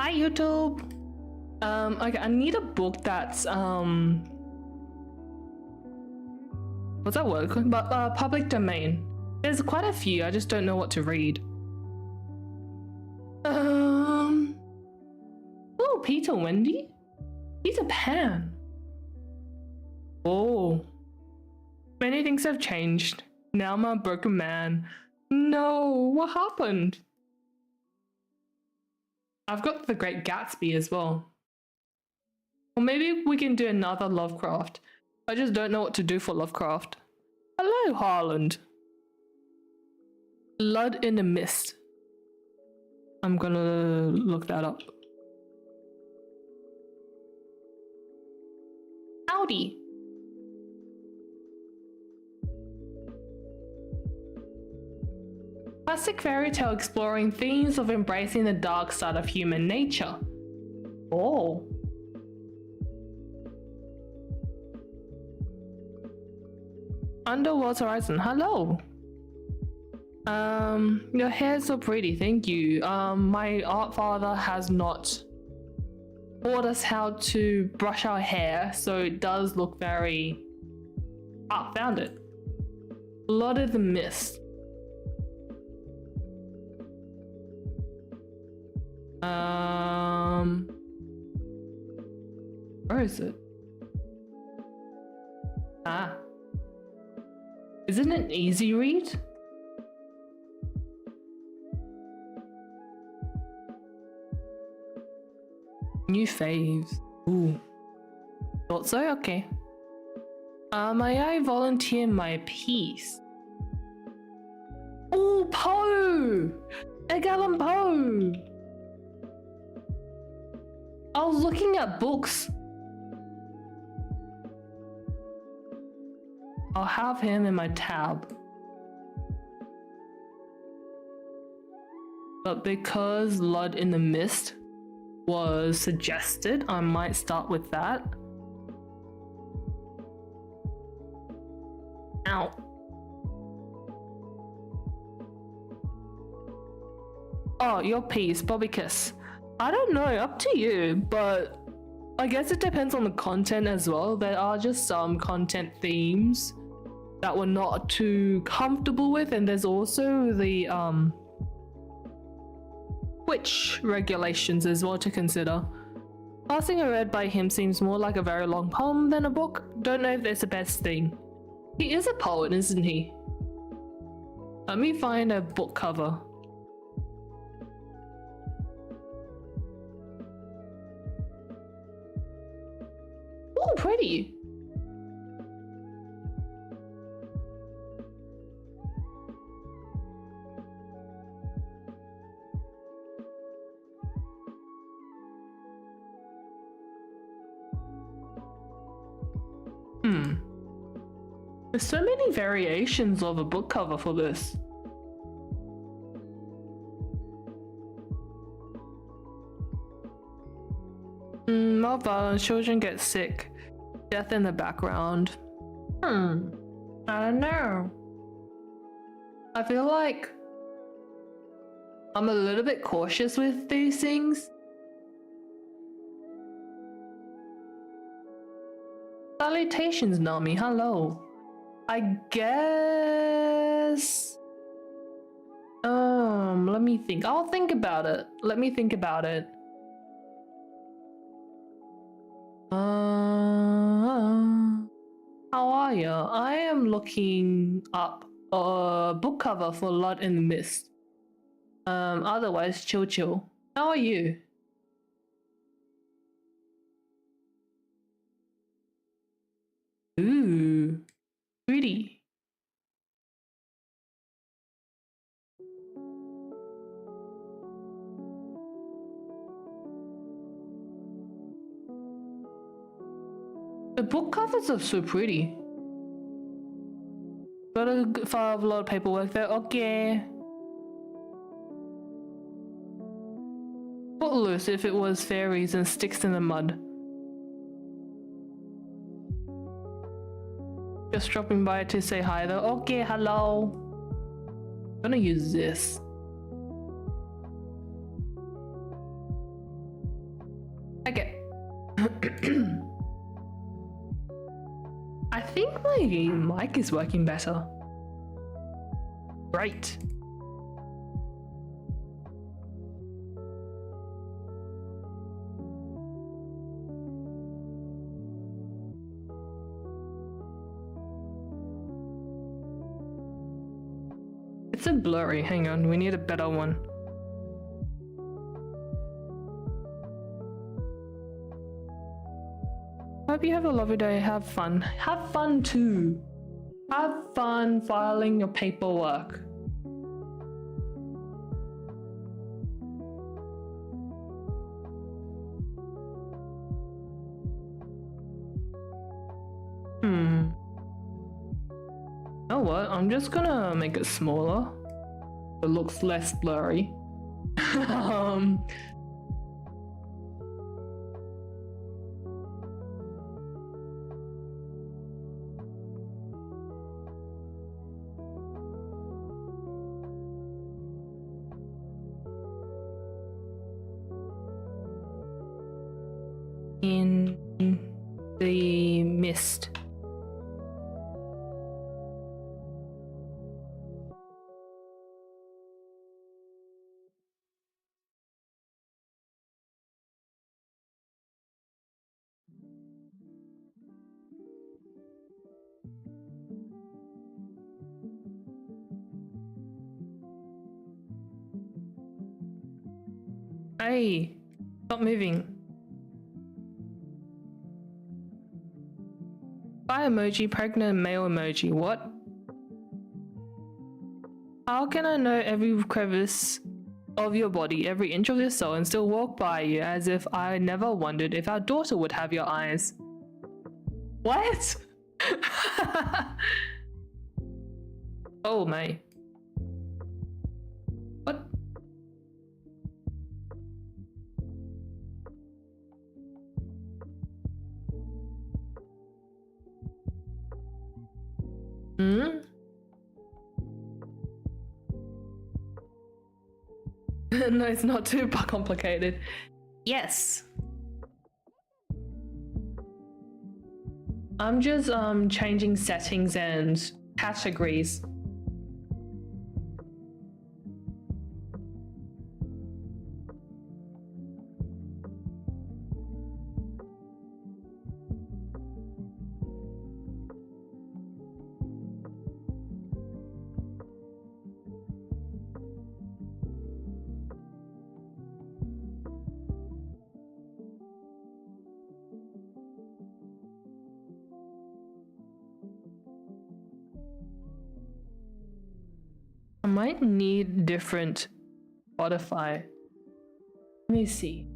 Hi YouTube. Okay, I need a book that's what's that word called? But public domain. There's quite a few. I just don't know what to read. Oh, Peter Wendy? Peter Pan. Oh. Many things have changed. Now I'm a broken man. No, what happened? I've got The Great Gatsby as well. Or maybe we can do another Lovecraft. I just don't know what to do for Lovecraft. Hello, Harland. Lud-in-the-Mist. I'm gonna look that up. Howdy. Classic fairy tale exploring themes of embracing the dark side of human nature. Oh. Underworld Horizon, hello. Your hair's so pretty, thank you. My art father has not taught us how to brush our hair, so it does look very... Ah, found it. Lud-in-the-Mist. Where is it? Ah. Isn't it an easy read? New faves. Ooh. Thought so? Okay. May I volunteer my piece? Oh, Poe! Edgar Allan Poe! I was looking at books. I'll have him in my tab. But because Lud-in-the-Mist was suggested, I might start with that. Ow. Oh, your piece, Bobby Kiss. I don't know, up to you, but I guess it depends on the content as well. There are just some content themes that we're not too comfortable with, and there's also the Twitch regulations as well to consider. Passing a read by him seems more like a very long poem than a book. Don't know if that's the best thing. He is a poet, isn't he? Let me find a book cover. Oh, pretty. There's so many variations of a book cover for this. Not violence, children get sick. Death in the background. I don't know. I feel like I'm a little bit cautious with these things. Salutations, Nami. Hello. I guess... let me think. I'll think about it. Let me think about it. How are you? I am looking up a book cover for Lud-in-the-Mist. Otherwise, chill. How are you? Ooh, pretty. The book covers are so pretty. Got a file of a lot of paperwork there. Okay. Footloose if it was fairies and sticks in the mud. Just dropping by to say hi though. Okay, hello. I'm gonna use this. Okay. I think my mic is working better. Great. It's a blurry. Hang on, we need a better one. Hope you have a lovely day. Have fun. Have fun too. Have fun filing your paperwork. You know what? I'm just gonna make it smaller. It looks less blurry. In the mist. Hey, stop moving. Bi emoji, pregnant male emoji. What? How can I know every crevice of your body, every inch of your soul, and still walk by you as if I never wondered if our daughter would have your eyes? What? Oh my. What? Hmm? No, it's not too complicated. Yes. I'm just changing settings and categories. I might need different Spotify. Let me see.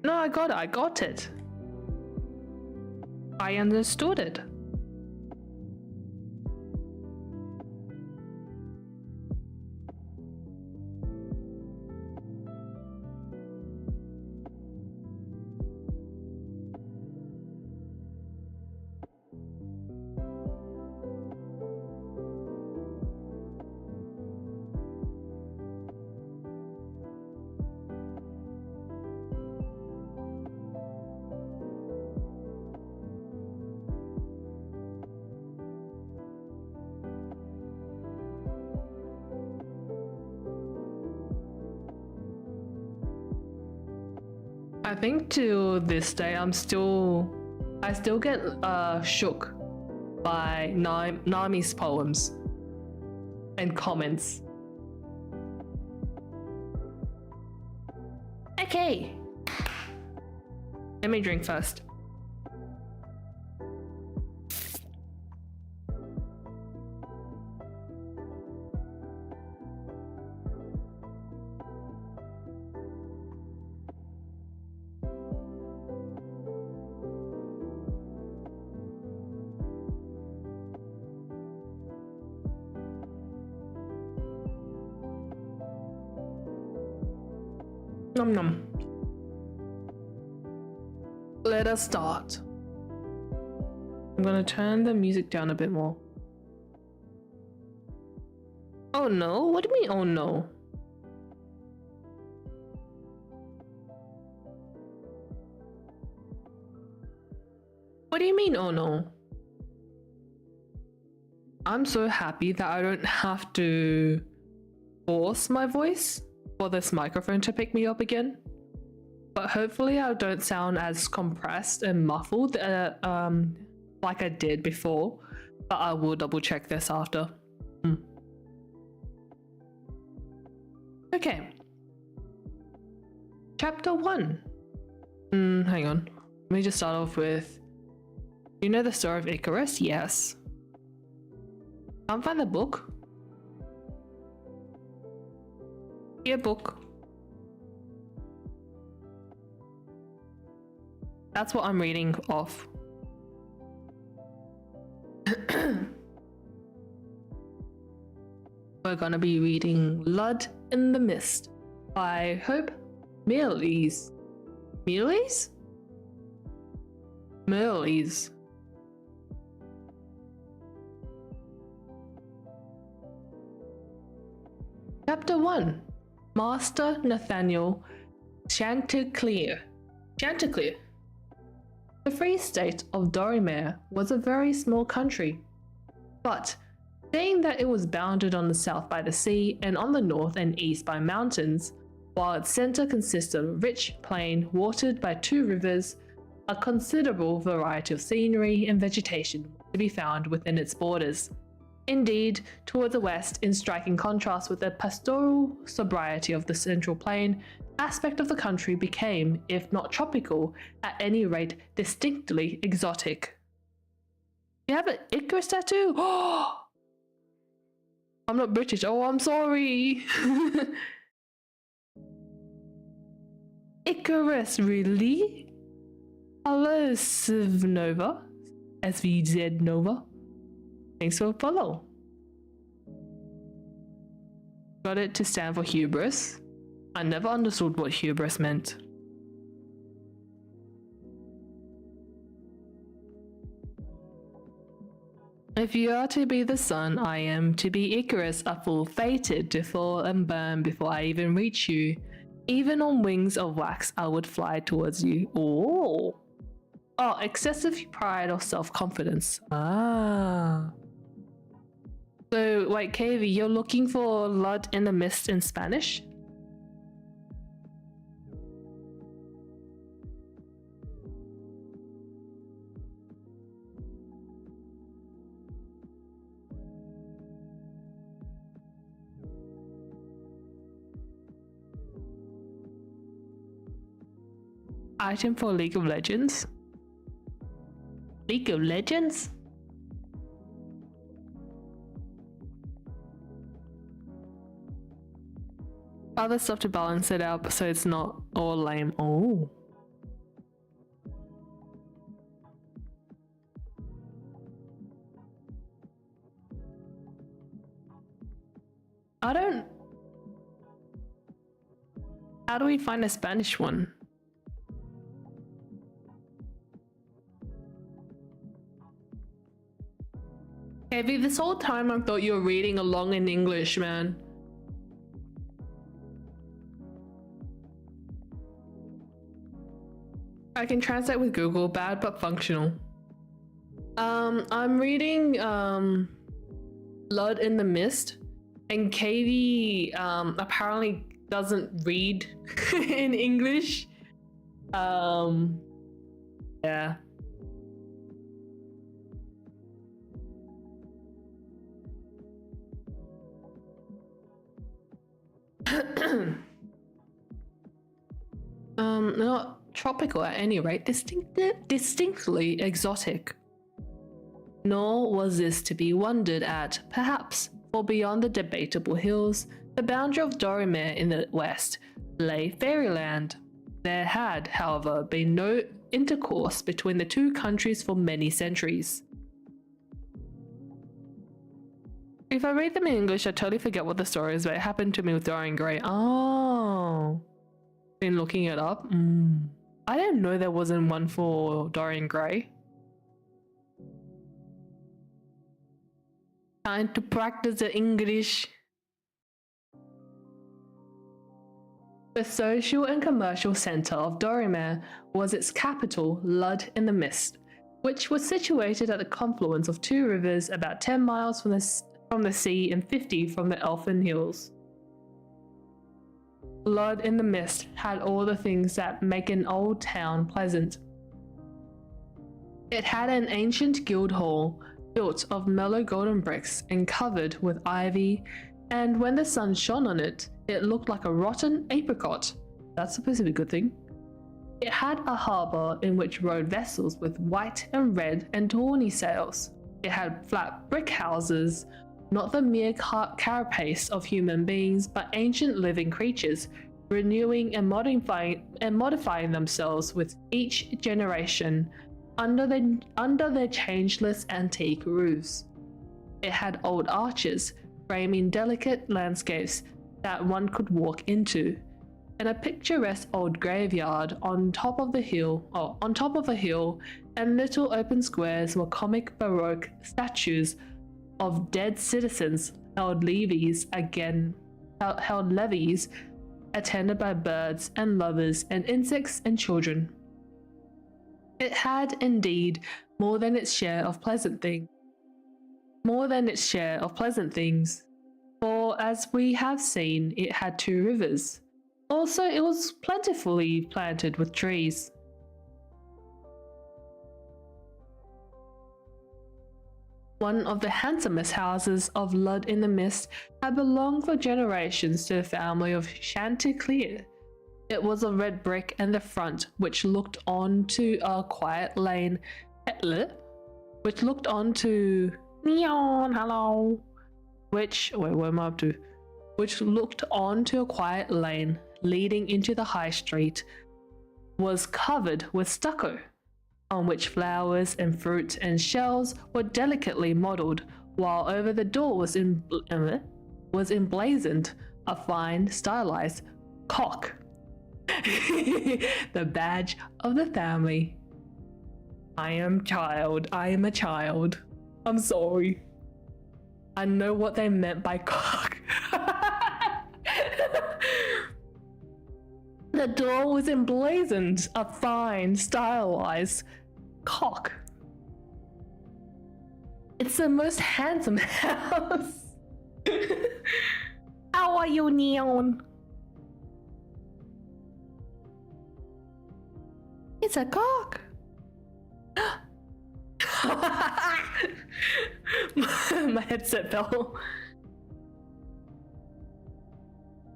No, I got it. I understood it. I think to this day, I still get shook by Nami's poems and comments. Okay, let me drink first. Nom nom. let us start. I'm gonna turn the music down a bit more. Oh no? What do you mean, oh no? What do you mean, oh no? I'm so happy that I don't have to force my voice for this microphone to pick me up again. But hopefully I don't sound as compressed and muffled like I did before. But I will double check this after. Okay. Chapter 1. Hang on. Let me just start off with... You know the story of Icarus? Yes. Can't find the book. Here, book. That's what I'm reading off. We're gonna be reading Lud-in-the-Mist by Mirrlees. Mirrlees? Mirrlees. Chapter 1. Master Nathaniel Chanticleer. The Free State of Dorimere was a very small country, but seeing that it was bounded on the south by the sea and on the north and east by mountains, while its center consisted of a rich plain watered by 2 rivers, a considerable variety of scenery and vegetation was to be found within its borders. Indeed, toward the west, in striking contrast with the pastoral sobriety of the central plain, aspect of the country became, if not tropical, at any rate distinctly exotic. You have an Icarus tattoo? Oh! I'm not British. Oh, I'm sorry. Icarus, really? Hello, Svnova. SVZ Nova. Thanks for a follow. Got it to stand for hubris. I never understood what hubris meant. If you are to be the sun, I am to be Icarus, a fool fated to fall and burn before I even reach you. Even on wings of wax, I would fly towards you. Oh, excessive pride or self-confidence. Ah. So, wait, KV, you're looking for Lud-in-the-Mist in Spanish? Item for League of Legends? League of Legends? Other stuff to balance it out so it's not all lame. Oh. How do we find a Spanish one? Heavy, this whole time I thought you were reading along in English, man. I can translate with Google, bad but functional. I'm reading Lud-in-the-Mist, and Katie apparently doesn't read in English. Yeah. Not tropical at any rate, distinctly exotic. Nor was this to be wondered at, perhaps, for beyond the debatable hills, the boundary of Dorimere in the west, lay fairyland. There had, however, been no intercourse between the 2 countries for many centuries. If I read them in English, I totally forget what the story is, but it happened to me with Dorian Gray. Oh. Been looking it up? I didn't know there wasn't one for Dorian Gray. Time to practice the English. The social and commercial centre of Dorimere was its capital, Lud-in-the-Mist, which was situated at the confluence of two rivers about 10 miles from the sea and 50 from the Elfin Hills. Lud-in-the-Mist had all the things that make an old town pleasant. It had an ancient guild hall built of mellow golden bricks and covered with ivy, and when the sun shone on it, it looked like a rotten apricot. That's supposed to be a good thing. It had a harbour in which rode vessels with white and red and tawny sails. It had flat brick houses, not the mere carapace of human beings, but ancient living creatures, renewing and modifying themselves with each generation under their changeless antique roofs. It had old arches, framing delicate landscapes that one could walk into, and a picturesque old graveyard on top of a hill, and little open squares were comic Baroque statues of dead citizens held levees attended by birds and lovers and insects and children. It had indeed more than its share of pleasant things. For as we have seen, it had two rivers. Also, it was plentifully planted with trees. One of the handsomest houses of Lud-in-the-Mist had belonged for generations to the family of Chanticleer. It was of red brick, and the front, which looked on to a quiet lane, which looked on to a quiet lane leading into the high street, was covered with stucco, on which flowers and fruit and shells were delicately modelled, while over the door was emblazoned a fine stylized cock, the badge of the family. I am a child. I'm sorry. I know what they meant by cock. The door was emblazoned a fine, stylized cock. It's the most handsome house. How are you, Neon? It's a cock. My headset fell.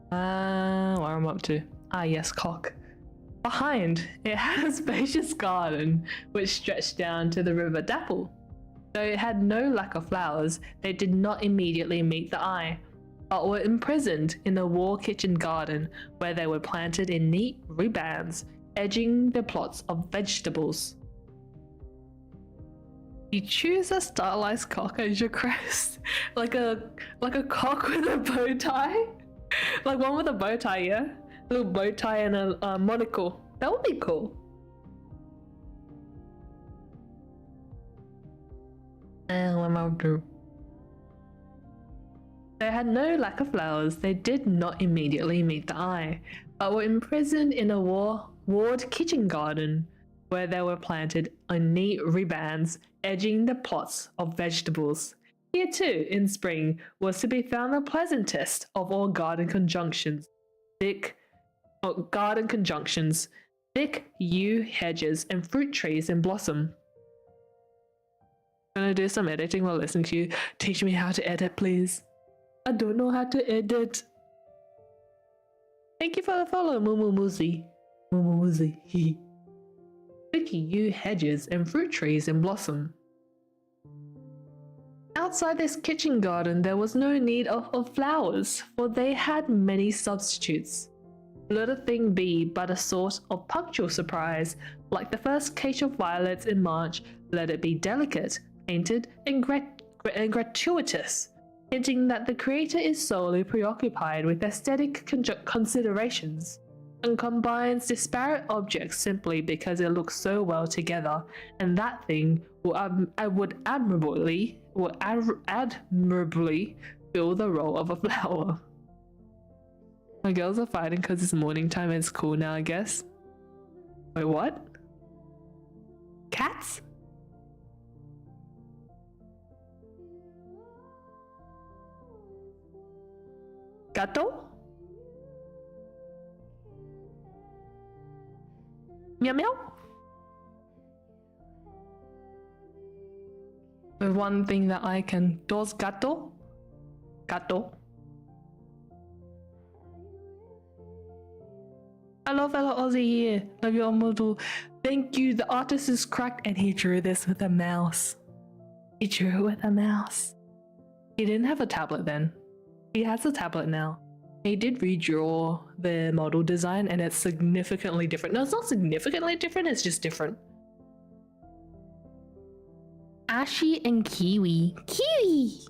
What am I up to? Ah, yes, cock. Behind, it had a spacious garden which stretched down to the river Dapple. Though it had no lack of flowers, they did not immediately meet the eye, but were imprisoned in a wall kitchen garden where they were planted in neat ribands, edging the plots of vegetables. You choose a stylized cock as your crest, like a cock with a bow tie, like one with a bow tie, yeah. A little bow tie and a monocle. That would be cool. And what am I do? They had no lack of flowers. They did not immediately meet the eye, but were imprisoned in a walled kitchen garden where they were planted on neat ribands, edging the plots of vegetables. Here too, in spring, was to be found the pleasantest of all garden conjunctions, thick yew hedges and fruit trees in blossom. I'm gonna do some editing while listening to you. Teach me how to edit, please. I don't know how to edit. Thank you for the follow, Mumuzi. Thick yew hedges and fruit trees in blossom. Outside this kitchen garden, there was no need of flowers, for they had many substitutes. Let a thing be but a sort of punctual surprise, like the first cache of violets in March. Let it be delicate, painted, and gratuitous, hinting that the creator is solely preoccupied with aesthetic considerations. and combines disparate objects simply because it looks so well together, and that thing would admirably fill the role of a flower. My girls are fighting because it's morning time and it's cool now, I guess. Wait, what? Cats? Gato? Meow meow? The one thing that I can. Dos gato? Gato. Hello fellow Aussie here. Love your model. Thank you. The artist is cracked and he drew this with a mouse. He drew with a mouse. He didn't have a tablet then. He has a tablet now. He did redraw the model design and it's significantly different. No, it's not significantly different, it's just different. Ashi and Kiwi. Kiwi!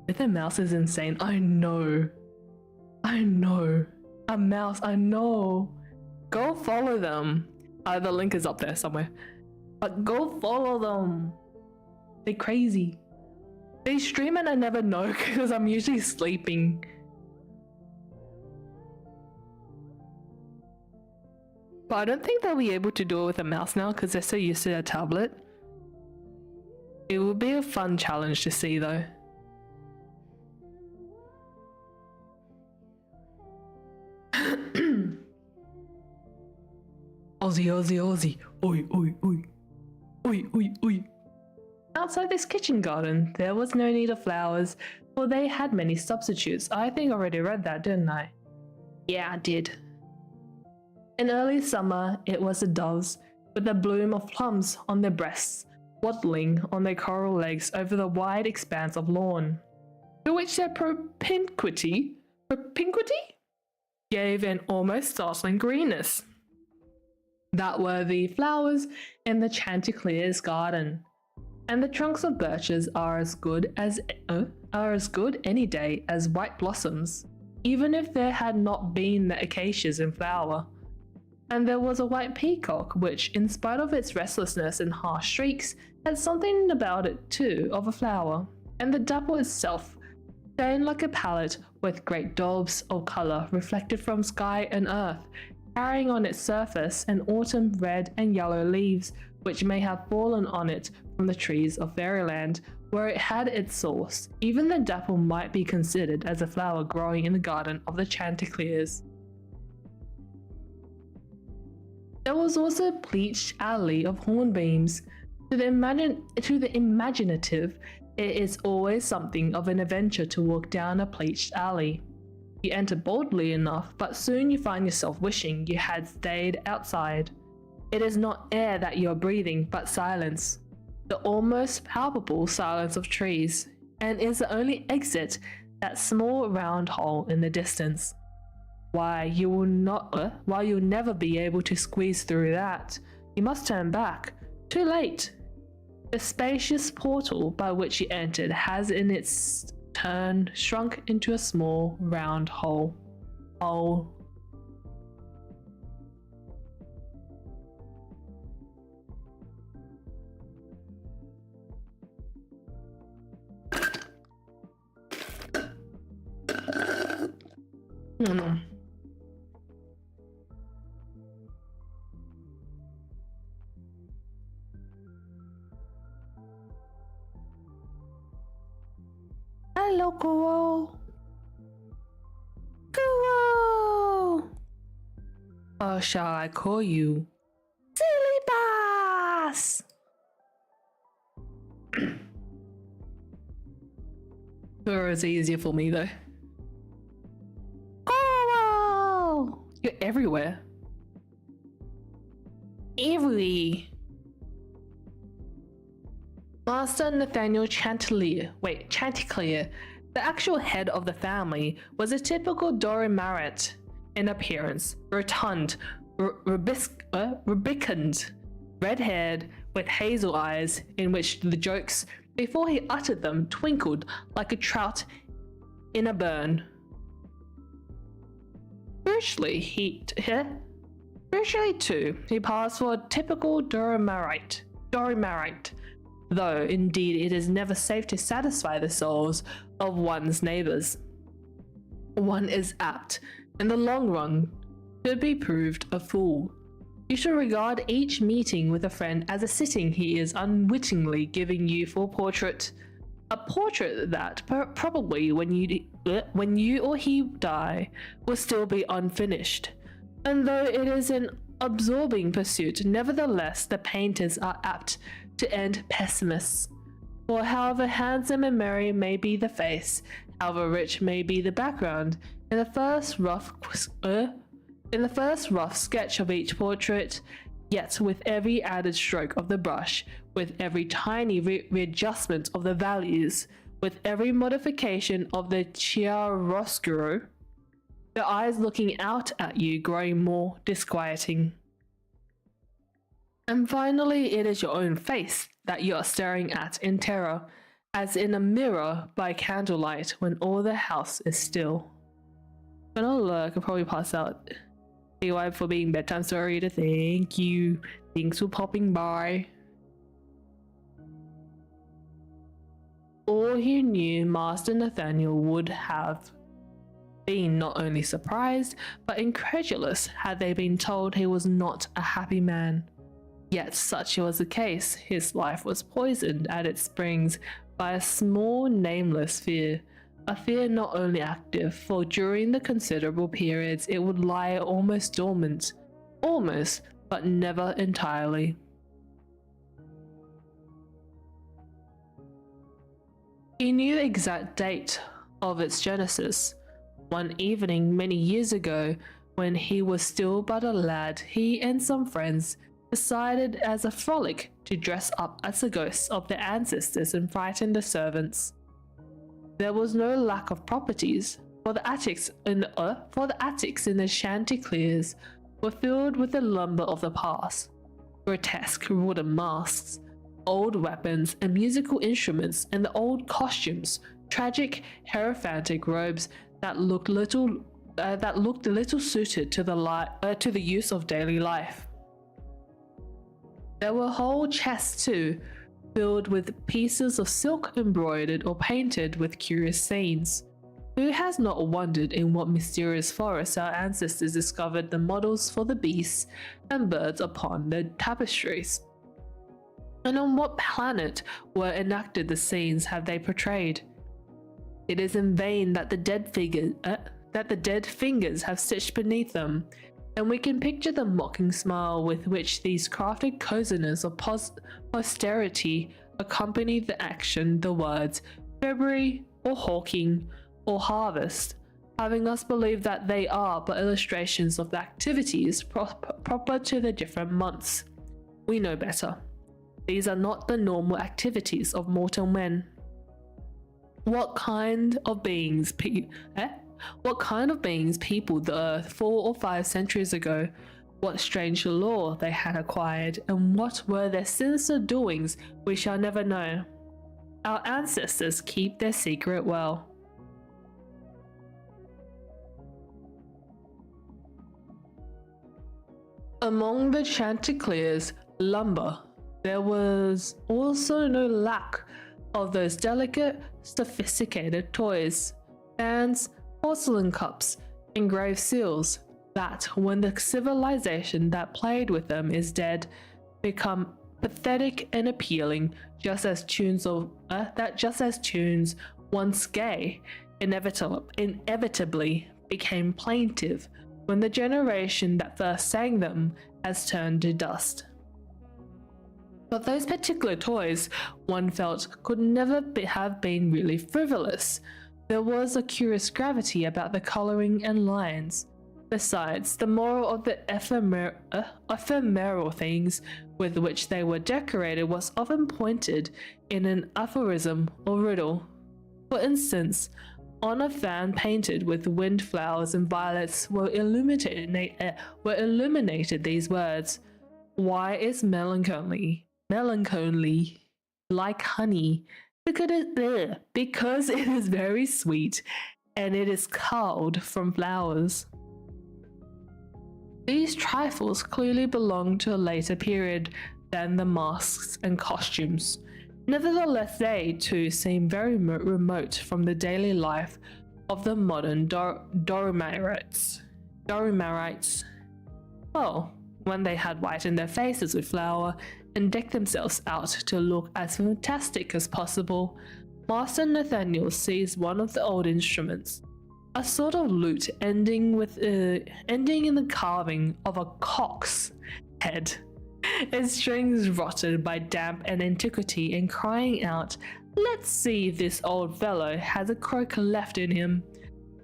With a mouse is insane. I know. I know. A mouse, I know. Go follow them. The link is up there somewhere. But go follow them. They're crazy. They stream and I never know because I'm usually sleeping. But I don't think they'll be able to do it with a mouse now because they're so used to their tablet. It will be a fun challenge to see though. Aussie, Aussie, Aussie. Oi, oi, oi. Oi, oi, oi. Outside this kitchen garden, there was no need of flowers, for they had many substitutes. I think I already read that, didn't I? Yeah, I did. In early summer, it was the doves, with a bloom of plums on their breasts, waddling on their coral legs over the wide expanse of lawn, to which their propinquity gave an almost startling greenness. That were the flowers in the Chanticleer's garden. And the trunks of birches are as good any day as white blossoms, even if there had not been the acacias in flower. And there was a white peacock, which, in spite of its restlessness and harsh shrieks, had something about it too of a flower. And the dapple itself, stained like a palette with great daubs of colour reflected from sky and earth, carrying on its surface an autumn red and yellow leaves, which may have fallen on it from the trees of fairyland, where it had its source. Even the dapple might be considered as a flower growing in the garden of the Chanticleers. There was also a pleached alley of hornbeams. To the imaginative, it is always something of an adventure to walk down a pleached alley. You enter boldly enough, but soon you find yourself wishing you had stayed outside. It is not air that you are breathing, but silence. The almost palpable silence of trees, and is the only exit that small round hole in the distance. Why you'll never be able to squeeze through that. You must turn back. Too late. The spacious portal by which you entered has in its turn shrunk into a small round hole. No. Hello, Kuo. Kuo! How shall I call you? Silly Bass! Or is it easier for me though? Kuo! You're everywhere. Master Nathaniel Chanticleer, the actual head of the family, was a typical Dorimaret in appearance, rotund, rubicund, red-haired, with hazel eyes in which the jokes, before he uttered them, twinkled like a trout in a burn. Spiritually too, he passed for a typical Dorymarite, though indeed it is never safe to satisfy the souls of one's neighbours. One is apt, in the long run, to be proved a fool. You should regard each meeting with a friend as a sitting he is unwittingly giving you for a portrait that probably when you or he die will still be unfinished. And though it is an absorbing pursuit, nevertheless the painters are apt to end pessimists. For however handsome and merry may be the face, however rich may be the background, in the first rough sketch of each portrait, yet with every added stroke of the brush, with every tiny readjustment of the values, with every modification of the chiaroscuro, the eyes looking out at you growing more disquieting. And finally, it is your own face that you are staring at in terror, as in a mirror by candlelight when all the house is still. I could probably pass out. Anyway, for being bedtime story reader, thank you. Thanks for popping by. All who knew Master Nathaniel would have been not only surprised, but incredulous had they been told he was not a happy man. Yet such was the case. His life was poisoned at its springs by a small nameless fear, a fear not only active, for during the considerable periods it would lie almost dormant, but never entirely. He knew the exact date of its genesis. One evening many years ago, when he was still but a lad, he and some friends decided as a frolic to dress up as the ghosts of their ancestors and frighten the servants. There was no lack of properties, for the attics in the Chanticleers were filled with the lumber of the past, grotesque wooden masks, old weapons and musical instruments, and the old costumes, tragic, hierophantic robes that looked little suited to the use of daily life. There were whole chests too, filled with pieces of silk embroidered or painted with curious scenes. Who has not wondered in what mysterious forests our ancestors discovered the models for the beasts and birds upon their tapestries? And on what planet were enacted the scenes have they portrayed? It is in vain that the dead fingers have stitched beneath them, and we can picture the mocking smile with which these crafted cozeners of posterity accompany the action, the words February or hawking or harvest, having us believe that they are but illustrations of the activities proper to the different months. We know better. These are not the normal activities of mortal men. What kind of beings peopled the earth 4 or 5 centuries ago? What strange lore they had acquired, and what were their sinister doings we shall never know. Our ancestors keep their secret well. Among the Chanticleers' lumber, there was also no lack of those delicate, sophisticated toys, fans, porcelain cups, engraved seals, that, when the civilization that played with them is dead, become pathetic and appealing, just as tunes once gay inevitably became plaintive when the generation that first sang them has turned to dust. But those particular toys, one felt, could never have been really frivolous. There was a curious gravity about the colouring and lines. Besides, the moral of the ephemeral things with which they were decorated was often pointed in an aphorism or riddle. For instance, on a fan painted with wind flowers and violets were illuminated these words: "Why is melancholy like honey? Because it is very sweet, and it is culled from flowers." These trifles clearly belong to a later period than the masks and costumes. Nevertheless, they too seem very remote from the daily life of the modern Doromarites. Well, when they had whitened their faces with flour and decked themselves out to look as fantastic as possible, Master Nathaniel seized one of the old instruments, a sort of lute ending in the carving of a cock's head, its strings rotted by damp and antiquity, and crying out, "Let's see if this old fellow has a croak left in him."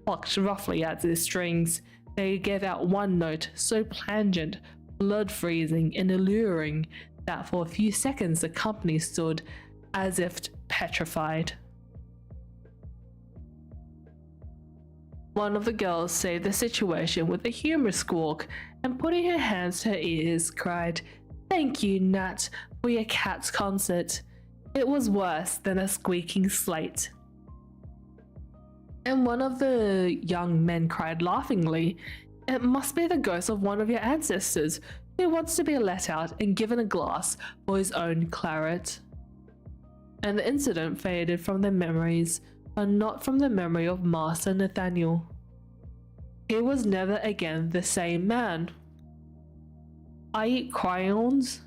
Plucked roughly at the strings, they gave out one note so plangent, blood-freezing, and alluring that for a few seconds the company stood as if petrified. One of the girls saved the situation with a humorous squawk, and putting her hands to her ears, cried, "Thank you, Nat, for your cat's concert. It was worse than a squeaking slate." And one of the young men cried laughingly, "It must be the ghost of one of your ancestors who wants to be let out and given a glass for his own claret." And the incident faded from their memories, but not from the memory of Master Nathaniel. He was never again the same man. I eat crayons?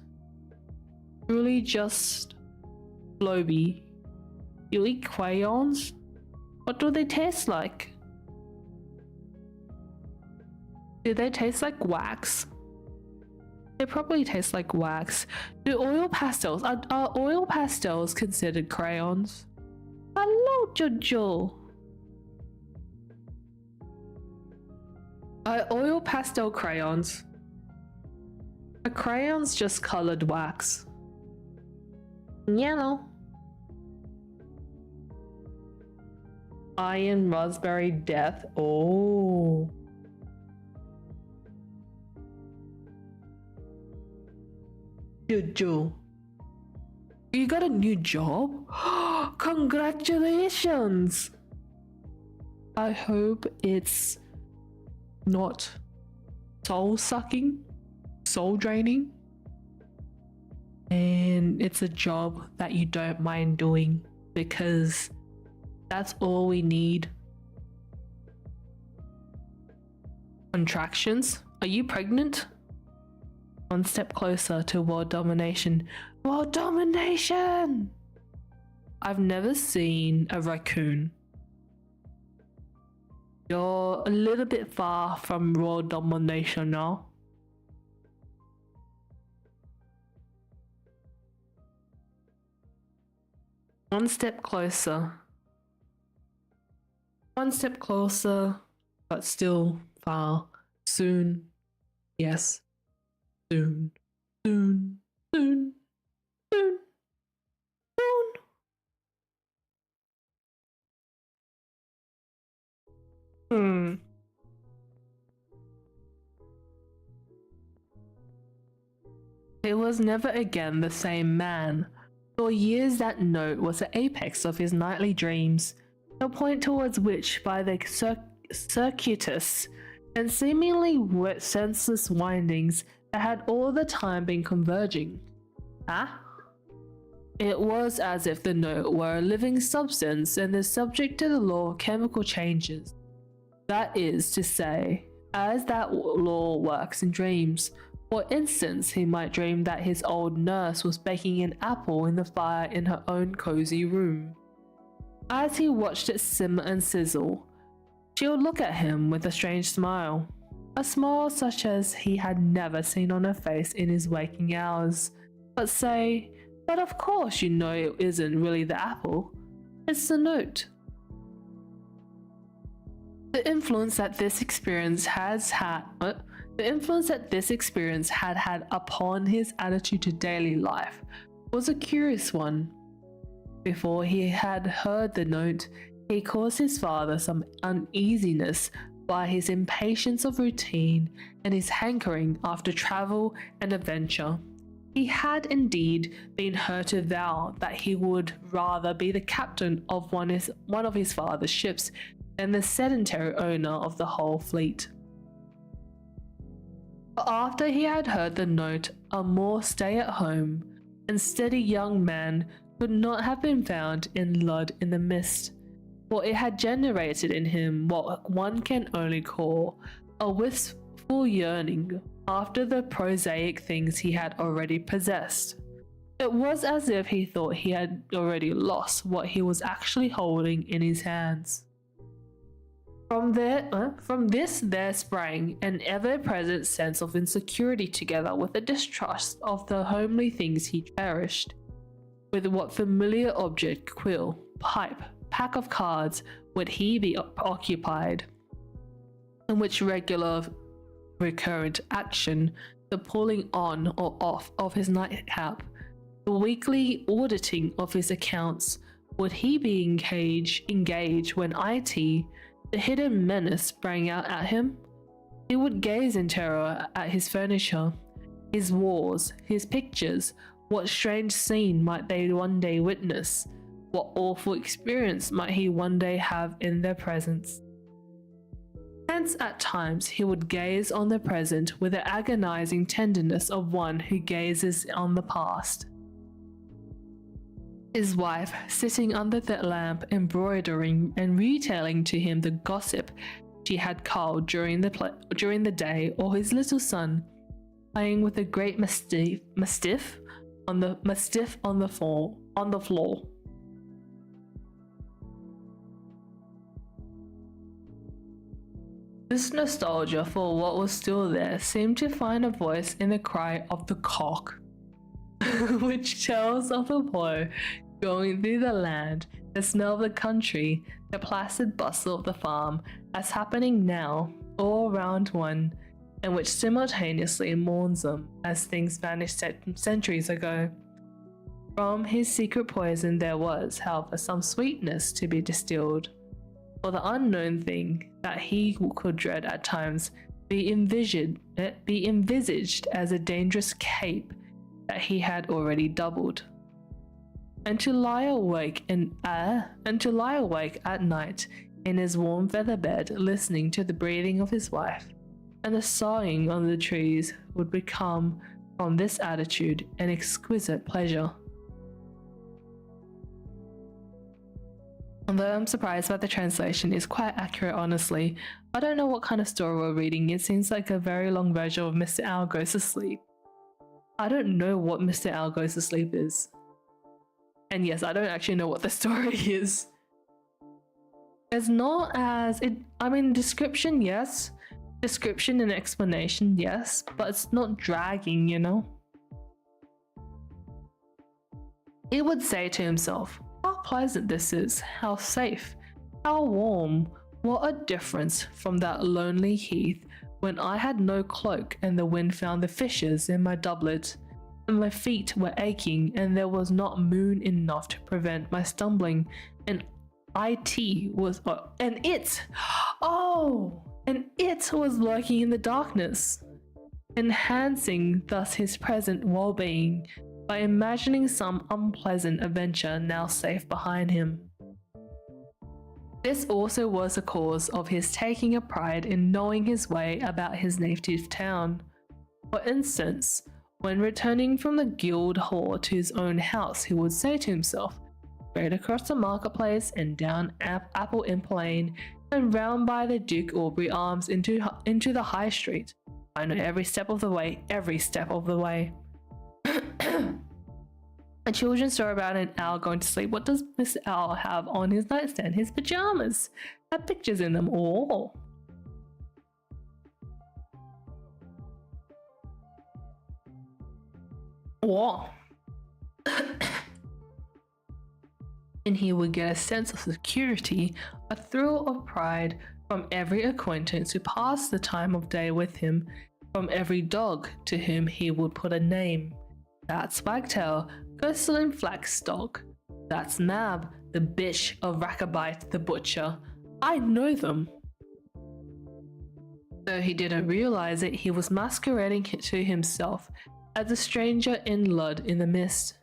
Truly just Floby. You eat crayons? What do they taste like? Do they taste like wax? They probably taste like wax. Are oil pastels considered crayons? Hello, Jojo. Are oil pastel crayons? Are crayons just colored wax? Yellow. Iron raspberry death. Oh. Jojo, you got a new job? Congratulations! I hope it's not soul-sucking, soul-draining, and it's a job that you don't mind doing, because that's all we need. Contractions? Are you pregnant? One step closer to world domination. World domination! I've never seen a raccoon. You're a little bit far from world domination now. One step closer. One step closer, but still far. Soon. Yes. Soon. Soon. Soon. Soon. Soon. It was never again the same man. For years that note was the apex of his nightly dreams, the point towards which, by the circuitous and seemingly senseless windings that had all the time been converging. It was as if the note were a living substance and is subject to the law of chemical changes. That is to say, as that law works in dreams. For instance, he might dream that his old nurse was baking an apple in the fire in her own cozy room. As he watched it simmer and sizzle, she would look at him with a strange smile, a smile such as he had never seen on her face in his waking hours, but say, "But of course you know it isn't really the apple, it's the note." The influence that this experience had upon his attitude to daily life was a curious one. Before he had heard the note, he caused his father some uneasiness by his impatience of routine and his hankering after travel and adventure. He had indeed been heard to vow that he would rather be the captain of one of his father's ships than the sedentary owner of the whole fleet. But after he had heard the note, a more stay-at-home and steady young man could not have been found in Lud-in-the-Mist, for it had generated in him what one can only call a wistful yearning after the prosaic things he had already possessed. It was as if he thought he had already lost what he was actually holding in his hands. From this there sprang an ever-present sense of insecurity together with a distrust of the homely things he cherished. With what familiar object, quill, pipe, pack of cards would he be occupied? In which regular, recurrent action, the pulling on or off of his nightcap, the weekly auditing of his accounts, would he be engaged when IT, the hidden menace, sprang out at him? He would gaze in terror at his furniture, his walls, his pictures. What strange scene might they one day witness? What awful experience might he one day have in their presence? Hence, at times, he would gaze on the present with the agonizing tenderness of one who gazes on the past. His wife, sitting under the lamp, embroidering and retailing to him the gossip she had culled during the day, or his little son, playing with a great mastiff on the floor. This nostalgia for what was still there seemed to find a voice in the cry of the cock, which tells of a boy going through the land, the smell of the country, the placid bustle of the farm, as happening now all around one, and which simultaneously mourns them as things vanished centuries ago. From his secret poison there was, however, some sweetness to be distilled, for the unknown thing that he could dread at times be envisaged as a dangerous cape that he had already doubled. And to lie awake at night in his warm feather bed, listening to the breathing of his wife and the sighing on the trees, would become, from this attitude, an exquisite pleasure. Although I'm surprised that the translation is quite accurate, honestly. I don't know what kind of story we're reading. It seems like a very long version of Mr. Owl Goes to Sleep. I don't know what Mr. Owl Goes to Sleep is. And yes, I don't actually know what the story is. It's not as... description, yes. Description and explanation, yes. But it's not dragging, you know? He would say to himself, how pleasant this is, how safe, how warm, what a difference from that lonely heath when I had no cloak and the wind found the fissures in my doublet, and my feet were aching and there was not moon enough to prevent my stumbling, and it was lurking in the darkness, enhancing thus his present well-being by imagining some unpleasant adventure now safe behind him. This also was the cause of his taking a pride in knowing his way about his native town. For instance, when returning from the guild hall to his own house, he would say to himself, straight across the marketplace and down Apple Imp Lane and round by the Duke Aubrey Arms into the High Street. I know every step of the way, every step of the way. A children's story about an owl going to sleep. What does Mr. Owl have on his nightstand? His pajamas have pictures in them. Oh. Oh. And he would get a sense of security, a thrill of pride from every acquaintance who passed the time of day with him, from every dog to whom he would put a name. That's Wagtail, Gosselin Flagstock. That's Mab, the bitch of Rackabite the Butcher. I know them. Though he didn't realize it, he was masquerading to himself as a stranger in Lud-in-the-Mist.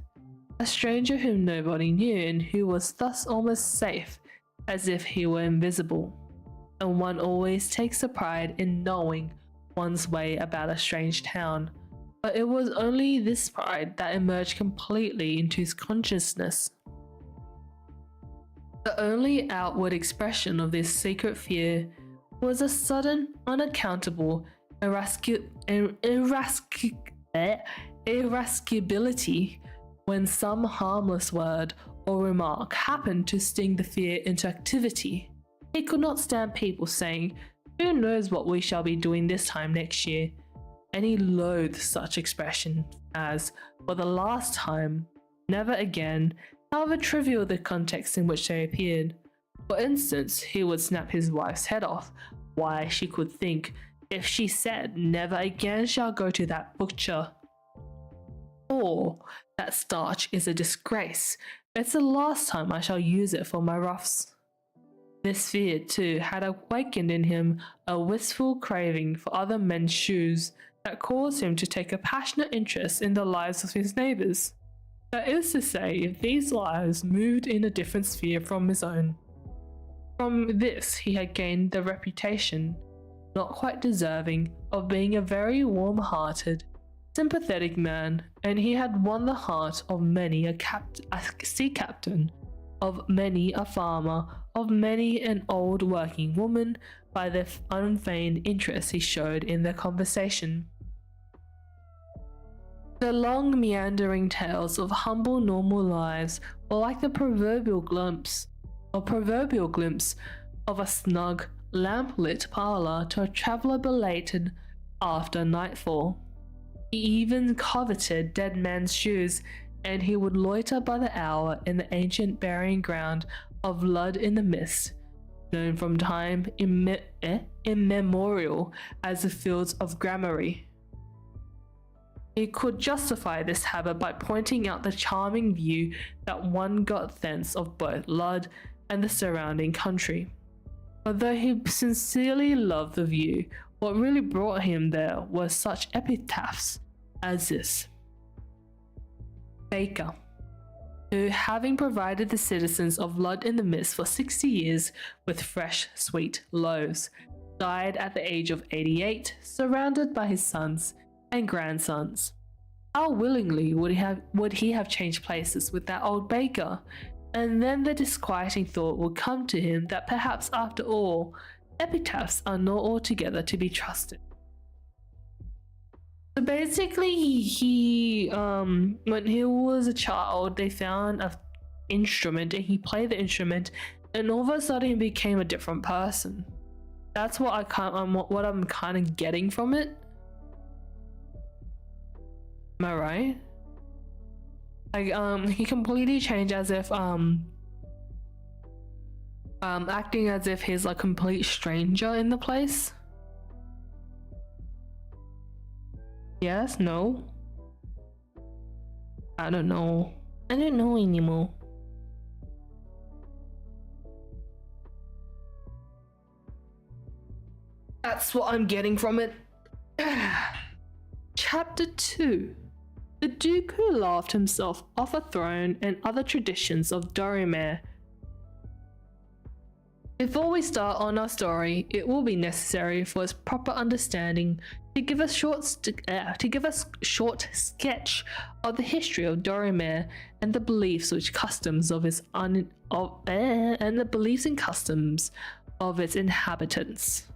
A stranger whom nobody knew and who was thus almost safe, as if he were invisible. And one always takes a pride in knowing one's way about a strange town, but it was only this pride that emerged completely into his consciousness. The only outward expression of this secret fear was a sudden, unaccountable irascibility when some harmless word or remark happened to sting the fear into activity. He could not stand people saying, "Who knows what we shall be doing this time next year?" And he loathed such expression as, "for the last time," "never again," however trivial the context in which they appeared. For instance, he would snap his wife's head off. Why, she could think, if she said, "Never again shall go to that butcher," or "that starch is a disgrace, it's the last time I shall use it for my ruffs." This fear, too, had awakened in him a wistful craving for other men's shoes that caused him to take a passionate interest in the lives of his neighbours. That is to say, if these lives moved in a different sphere from his own. From this he had gained the reputation, not quite deserving, of being a very warm-hearted, sympathetic man, and he had won the heart of many a sea captain, of many a farmer, of many an old working woman by the unfeigned interest he showed in their conversation. The long meandering tales of humble normal lives were like the proverbial glimpse of a snug, lamp-lit parlour to a traveller belated after nightfall. He even coveted dead men's shoes, and he would loiter by the hour in the ancient burying ground of Lud-in-the-Mist, known from time immemorial as the fields of Gramarye. He could justify this habit by pointing out the charming view that one got thence of both Lud and the surrounding country. Although he sincerely loved the view, what really brought him there were such epitaphs as this: Baker, who, having provided the citizens of Lud-in-the-Mist for 60 years with fresh, sweet loaves, died at the age of 88, surrounded by his sons and grandsons. How willingly would he have changed places with that old baker? And then the disquieting thought would come to him that perhaps after all, epitaphs are not altogether to be trusted. So basically, he when he was a child, they found an instrument and he played the instrument, and all of a sudden he became a different person. That's what I'm kind of getting from it. Am I right? Like, he completely changed, as if acting as if he's a complete stranger in the place. Yes? No? I don't know. I don't know anymore. That's what I'm getting from it. Chapter 2. The Duke who laughed himself off a throne and other traditions of Dorrimer. Before we start on our story, it will be necessary for its proper understanding to give a short sketch of the history of Dorrimer and the beliefs and customs of its inhabitants.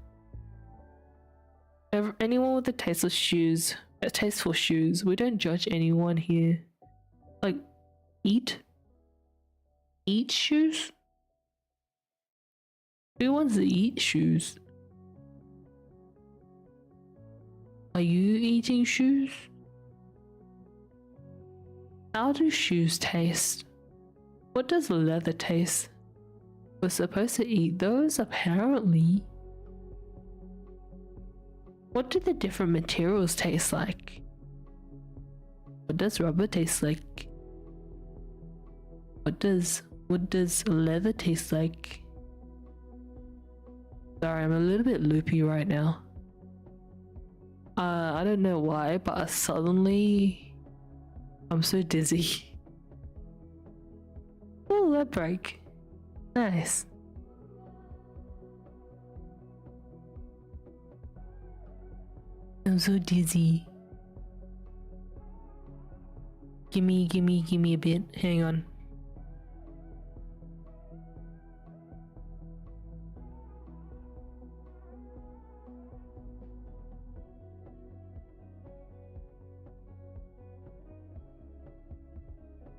Anyone with a taste for shoes, we don't judge anyone here. Like, eat shoes? Who wants to eat shoes? Are you eating shoes? How do shoes taste? What does leather taste? We're supposed to eat those, apparently. What do the different materials taste like? What does rubber taste like? What does leather taste like? Sorry, I'm a little bit loopy right now. I don't know why, but suddenly I'm so dizzy. Oh, that break. Nice. I'm so dizzy. Give me a bit. Hang on.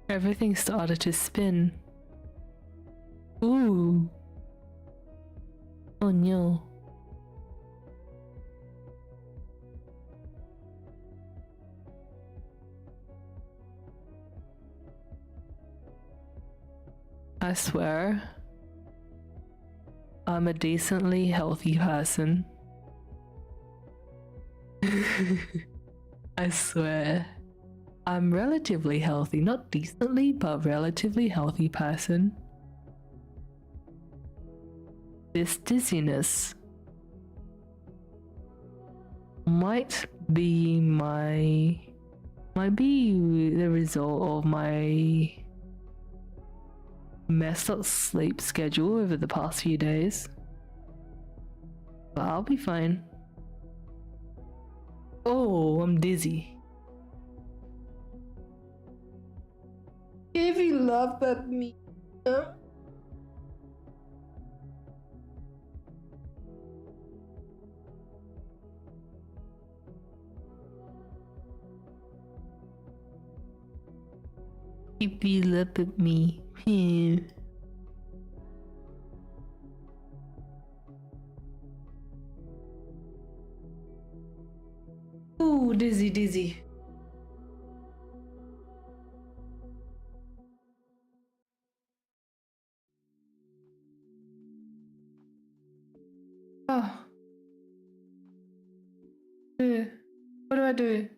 Everything started to spin. Ooh. Oh no. I swear, I'm a decently healthy person. I swear. I'm relatively healthy, not decently, but relatively healthy person. This dizziness might be the result of my messed up sleep schedule over the past few days. But I'll be fine. Oh, I'm dizzy. If you laugh at me, huh? If you laugh at me, Ooh, dizzy. Oh. What do I do?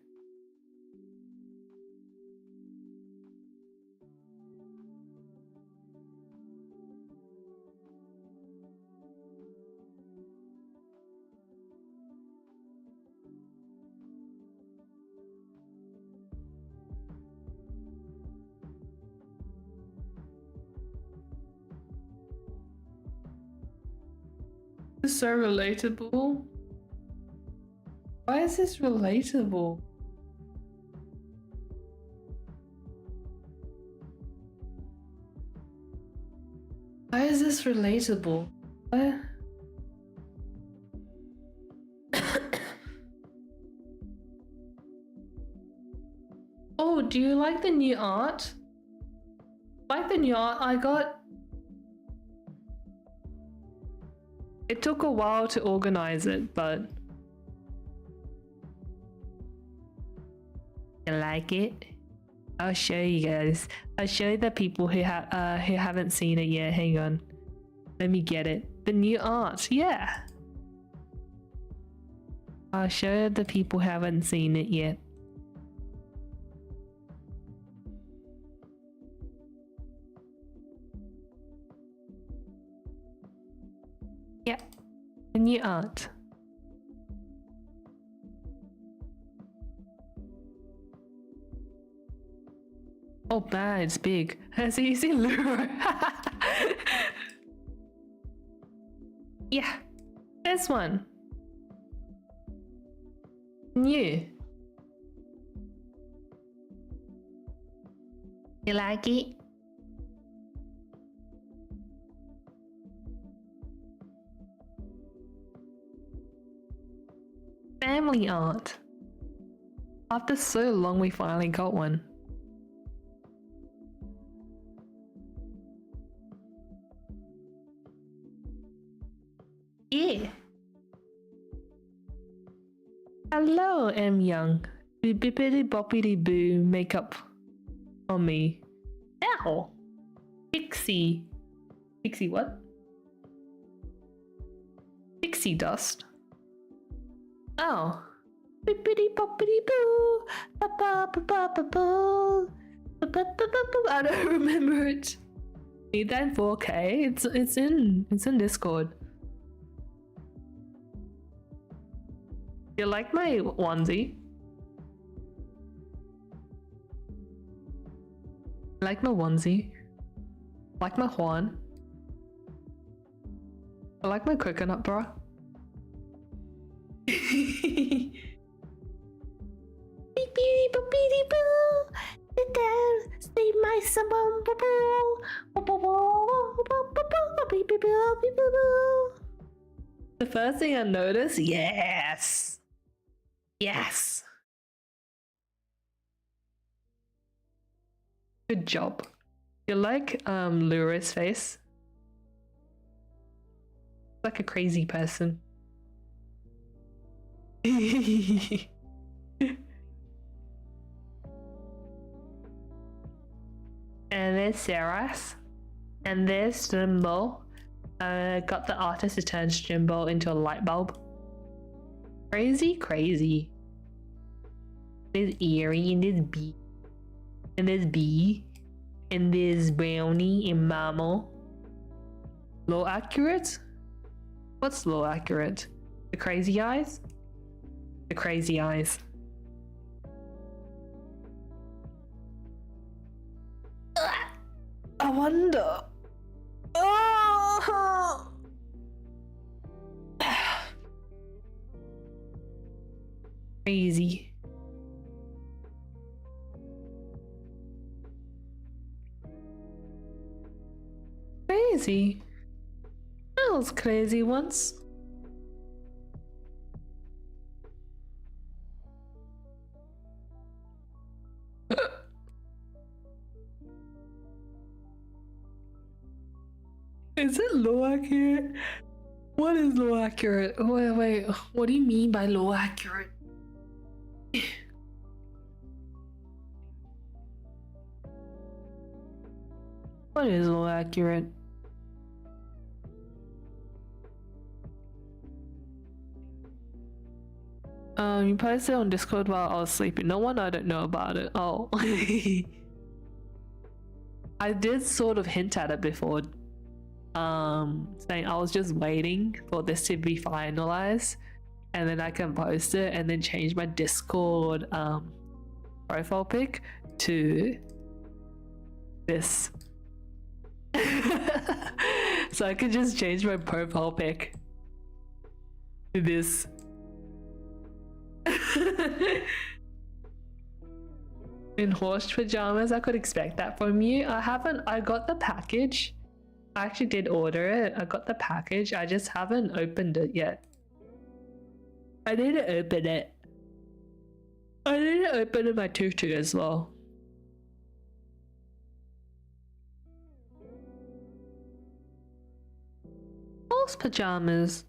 This is so relatable. Why is this relatable? Why is this relatable? What? Oh, do you like the new art? Like the new art I got? It took a while to organize it, but you like it? I'll show you guys. I'll show the people who haven't seen it yet. Hang on. Let me get it. The new art, yeah. I'll show the people who haven't seen it yet. Yeah, the new art. Oh man, it's big. So you see Luro. Yeah, this one. New. You like it? Family art. After so long, we finally got one. Yeah. Hello, M Young. Bippity boppity boo makeup on me. Ow! Pixie. Pixie what? Pixie dust. Oh. Bippity boppity boo. Ba ba ba ba ba boo. Ba ba ba ba boo. I don't remember it. Need that in 4K? It's in Discord. You like my onesie? Like my onesie? Like my Juan? I like my coconut bra. first thing I noticed, yes. Yes. Good job. You like Lura's face? Like a crazy person. And there's Sarah's. And there's Jimbo. Got the artist to turn Jimbo into a light bulb. Crazy, crazy. There's Eerie and there's B. And there's B. And there's Brownie and Mamo. Low accurate? What's low accurate? The crazy eyes? The crazy eyes. I wonder. Oh! Crazy. Crazy. I was crazy once. Is it low accurate? What is low accurate? Wait, what do you mean by low accurate? What is low accurate? You posted on Discord while I was sleeping. No one I don't know about it. Oh. I did sort of hint at it before. Saying I was just waiting for this to be finalized and then I can post it and then change my Discord profile pic to this. So I could just change my profile pic to this. In horse pajamas, I could expect that from you. I got the package. I actually did order it. I got the package. I just haven't opened it yet. I need to open it. I need to open it my tutu as well. Horse pajamas.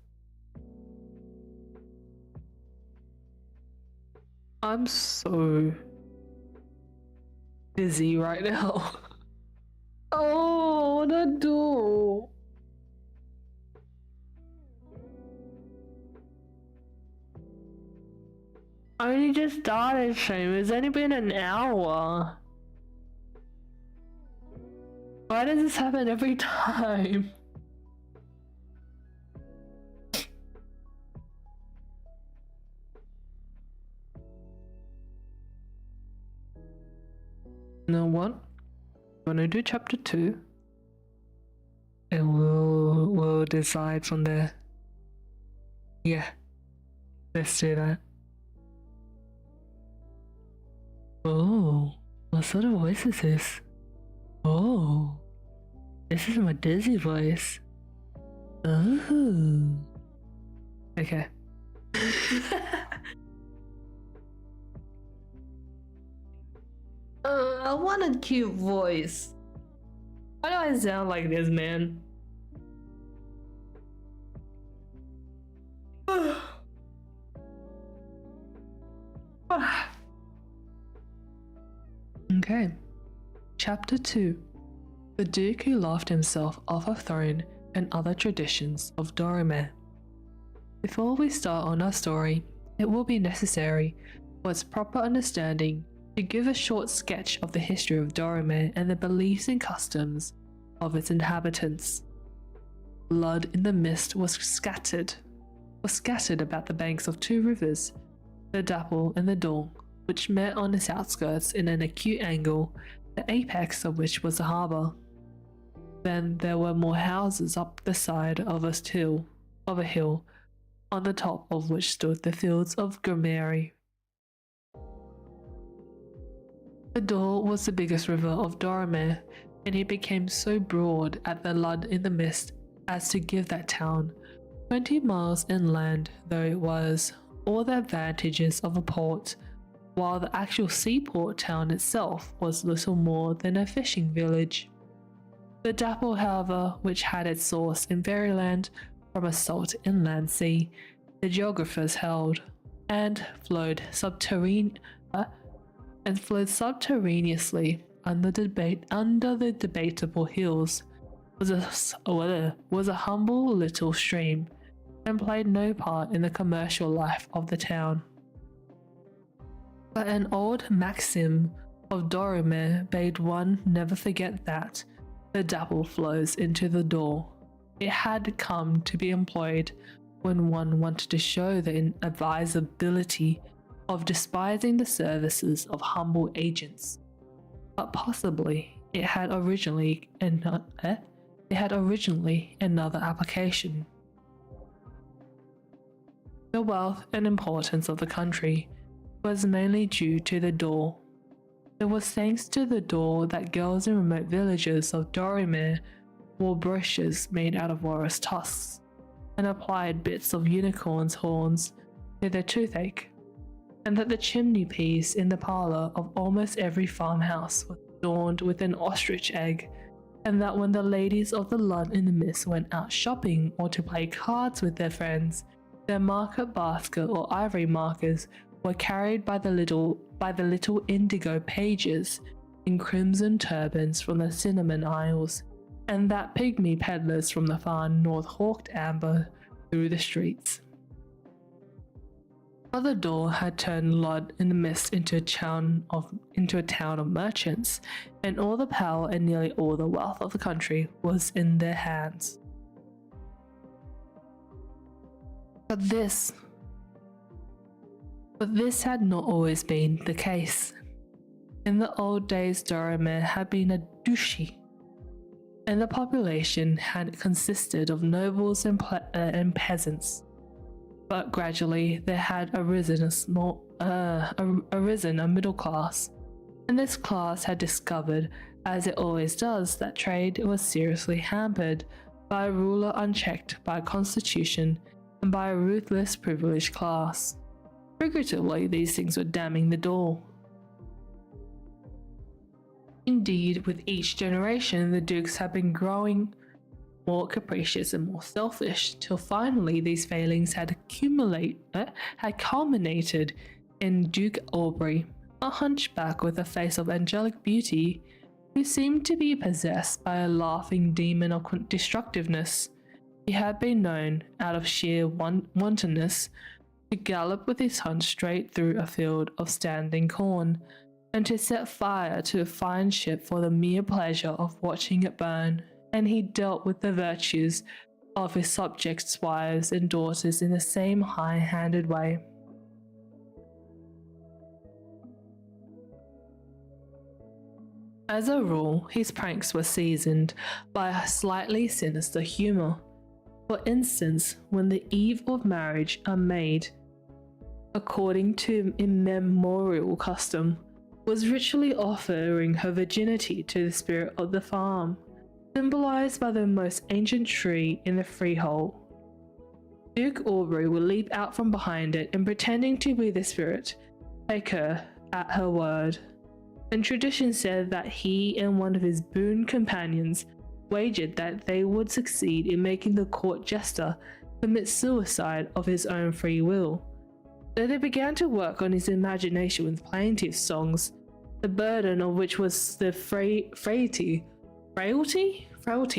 I'm so busy right now. Oh, what do I do? I only just started stream. It's only been an hour. Why does this happen every time? You know what? I'm gonna do chapter 2 and we'll decide from there. Yeah, let's do that. Oh, what sort of voice is this? Oh, this is my dizzy voice. Oh, okay. I want a cute voice. Why do I sound like this, man? Okay. Chapter 2. The Duke who laughed himself off a throne and other traditions of Dorime. Before we start on our story, it will be necessary, for its proper understanding, to give a short sketch of the history of Dorime and the beliefs and customs of its inhabitants. Lud-in-the-Mist was scattered about the banks of 2 rivers, the Dapple and the Dawn, which met on its outskirts in an acute angle, the apex of which was the harbour. Then there were more houses up the side of a hill, on the top of which stood the fields of Grimari. The Dor was the biggest river of Dorime, and it became so broad at the Lud-in-the-Mist as to give that town 20 miles inland, though it was, all the advantages of a port, while the actual seaport town itself was little more than a fishing village. The Dapple, however, which had its source in Fairyland from a salt inland sea, the geographers held, and flowed subterraneously under the debatable hills, was a humble little stream, and played no part in the commercial life of the town. But an old maxim of Dorime bade one never forget that the Dapple flows into the door. It had come to be employed when one wanted to show the inadvisability of despising the services of humble agents. But possibly it had originally another application. The wealth and importance of the country was mainly due to the door. It was thanks to the door that girls in remote villages of Dorime wore brooches made out of walrus tusks and applied bits of unicorn's horns to their toothache, and that the chimney piece in the parlour of almost every farmhouse was adorned with an ostrich egg, and that when the ladies of the Lud-in-the-Mist went out shopping or to play cards with their friends, their market basket or ivory markers were carried by the little indigo pages in crimson turbans from the Cinnamon Isles, and that pygmy peddlers from the far north hawked amber through the streets. But the door had turned Lud-in-the-Mist into a town of merchants, and all the power and nearly all the wealth of the country was in their hands. But this had not always been the case. In the old days, Dorime had been a duchy, and the population had consisted of nobles and peasants. But gradually there had arisen a middle class, and this class had discovered, as it always does, that trade was seriously hampered by a ruler unchecked by a constitution and by a ruthless privileged class. Figuratively, these things were damning the door. Indeed, with each generation, the dukes had been growing more capricious and more selfish, till finally these failings had culminated in Duke Aubrey, a hunchback with a face of angelic beauty, who seemed to be possessed by a laughing demon of destructiveness. He had been known, out of sheer wantonness, to gallop with his hunt straight through a field of standing corn, and to set fire to a fine ship for the mere pleasure of watching it burn, and he dealt with the virtues of his subjects' wives and daughters in the same high-handed way. As a rule, his pranks were seasoned by a slightly sinister humour. For instance, when the eve of marriage a maid, according to immemorial custom, was ritually offering her virginity to the spirit of the farm, symbolized by the most ancient tree in the freehold. Duke Aubrey would leap out from behind it and, pretending to be the spirit, take her at her word. And tradition said that he and one of his boon companions wagered that they would succeed in making the court jester commit suicide of his own free will. So they began to work on his imagination with plaintive songs, the burden of which was the frailty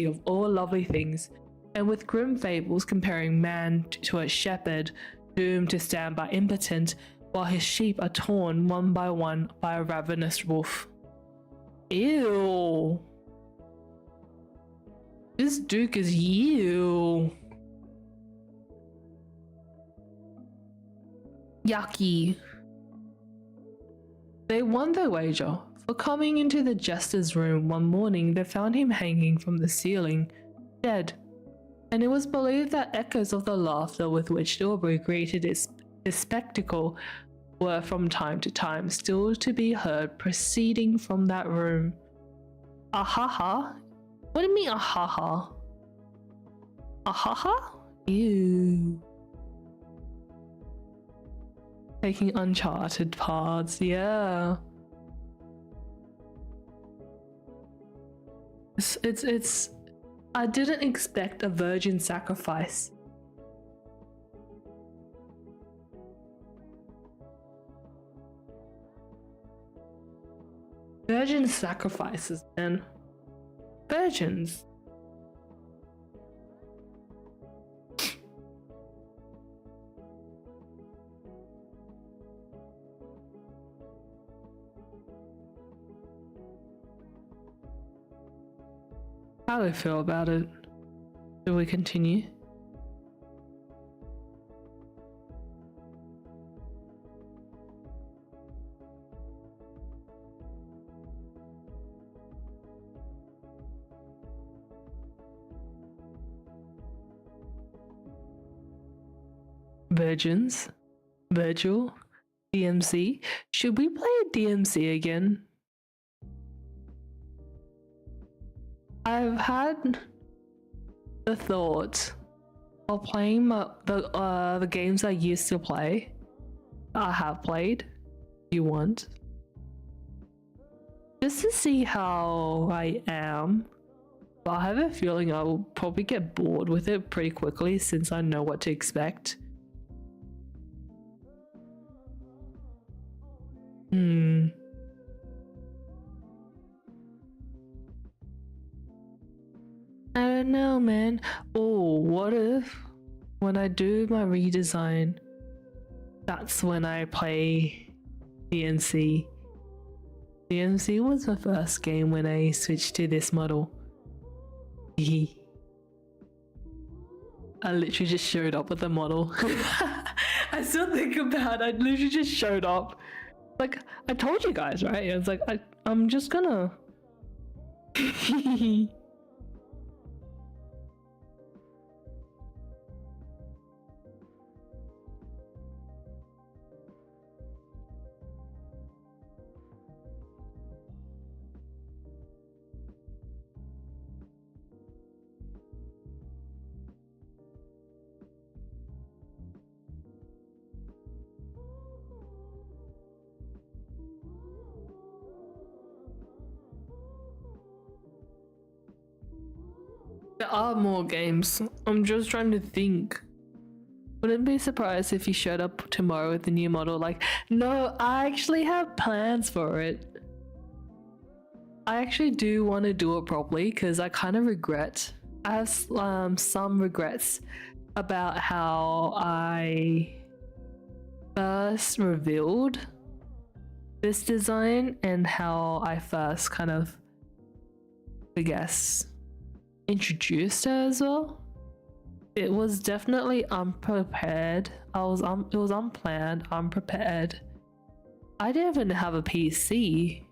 of all lovely things, and with grim fables comparing man to a shepherd doomed to stand by impotent while his sheep are torn one by one by a ravenous wolf. Ew. This Duke is you. Yucky. They won their wager, for coming into the jester's room one morning they found him hanging from the ceiling, dead, and it was believed that echoes of the laughter with which Aubrey greeted his spectacle were from time to time still to be heard proceeding from that room. Ahaha? What do you mean ahaha? Ahaha? Ew. Taking uncharted paths, yeah. It's I didn't expect a virgin sacrifice. Virgin sacrifices, man. Virgins. How do I feel about it? Do we continue? Virgins? Virgil? DMC? Should we play DMC again? I've had the thought of playing the games I used to play. I have played. You want? Just to see how I am. But I have a feeling I will probably get bored with it pretty quickly since I know what to expect. I don't know, man. Oh, what if when I do my redesign, that's when I play DMC. DMC was my first game when I switched to this model. I literally just showed up with the model. I still think about it. I literally just showed up. Like, I told you guys, right? It's like, I'm just gonna... There are more games. I'm just trying to think. Wouldn't be surprised if you showed up tomorrow with the new model. Like, no, I actually have plans for it. I actually do want to do it properly because I kind of regret. I have some regrets about how I first revealed this design and how I first kind of, I guess, introduced her as well. It was definitely unprepared. It was unplanned, unprepared. I didn't even have a PC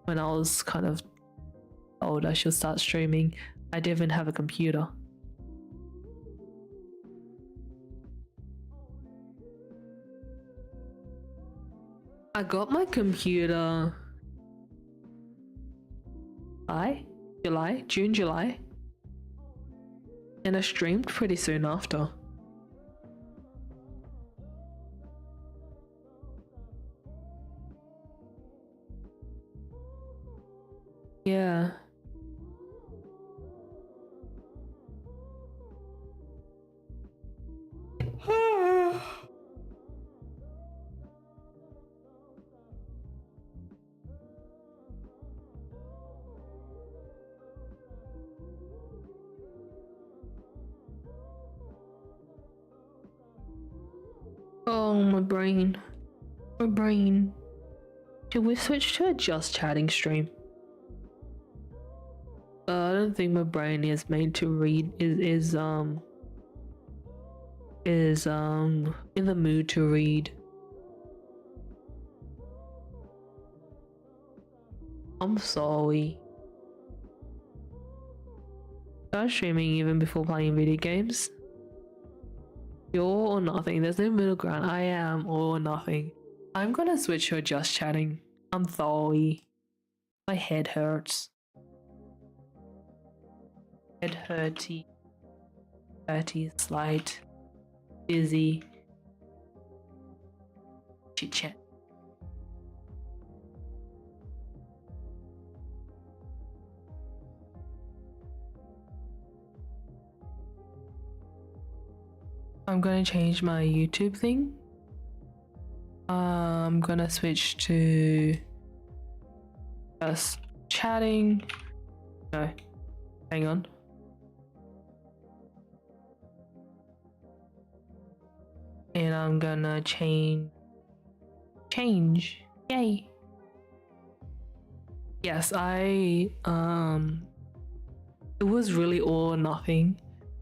when I was kind of told I should start streaming. I didn't even have a computer. I got my computer June, July. And I streamed pretty soon after. Yeah. Oh, my brain. My brain. Should we switch to a just chatting stream? I don't think my brain is made to read. Is in the mood to read. I'm sorry. Start streaming even before playing video games. You're all or nothing. There's no middle ground. I am all or nothing. I'm gonna switch to just chatting. I'm sorry. My head hurts. Head hurty. 30 slight, busy, chit chat. I'm gonna change my YouTube thing. I'm gonna switch to just chatting. No, hang on. And I'm gonna change. Yay. Yes, it was really all or nothing.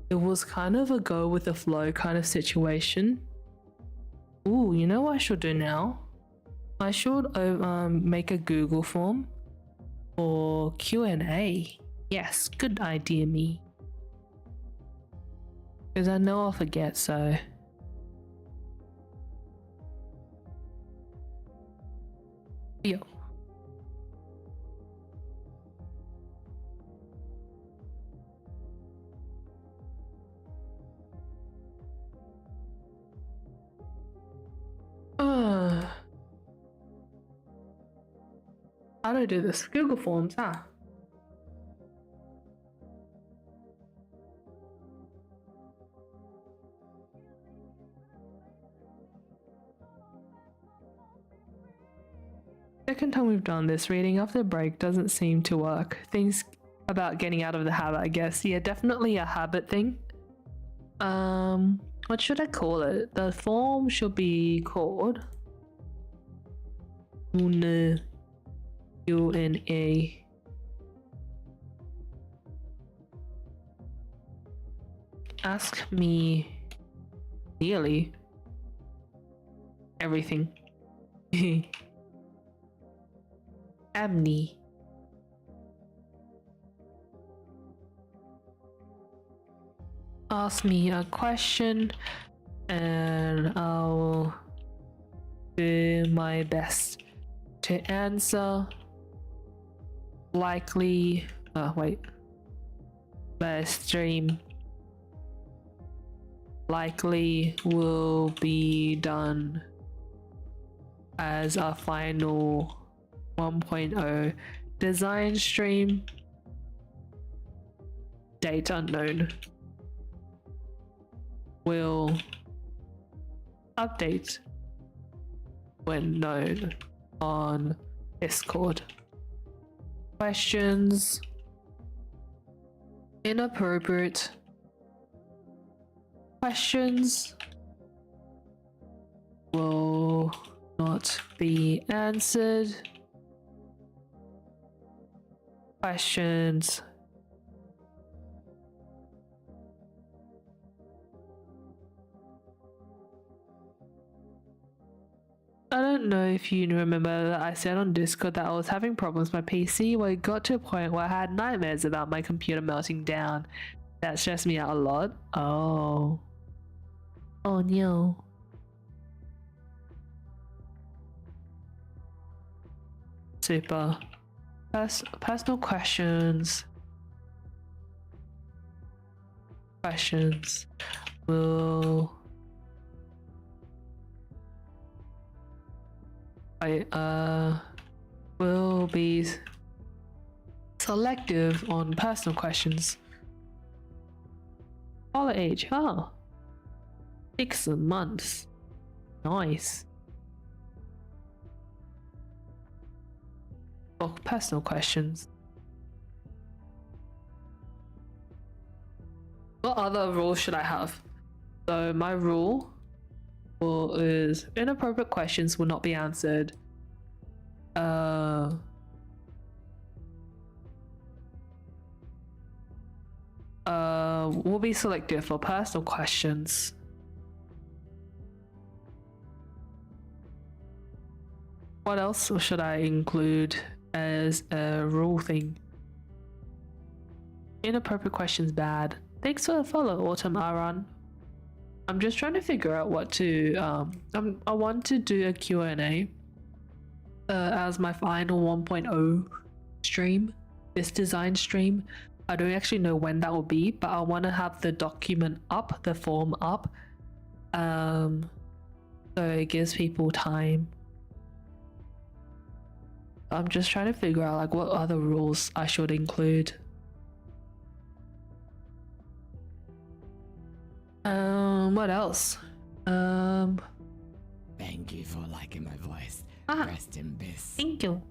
It was kind of a go with the flow kind of situation. Ooh, you know what I should do now? I should make a Google form for Q&A. Yes, good idea, me. Because I know I'll forget, so. Yo. How do I do this? Google Forms, huh? Second time we've done this, reading after break doesn't seem to work. Things about getting out of the habit, I guess. Yeah, definitely a habit thing. What should I call it? The form should be called Una. Ask me nearly everything. Amni. Ask me a question and I'll do my best to answer. Likely the stream likely will be done as a final 1.0 design stream. Date unknown. Will update when known on Discord. Questions inappropriate questions will not be answered. Questions I don't know if you remember that I said on Discord that I was having problems with my PC where it got to a point where I had nightmares about my computer melting down. That stressed me out a lot. Oh no. Super. Personal questions. Questions will will be selective on personal questions. Caller age, 6 months. Nice. For personal questions. What other rules should I have? So my rule is inappropriate questions will not be answered. Will be selective for personal questions. What else should I include as a rule thing? Inappropriate questions bad. Thanks for the follow, Autumn Aran. I'm just trying to figure out what to I want to do a Q&A as my final 1.0 stream, this design stream, I don't actually know when that will be, but I want to have the document up, the form up, so it gives people time. I'm just trying to figure out like what other rules I should include. What else? Thank you for liking my voice. Rest in peace. Thank you.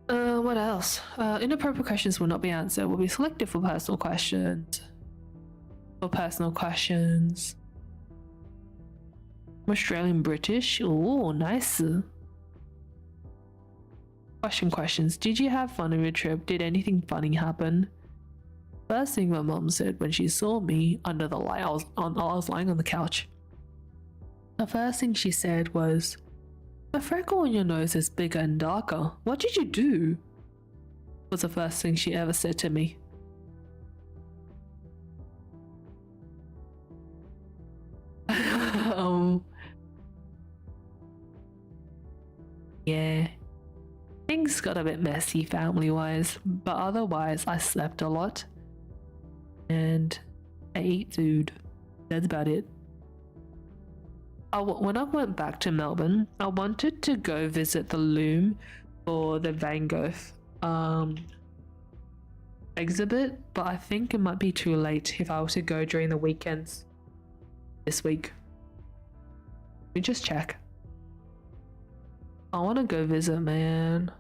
What else? Inappropriate questions will not be answered. Will be selected for personal questions. I'm Australian British. Oh, nice. Questions. Did you have fun on your trip? Did anything funny happen? First thing my mom said when she saw me under the light, I was lying on the couch. The first thing she said was, "The freckle on your nose is bigger and darker. What did you do?" Was the first thing she ever said to me. Yeah. Things got a bit messy family-wise, but otherwise I slept a lot. And I ate food. That's about it. When I went back to Melbourne, I wanted to go visit the Loom for the Van Gogh exhibit, but I think it might be too late if I were to go during the weekends this week. Let me just check. I want to go visit, man.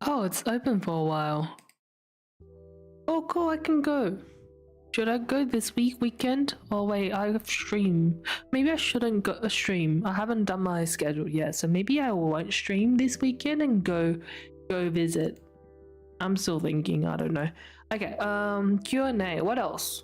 Oh, it's open for a while. Oh, cool, I can go. Should I go this weekend? Oh wait, I have stream. Maybe I shouldn't go stream. I haven't done my schedule yet, so maybe I won't stream this weekend and go visit. I'm still thinking, I don't know. Okay, Q&A, what else?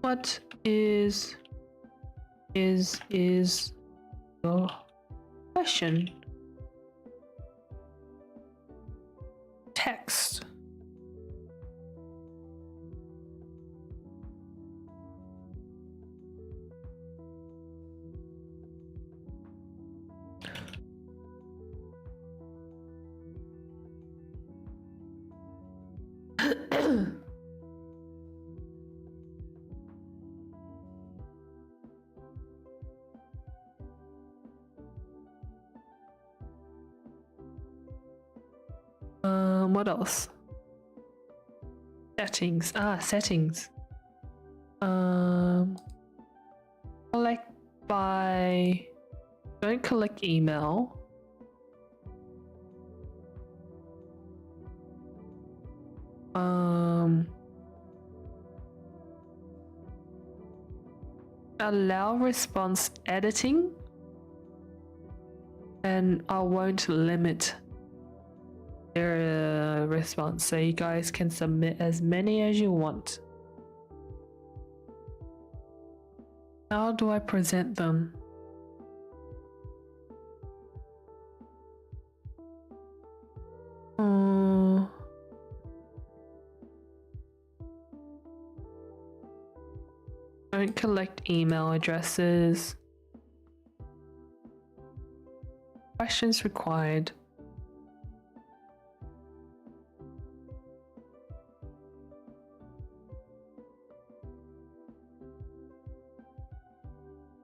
What is your question? Text. What else? Settings. Settings. Collect by. Don't collect email. Allow response editing, and I won't limit their response, so you guys can submit as many as you want. How do I present them? Don't collect email addresses. Questions required.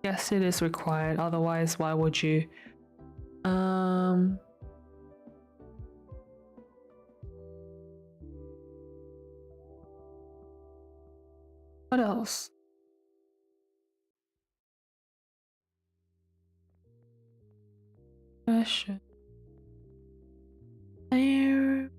Yes, it is required. Otherwise, why would you? What else? Question. There.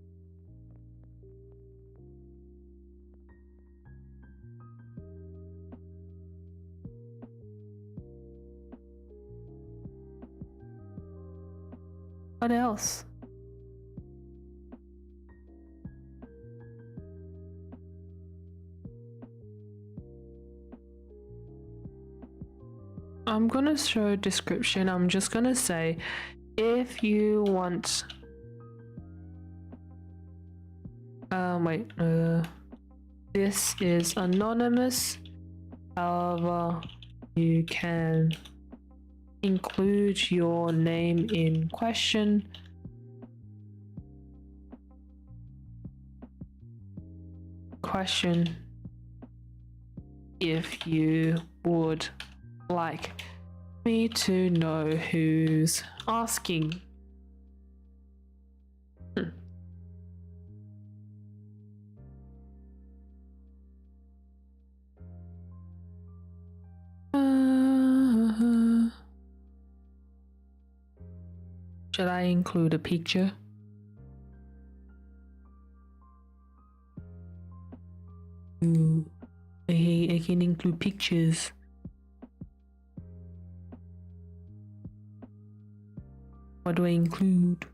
What else? I'm gonna show a description. I'm just gonna say, if you want this is anonymous, however you can include your name in question. If you would like me to know who's asking. Should I include a picture? Ooh, I can include pictures. What do I include?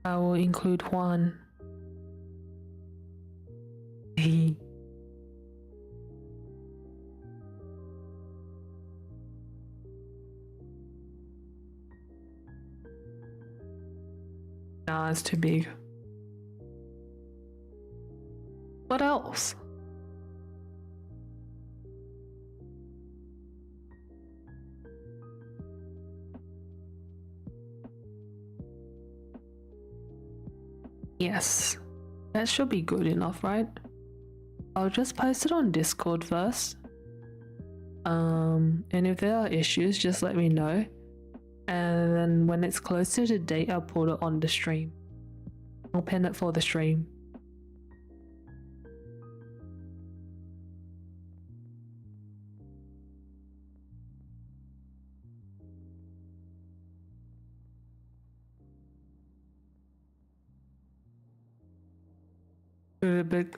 I will include one. Nah, it's too big. What else? Yes, that should be good enough, right? I'll just post it on Discord first. And if there are issues, just let me know. And then when it's closer to date, I'll put it on the stream. I'll pin it for the stream.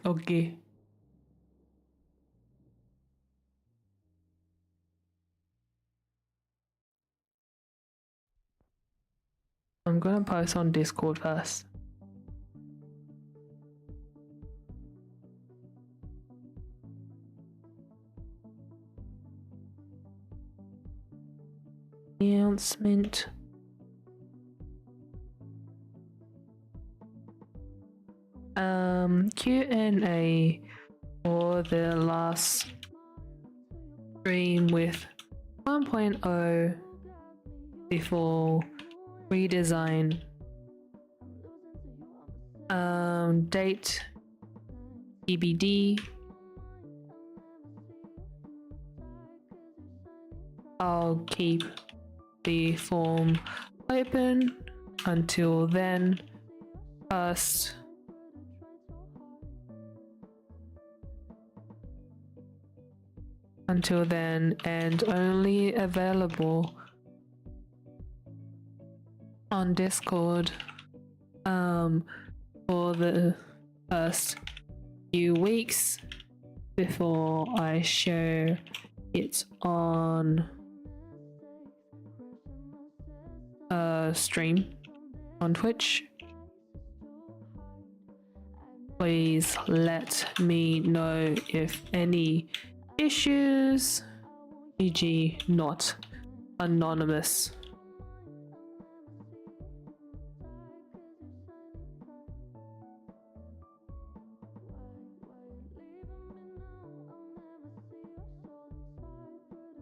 Okay. I'm gonna post on Discord first. Announcement. Q&A for the last stream with 1.0 before redesign. Date TBD. I'll keep the form open until then. First, until then, and only available on Discord for the first few weeks before I share it on stream on Twitch. Please let me know if any issues, e.g. not anonymous.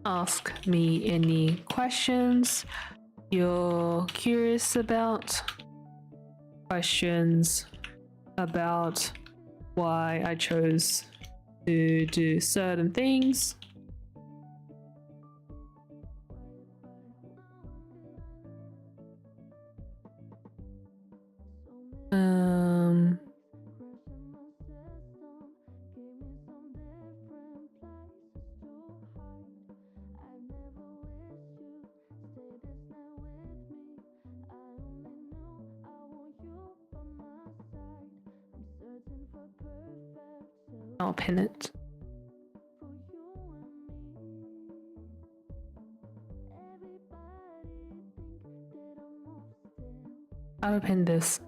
Ask me any questions you're curious about, questions about why I chose to do certain things. I'll pin it. I'll pin this.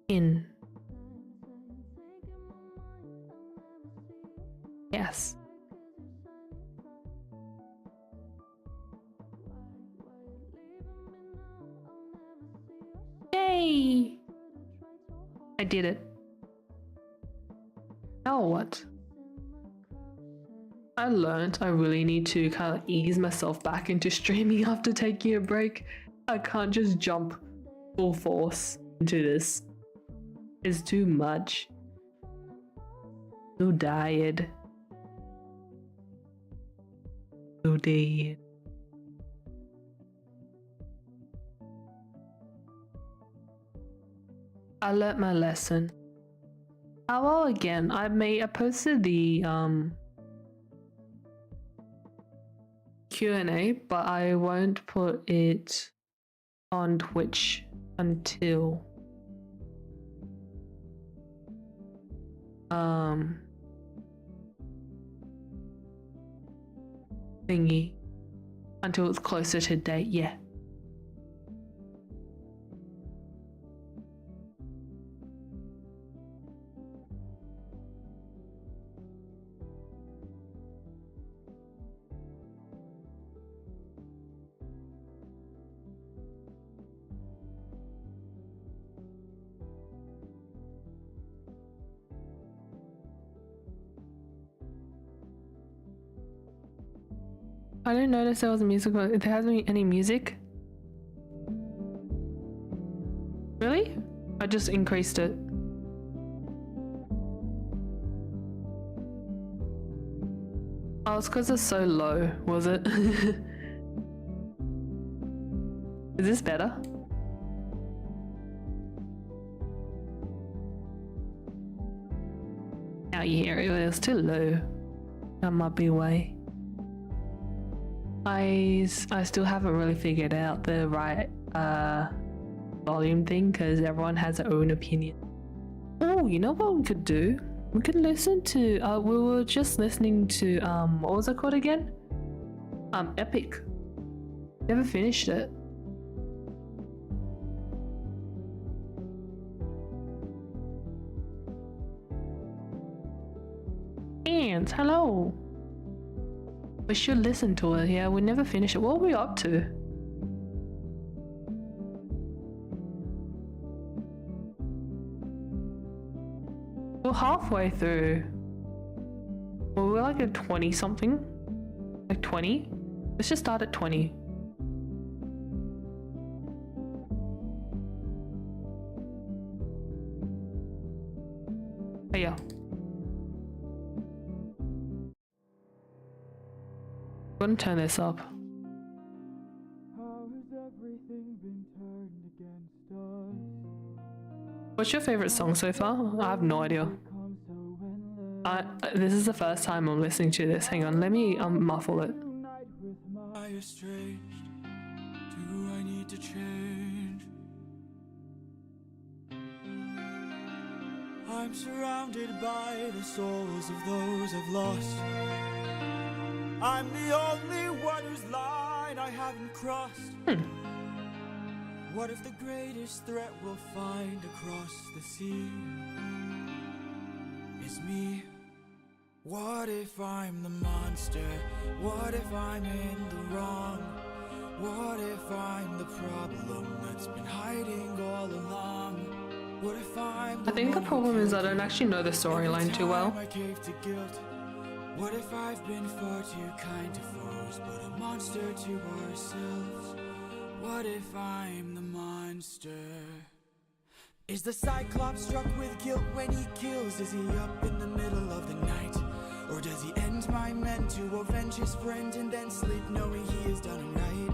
In. Yes. Yay! I did it. Now what? I learned I really need to kind of ease myself back into streaming after taking a break. I can't just jump full force into this. It's too much. So tired. So tired. I learnt my lesson. Oh well, again, I posted the Q&A, but I won't put it on Twitch until thingy, until it's closer to date. Yeah. I didn't notice there was a music. There hasn't been any music. Really? I just increased it. Oh, it's because it's so low, was it? Is this better? Now you hear it. It was too low. That might be why. I still haven't really figured out the right volume thing because everyone has their own opinion. Oh, you know what we could do? We could listen to we were just listening to what was it called again? Epic. Never finished it. And hello. We should listen to it. Yeah, we never finish it. What are we up to? We're halfway through. Well, we're like at 20 something. Like 20? Let's just start at 20. Oh yeah. I'm gonna turn this up. What's your favorite song so far? I have no idea. This is the first time I'm listening to this. Hang on, let me muffle it. I'm surrounded by the souls of those I've lost. I'm the only one whose line I haven't crossed. What if the greatest threat we'll find across the sea is me? What if I'm the monster? What if I'm in the wrong? What if I'm the problem that's been hiding all along? What if I think the problem is I don't actually know the storyline too well. What if I've been far too kind to foes, but a monster to ourselves? What if I'm the monster? Is the Cyclops struck with guilt when he kills? Is he up in the middle of the night? Or does he end my men to avenge his friend and then sleep knowing he has done right?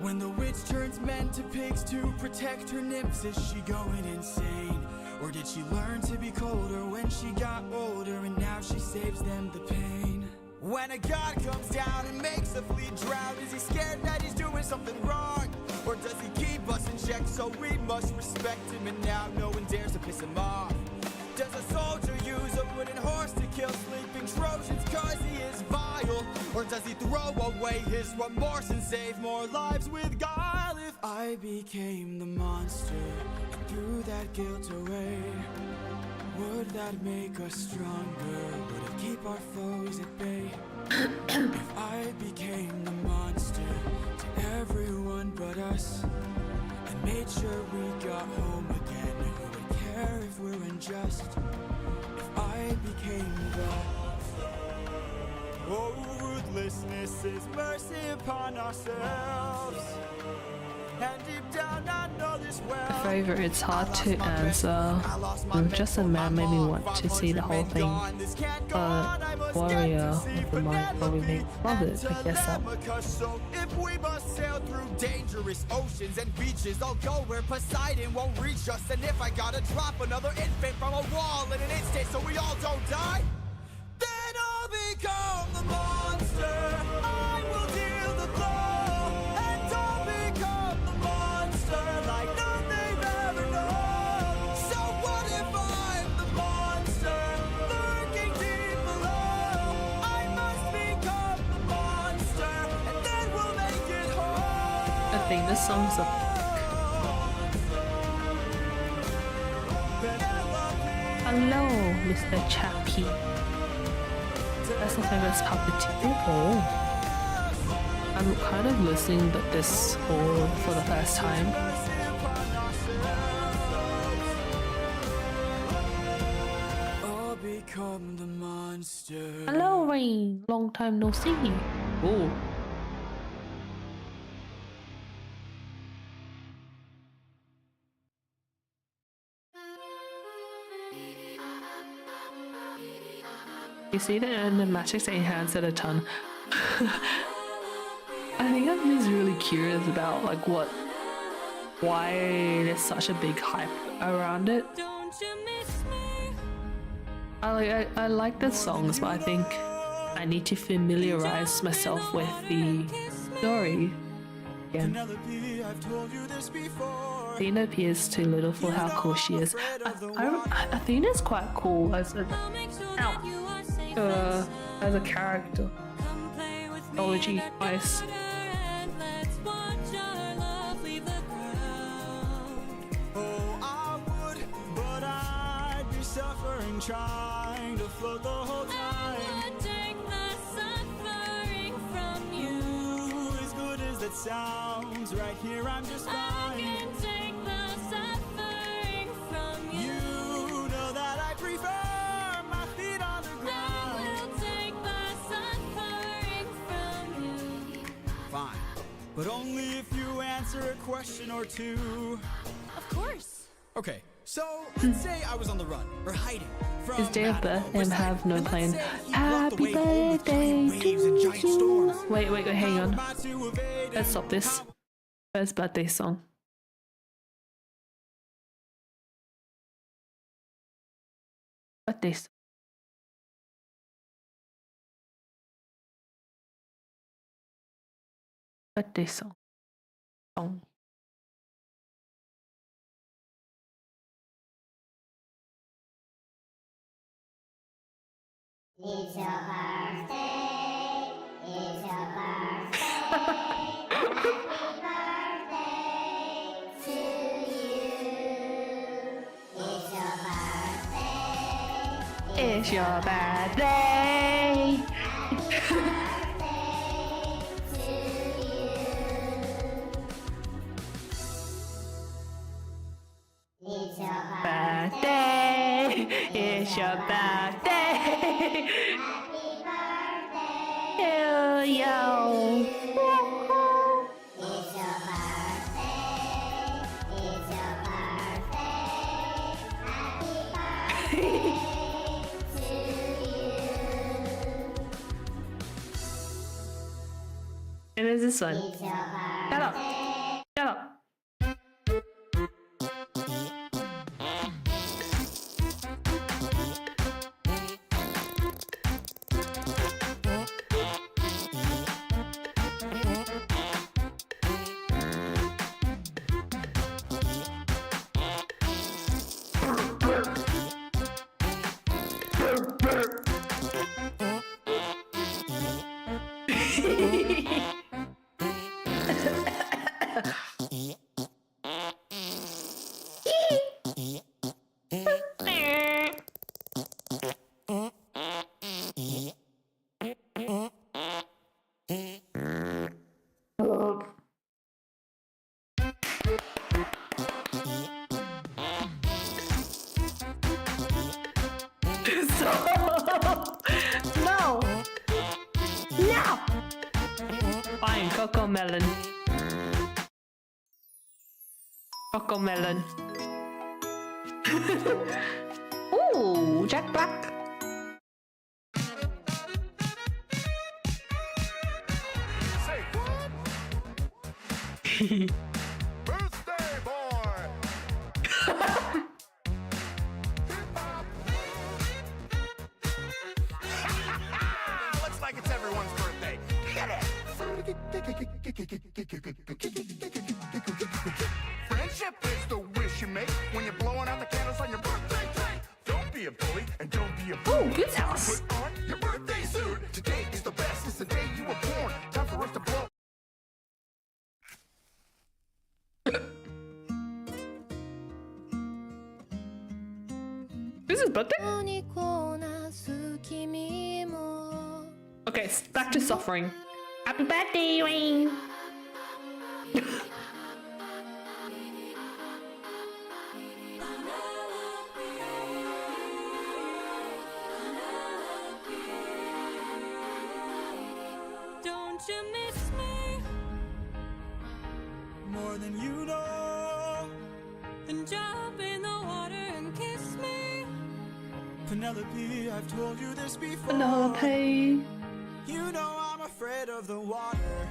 When the witch turns men to pigs to protect her nymphs, is she going insane? Or did she learn to be colder when she got older and now she saves them the pain? When a god comes down and makes a fleet drown, is he scared that he's doing something wrong? Or does he keep us in check so we must respect him and now no one dares to piss him off? Does a soldier use a wooden horse to kill sleeping Trojans cause he is vile? Or does he throw away his remorse and save more lives with guile? If I became the monster and threw that guilt away, would that make us stronger? Would it keep our foes at bay? If I became the monster to everyone but us and made sure we got home again, who would care if we're unjust? If I became the ruthlessness is mercy upon ourselves. And deep down I know this well. Favorite, it's hard to answer. Just a man made me want to see the whole thing. Warrior of the Mind probably love it. I guess so. If we must sail through dangerous oceans and beaches, I'll go where Poseidon won't reach us. And if I gotta drop another infant from a wall in an instant so we all don't die, then I'll become the monster. I will deal the blow, and I'll become the monster like none they've ever known. So what if I'm the monster lurking deep below? I must become the monster, and then we'll make it home. I think this song's a hello, Mr. Chappie. That's my favorite puppeteer. Oh. I'm kind of listening to this all for the first time. I'll become the monster. Hello, Rain. Long time no see. Oh. You see the animatics they enhance it a ton. I think I'm just really curious about like why there's such a big hype around it. I like the songs, but I think I need to familiarize myself with the story again. Athena appears too little for how cool she is. Athena's quite cool as a character. Mythology wise. Suffering, trying to float the whole time. I would take the suffering from you. As good as that sounds, right here I'm just fine. I can take the suffering from you. You know that I prefer my feet on the ground. I will take the suffering from you. Fine, but only if you answer a question or two. Of course. Okay. So, let's say I was on the run, or hiding from His day of birth and have no plan. Happy Happy birthday to you. Wait, hang on. Let's stop this. First birthday song. Birthday song. Birthday song. Song. It's your birthday. It's your birthday. Happy birthday to you. It's your birthday. It's your birthday. Happy birthday to you. It's your Birthday. It's your birthday. Happy birthday. Yo, yo. It's your birthday. It's your birthday. Happy birthday to you. And there's this one. It's your birthday. Shut up. Shut up. No! No! Fine, Coco Melon. Coco Melon. Ooh, Jack Black. Say what? Birthday boy! Hip-hop. Looks like it's everyone's birthday. Hit it! Friendship is the wish you make when you're blowing out the candles on your birthday cake. Don't be a bully and don't be a Ooh, fool. good house. Put on your birthday suit. Today is the best. It's the day you were born. Time for us to blow. This is birthday? Okay, back to suffering. Happy birthday, Wayne! Don't you miss me More than you know. then jump in the water and kiss me. Penelope, I've told you this before. Penelope. You know I'm afraid of the water.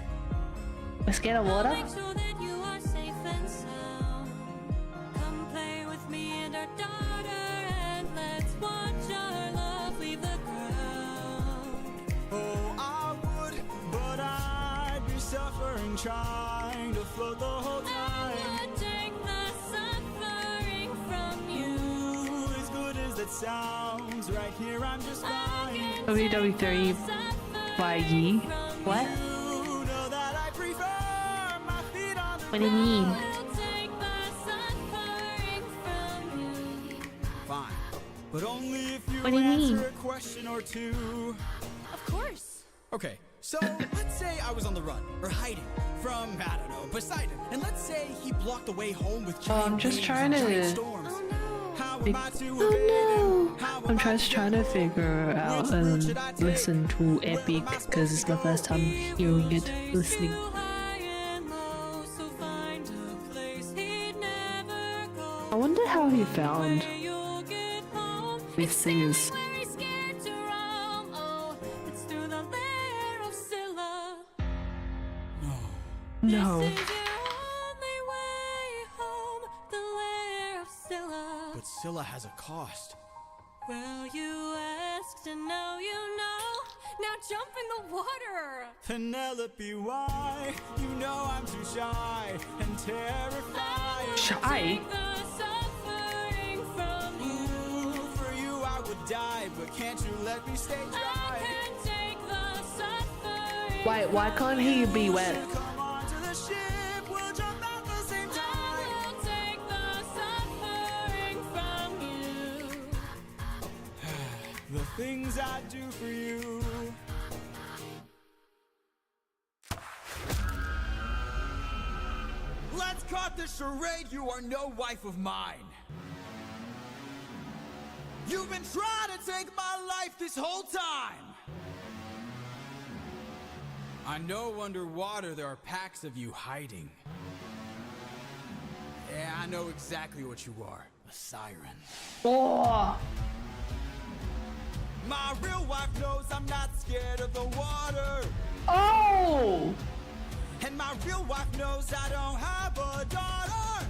We're scared of water? Make sure that you are safe and sound. Come play with me and our daughter, and let's watch our love leave the ground. Oh, I would, but I'd be suffering trying to float the whole I time. would take the suffering from you. As good as that sounds, right here I'm just I fine. can WWE take 3 the by suffering Yi. from What? You know that I prefer my feet on the What do you mean? I'll take the suffering from you. Fine, but only if you What do you answer mean? a question or two. Of course. Okay, so let's say I was on the run, or hiding, from, I don't know, Poseidon. And let's say he blocked the way home with giant I'm just waves trying and to- giant storms. Oh no. How Big- am I to Oh evade him? no! How I'm am I just trying to figure out and listen to Epic because it's my first time hearing it, listening. I wonder how he found these singers. No. But Scylla has a cost. Well, you asked and now you know. Now jump in the water. Penelope, why? You know I'm too shy and terrified. Shy? The suffering from you. Ooh, for you I would die, but can't you let me stay I dry? can take the suffering. Why can't he be wet? Come on to the ship, we'll jump at the same I time. will take the suffering from you. The things I do for you. Let's cut the charade, you are no wife of mine. You've been trying to take my life this whole time. I know underwater there are packs of you hiding. Yeah, I know exactly what you are, a siren. Oh! My real wife knows I'm not scared of the water. Oh! And my real wife knows I don't have a daughter.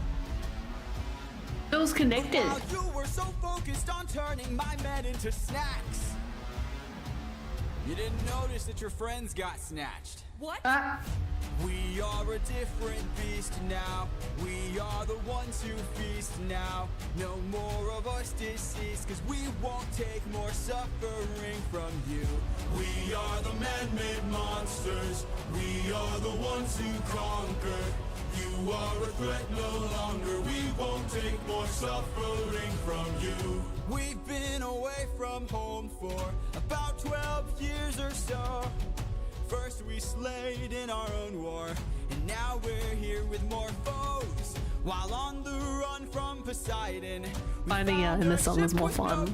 Feels connected. While you were so focused on turning my men into snacks, You didn't notice that your friends got snatched. What? We are a different beast now. We are the ones who feast now. No more of us deceased, cause we won't take more suffering from you. We are the man-made monsters. We are the ones who conquer. You are a threat no longer. We won't take more suffering from you. We've been away from home for about 12 years or so. First we slayed in our own war, and now we're here with more foes. While on the run from Poseidon, Finding out in the song is more fun.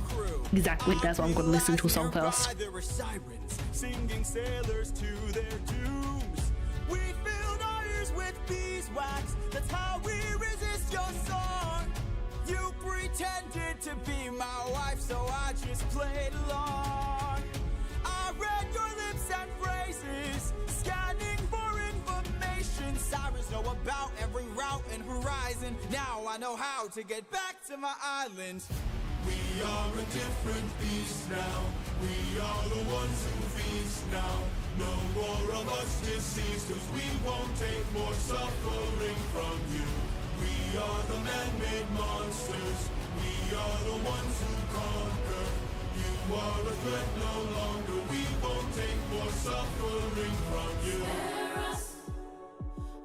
Exactly, that's why I'm gonna listen to a song first. There were sirens singing sailors to their dooms. We filled our ears with beeswax. That's how we resist your song. You pretended to be my wife, so I just played along. I read your lips and phrases, scanning for information. Sirens know about every route and horizon. Now I know how to get back to my island. We are a different beast now. We are the ones who feast now. No more of us deceased, cause we won't take more suffering from you. We are the man-made monsters. We are the ones who conquer. You are a threat no longer. We won't take more suffering from you. Spare us.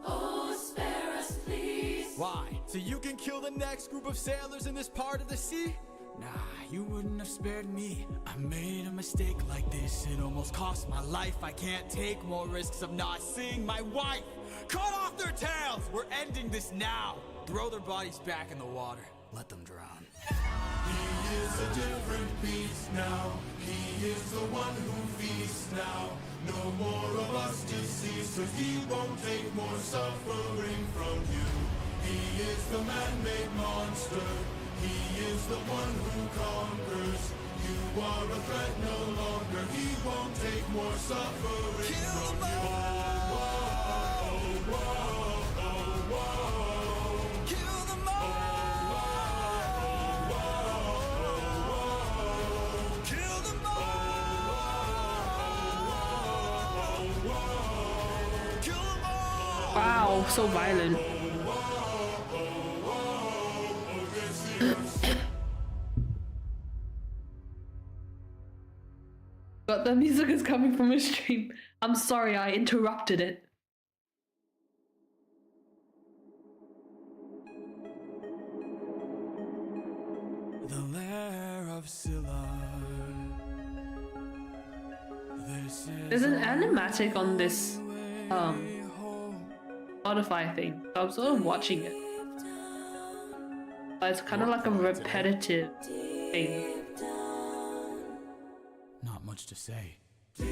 Oh, spare us, please. Why? So you can kill the next group of sailors in this part of the sea? Nah, you wouldn't have spared me. I made a mistake like this. It almost cost my life. I can't take more risks of not seeing my wife. Cut off their tails! We're ending this now. Throw their bodies back in the water. Let them drown. He is a different beast now. He is the one who feasts now. No more of us deceased, cause he won't take more suffering from you. He is the man-made monster. He is the one who conquers. You are a threat no longer. He won't take more suffering from you. Whoa, whoa, whoa, whoa. Kill them all. Kill them all. Kill them all. Wow, so violent. But the music is coming from a stream. I'm sorry, I interrupted it. The lair of Scylla. This There's an animatic on this Spotify thing. So I'm sort of watching it. But it's kind of like a repetitive thing. Not much to say. You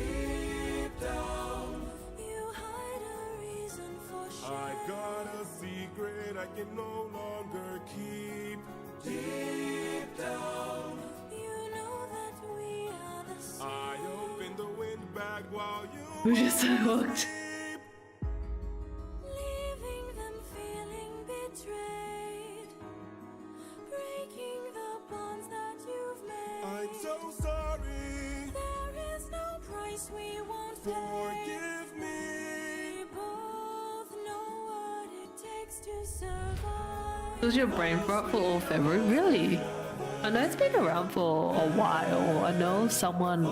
hide a reason for I got a secret I can no longer keep. Deep down, You know that we are the same. I open the wind bag while you We're just so hooked. sleep. Leaving them feeling betrayed. Breaking the bonds that you've made. I'm so sorry. There is no price we won't pay. Forgive me. We both know what it takes to survive. Was your brain fart for all February? Really? I know it's been around for a while. I know someone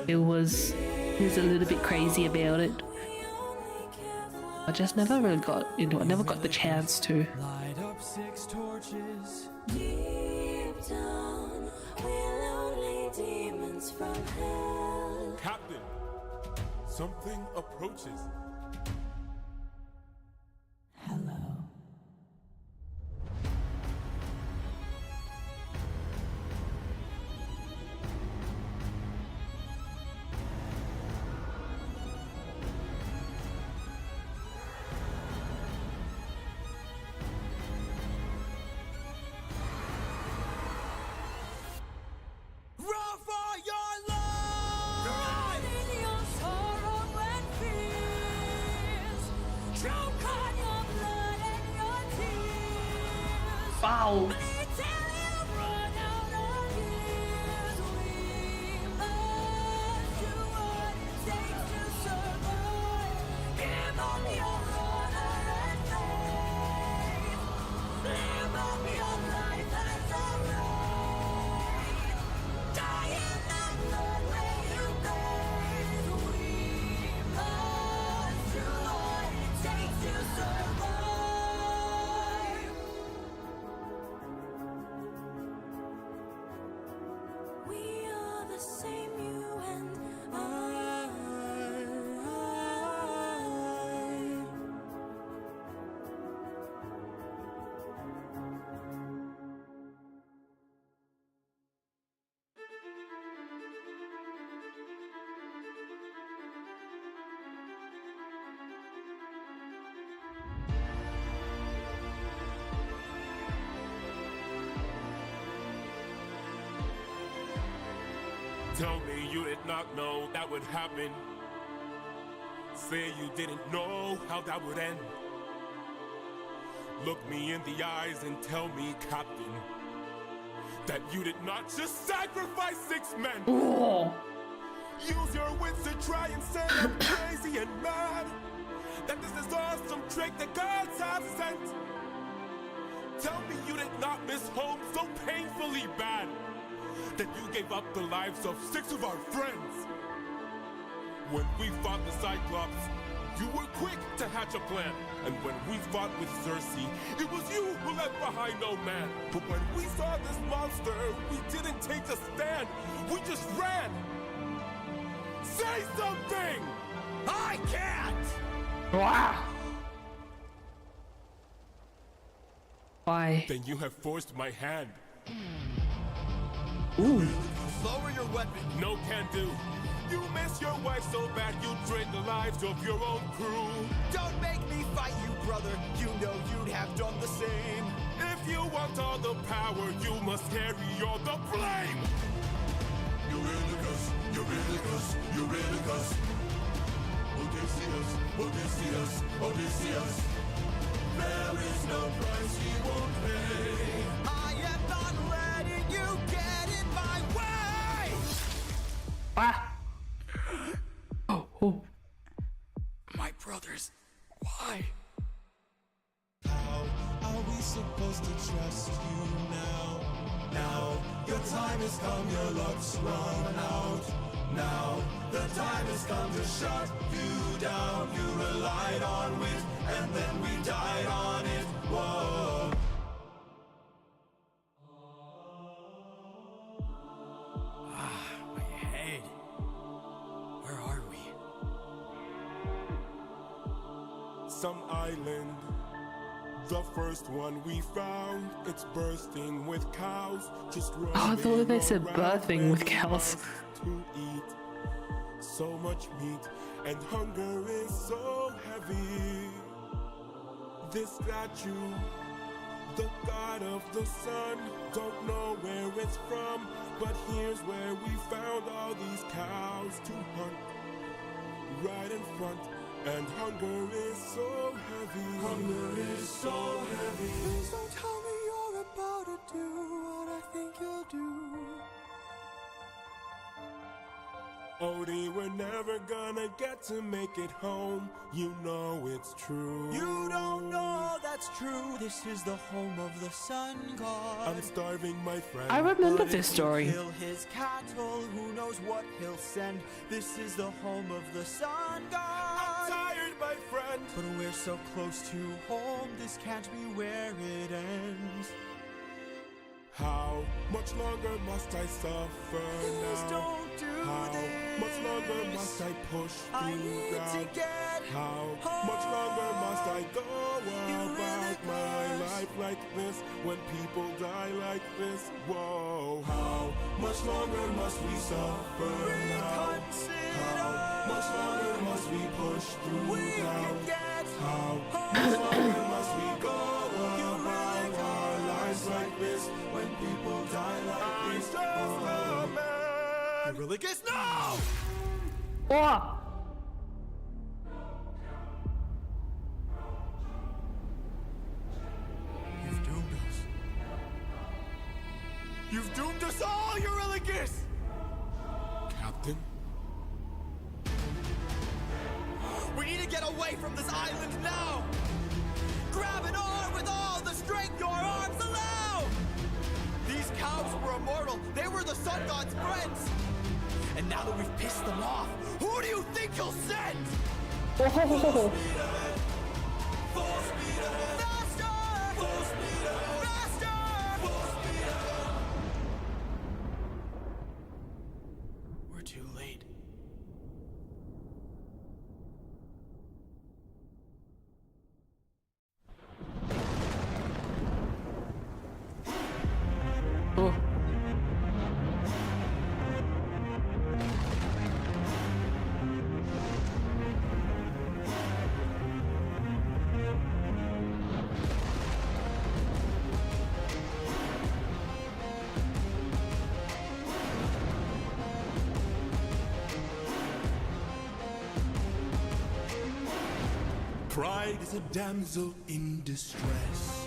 he's a little bit crazy about it. We only care for I just never really got into it. I never got the chance to. Light up 6 torches. deep down. We're lonely demons from hell. Captain, something approaches. Hello. Run for your life! In your sorrow and fears, choke on your blood and your tears. Wow. Bleed till you run out of years. We must the same, you and I. Tell me you did not know that would happen. Say you didn't know how that would end. Look me in the eyes and tell me, Captain, that you did not just sacrifice 6 men. Oh. Use your wits to try and say I'm crazy and mad. That this is all some trick that gods have sent. Tell me you did not miss home so painfully bad that you gave up the lives of 6 of our friends. When we fought the Cyclops, you were quick to hatch a plan. And when we fought with Cersei, it was you who left behind no man. But when we saw this monster, we didn't take a stand. We just ran. Say something! I can't! Wow. Why? Then you have forced my hand. Ooh. Lower your weapon. No can do. You miss your wife so bad you drained the lives of your own crew. Don't make me fight you, brother. You know you'd have done the same. If you want all the power, you must carry all the blame. Eurylicus, Eurylicus, Eurylicus. Odysseus, Odysseus, Odysseus. There is no price he won't pay. I am not letting you get in my way. Ah. Oh. Oh. My brothers, why? How are we supposed to trust you now? Now, your time has come, your luck's run out. Now, the time has come to shut you down. You relied on wit, and then we died on it. Whoa. My head. Where are we? Some island, the first one we found. It's bursting with cows, just Oh, I thought they said roaming birthing around with with cows. nothing to eat. So much meat, and hunger is so heavy. This statue, the god of the sun, don't know where it's from, but here's where we found all these cows to hunt. Right in front, and hunger is so heavy. Hunger is so heavy. Please don't tell me you're about to do what I think you'll do. Odie, we're never gonna get to make it home. You know it's true. You don't know that's true. This is the home of the sun god. I'm starving, my friend. I remember But this if we story. Kill his cattle, who knows what he'll send. This is the home of the sun I'm god. tired, my friend. But we're so close to home, this can't be where it ends. How much longer must I suffer Please now? don't do How this. much longer must I push I through need to doubt? get How much longer must I go about my life like this when people die like this? Whoa, how much longer must we suffer now? How much longer must we push through We can doubt? get How much longer must we go about our lives like this when people die like this? I really guess no! Oh. You've doomed us. You've doomed us all, Eurylicus! Captain? We need to get away from this island now! Grab an arm with all the strength your arms allow! These cows were immortal. They were the sun god's friends. And now that we've pissed them off, who do you think he'll send? Oh. Faster! Faster! Pride is a damsel in distress,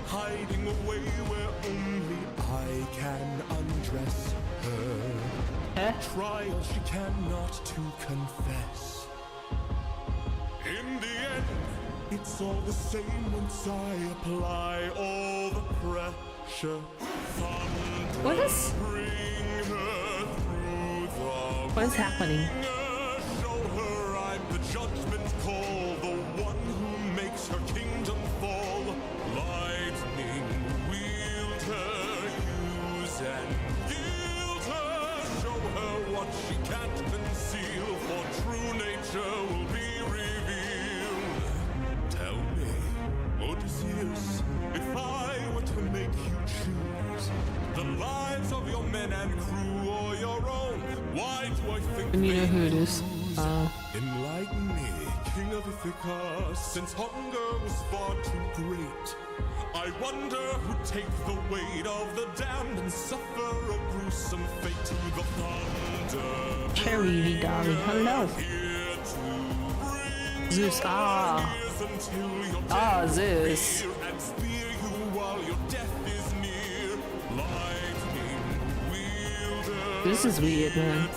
hiding away where only I can undress her. Trial she cannot to confess. In the end, it's all the same once I apply all the pressure. What is? What is happening? Show her I'm the judgment call, the one who makes her kingdom fall. Lightning wield her, use and yield her. Show her what she can't conceal, for true nature will be revealed. Tell me, Odysseus, if I were to make you choose the lives of your men and crew or your own, why do I think And you know who it is? Enlighten me, king of Ithaca, since hunger was far too great. I wonder who'd take the weight of the damned and suffer a gruesome fate. To the thunder Cherry darling, hello. here to bring Zeus, Zeus. and spear you while your death is near. Lightning wielder, This is weird, man. to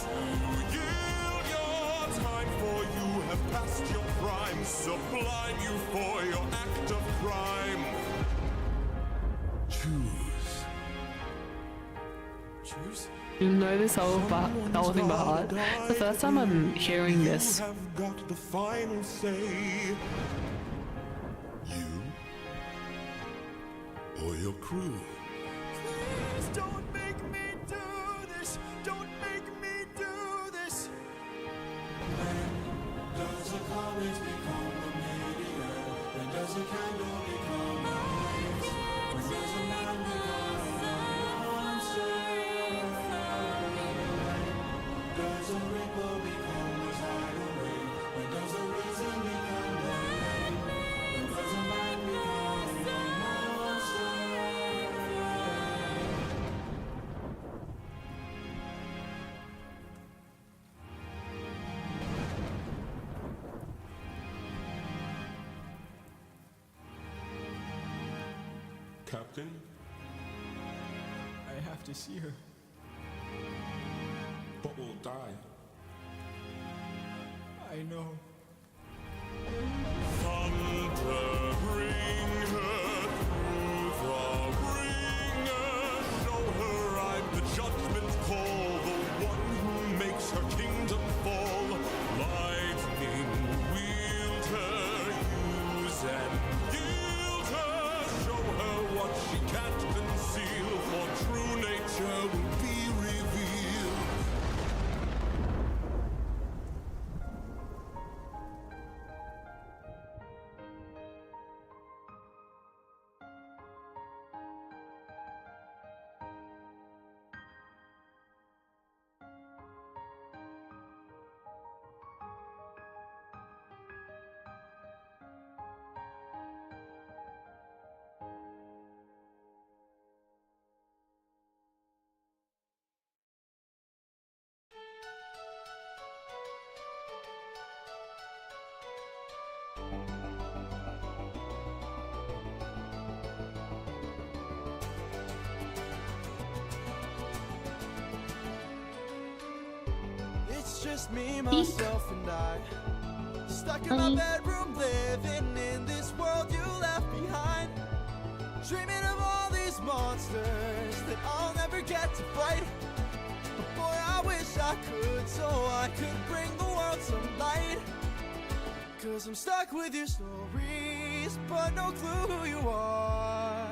yield your time, for you have passed your prime. Sublime you for your act of crime. Choose. Choose. You know this whole thing by heart. The first time I'm hearing this. You have got the final say. You or your crew. Please don't make me do this. Don't make me do this. When does a comet become a meteor? When does a candle become a light? When does a man become a monster? Does a ripple become a tidal wave? When does a reason become a name? When does a man become a monster? Captain, I have to see her. But we'll die. I know. Thunder, bring her through the ringer. Show her I'm the judgment call, the one who makes her kingdom fall. Lightning wield her, use and yield her. Show her what she can't conceal, for true nature will be revealed. It's just me, myself, and I, stuck in my bedroom, living in this world you left behind, dreaming of all these monsters that I'll never get to fight. But boy, I wish I could, so I could bring the world some light. Cause I'm stuck with your stories, but no clue who you are,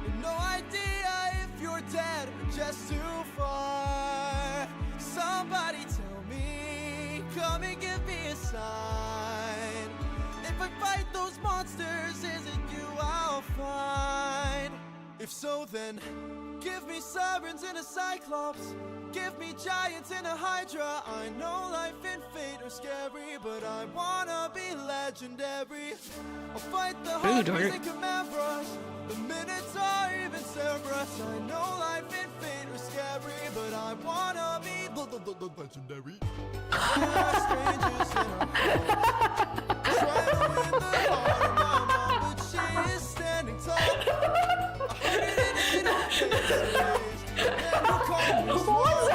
and no idea if you're dead or just too far. Somebody tell me, come and give me a sign. If I fight those monsters, is it you I'll find? If so, then give me sirens and a cyclops, give me giants and a hydra. I know life and fate are scary, but I wanna be legendary. I'll fight the Harpies and Camembras, the Minotaur, even Cerberus. I know life and fate are scary, but I wanna be legendary. There are strangers in our homes, trying to win the heart of my mom, but she is standing tall. 108 old faces, and who call me small.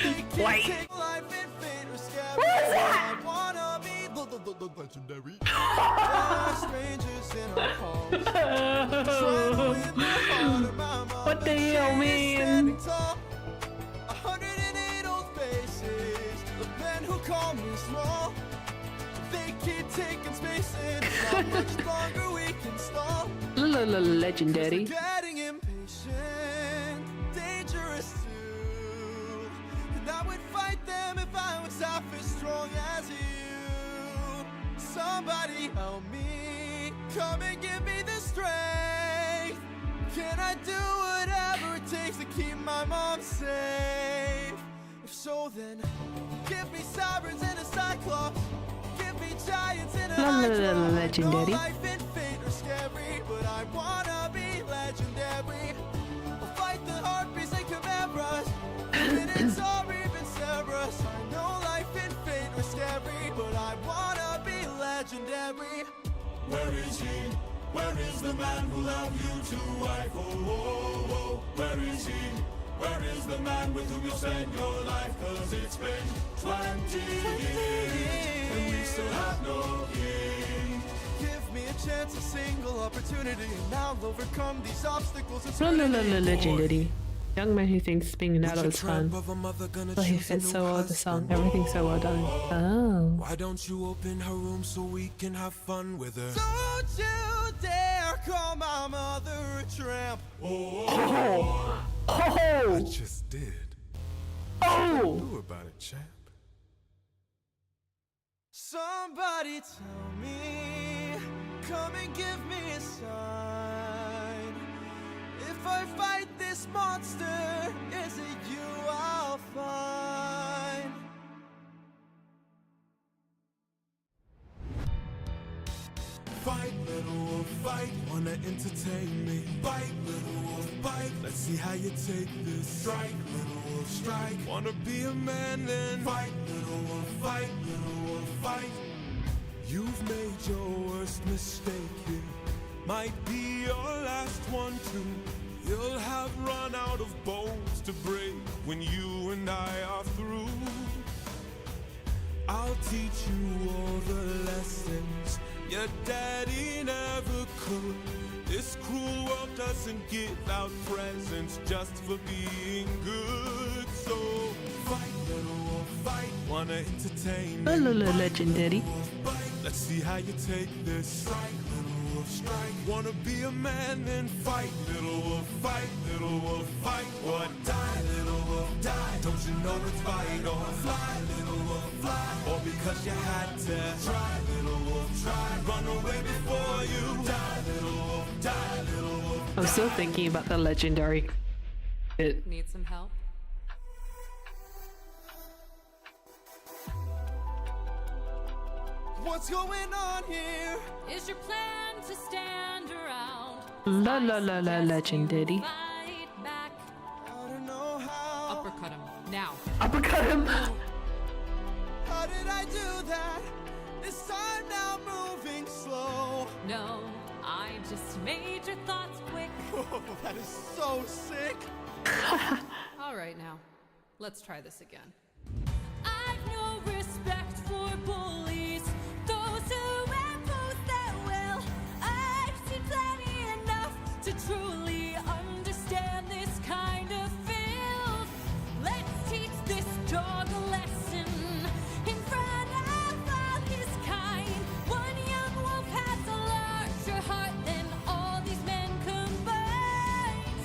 They can't take life in fate or scary. I wanna be the legendary. There are strangers in our homes, trying to win the heart of my mom, What the but she hell, is man? standing tall. 108 old faces, the men who call me small. They keep taking space and how much longer we can stall. Legendary. Getting impatient, dangerous too. And I would fight them if I was half as strong as you. Somebody help me, come and give me the strength. Can I do whatever it takes to keep my mom safe? If so, then give me sirens and a cyclops. Give me giants and a hydra. Legendary. No life and fate are scary, but I wanna be legendary. I'll fight the heartbeats and chimeras, minutes or even Cerberus. I know life and fate are scary, but I wanna be legendary. Where is he? Where is the man who loved you to wife? Oh, oh, oh. Where is he? Where is the man with whom you spent your life? 'Cause it's been 20 years and we still have no king. Give me a chance, a single opportunity, and I'll overcome these obstacles and serenity. Legendary. Young man who thinks being an adult is fun. But he fits so well with the song. Everything's so well done. Oh. Why don't you open her room so we can have fun with her? Don't you dare call my mother a tramp. Oh. I just did. Oh. Do about it, champ. Somebody tell me, come and give me a sign. If I fight this monster, is it you I'll find? Fight, little wolf, fight. Wanna entertain me? Bite, little wolf, bite. Let's see how you take this. Strike, little wolf, strike. Wanna be a man then? Fight, little wolf, fight. Little wolf, fight. You've made your worst mistake here. Might be your last one too. You'll have run out of bones to break when you and I are through. I'll teach you all the lessons your daddy never could. This cruel world doesn't give out presents just for being good. So fight, little wolf, fight. Wanna entertain me? Legendary. Let's see how you take this. Strike, little wolf, strike. Wanna be a man, then fight, little wolf, fight, little wolf, fight. Or die, little wolf, die. Don't you know it's fight or fly, little wolf, fly. Or because you had to try, little wolf, try. Run away before you die, little wolf, die, little wolf. I'm still thinking about the legendary bit. Need some help? What's going on here? Is your plan to stand around? Legendary. Fight back. I don't know how. Uppercut him. Now. Uppercut him. How did I do that? This time now moving slow. No, I just made your thoughts quick. Oh, that is so sick. All right, now. Let's try this again. I've no respect for bullies, those who impose their will. I've seen plenty enough to truly understand this kind of filth. Let's teach this dog a lesson in front of all his kind. One young wolf has a larger heart than all these men combined.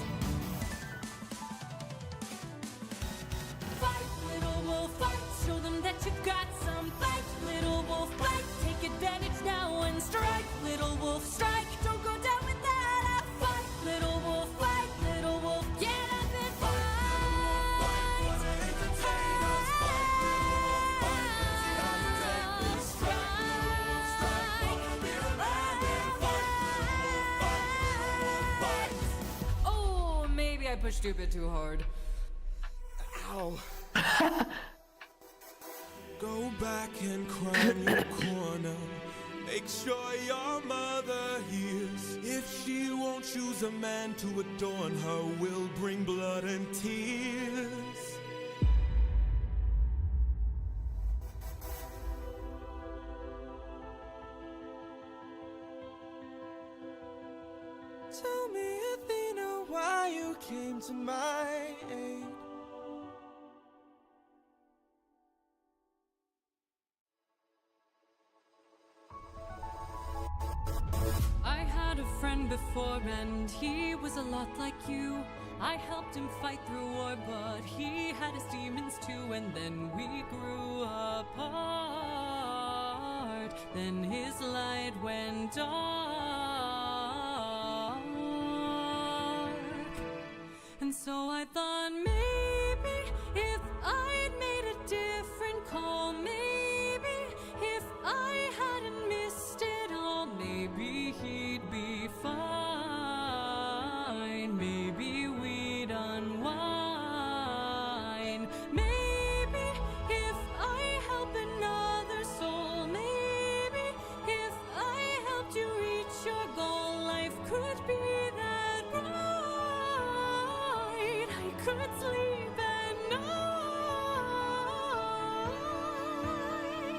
Fight, little wolf, fight. Show them that you've got some fight. Little wolf, fight. Take advantage now and strike. Little wolf, strike. Don't go down without a fight. Little wolf, fight. Little wolf, get up and fight. Oh, maybe I pushed you a bit too hard. Ow. Go back and cry in your corner. Make sure your mother hears. If she won't choose a man to adorn her, will bring blood and tears. Tell me, Athena, why you came to my aid. I had a friend before and he was a lot like you. I helped him fight through war, but he had his demons too. And then we grew apart. Then his light went dark. And so I thought maybe if I'd made a different call, maybe if I hadn't missed it all, maybe he'd be fine. Maybe we'd unwind. Maybe if I help another soul, maybe if I helped you reach your goal, life could be that bright. I could sleep at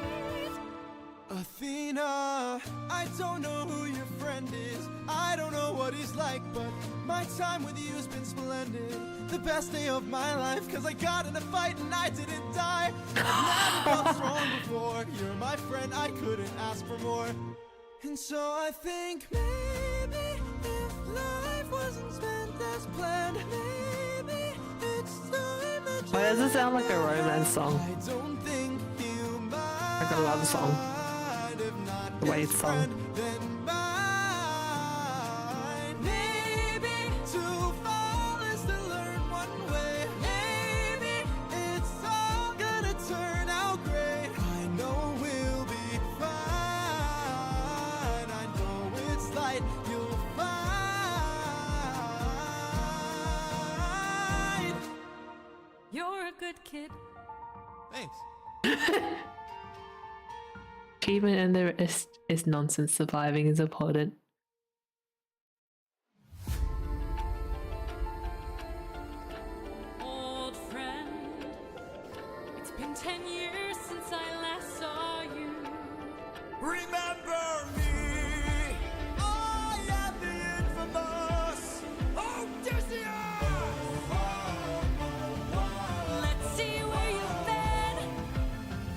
night. Athena, I don't know who your friend is. I don't know what he's like, but my time with you has been splendid. The best day of my life, cause I got in a fight and I didn't die. I've never felt strong before. You're my friend, I couldn't ask for more. And so I think maybe if life wasn't spent as planned, maybe it's time that Why does it sound like a romance song? I don't think you mind. Like a love song. If not The way it's sung. friend, then mine. Maybe to fall is to learn one way. Maybe it's all gonna turn out great. I know we'll be fine. I know it's light you'll find. You're a good kid. Thanks. Achievement and the rest is nonsense. Surviving is important. Old friend, it's been 10 years since I last saw you. Remember me? I am the infamous Odysseus! Let's see where you've been.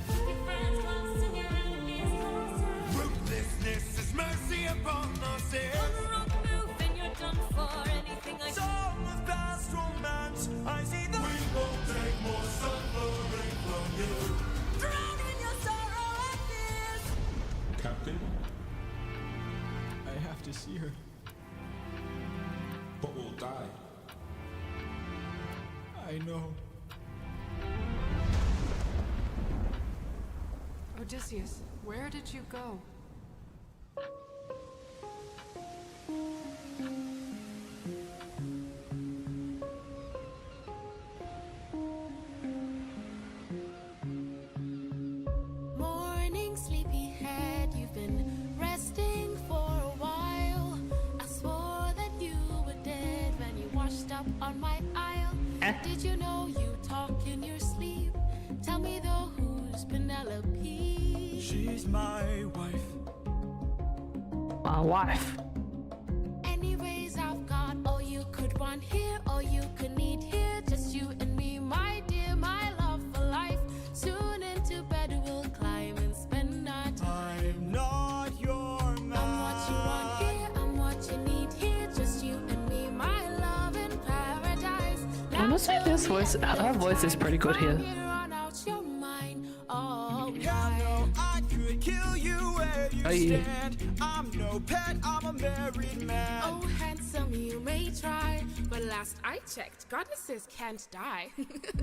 Keep your friends close and your enemies closer. Ruthlessness is mercy upon the sin. On the wrong move and you're done for. Anything like Song of past romance, I see the. We won't take more suffering from you. drown in your sorrow and fears. Captain, I have to see her. but we'll die. I know. Odysseus, where did you go? Morning, sleepyhead, you've been resting for a while. I swore that you were dead when you washed up on my aisle. Did you know you talk in your sleep? Tell me though, who's Penelope? She's my wife. My wife. Anyways, I've got all you could want here, all you could need here. Just you and me, my dear, my love for life. Soon into bed we'll climb and spend our time. I'm not your man. I'm what you want here, I'm what you need here. Just you and me, my love in paradise. Honestly, this voice, her voice is pretty good here. Oh, I know I could kill you where you Aye. stand. I'm no pet, I'm a married man. oh, handsome, you may try, but last I checked, goddesses can't die.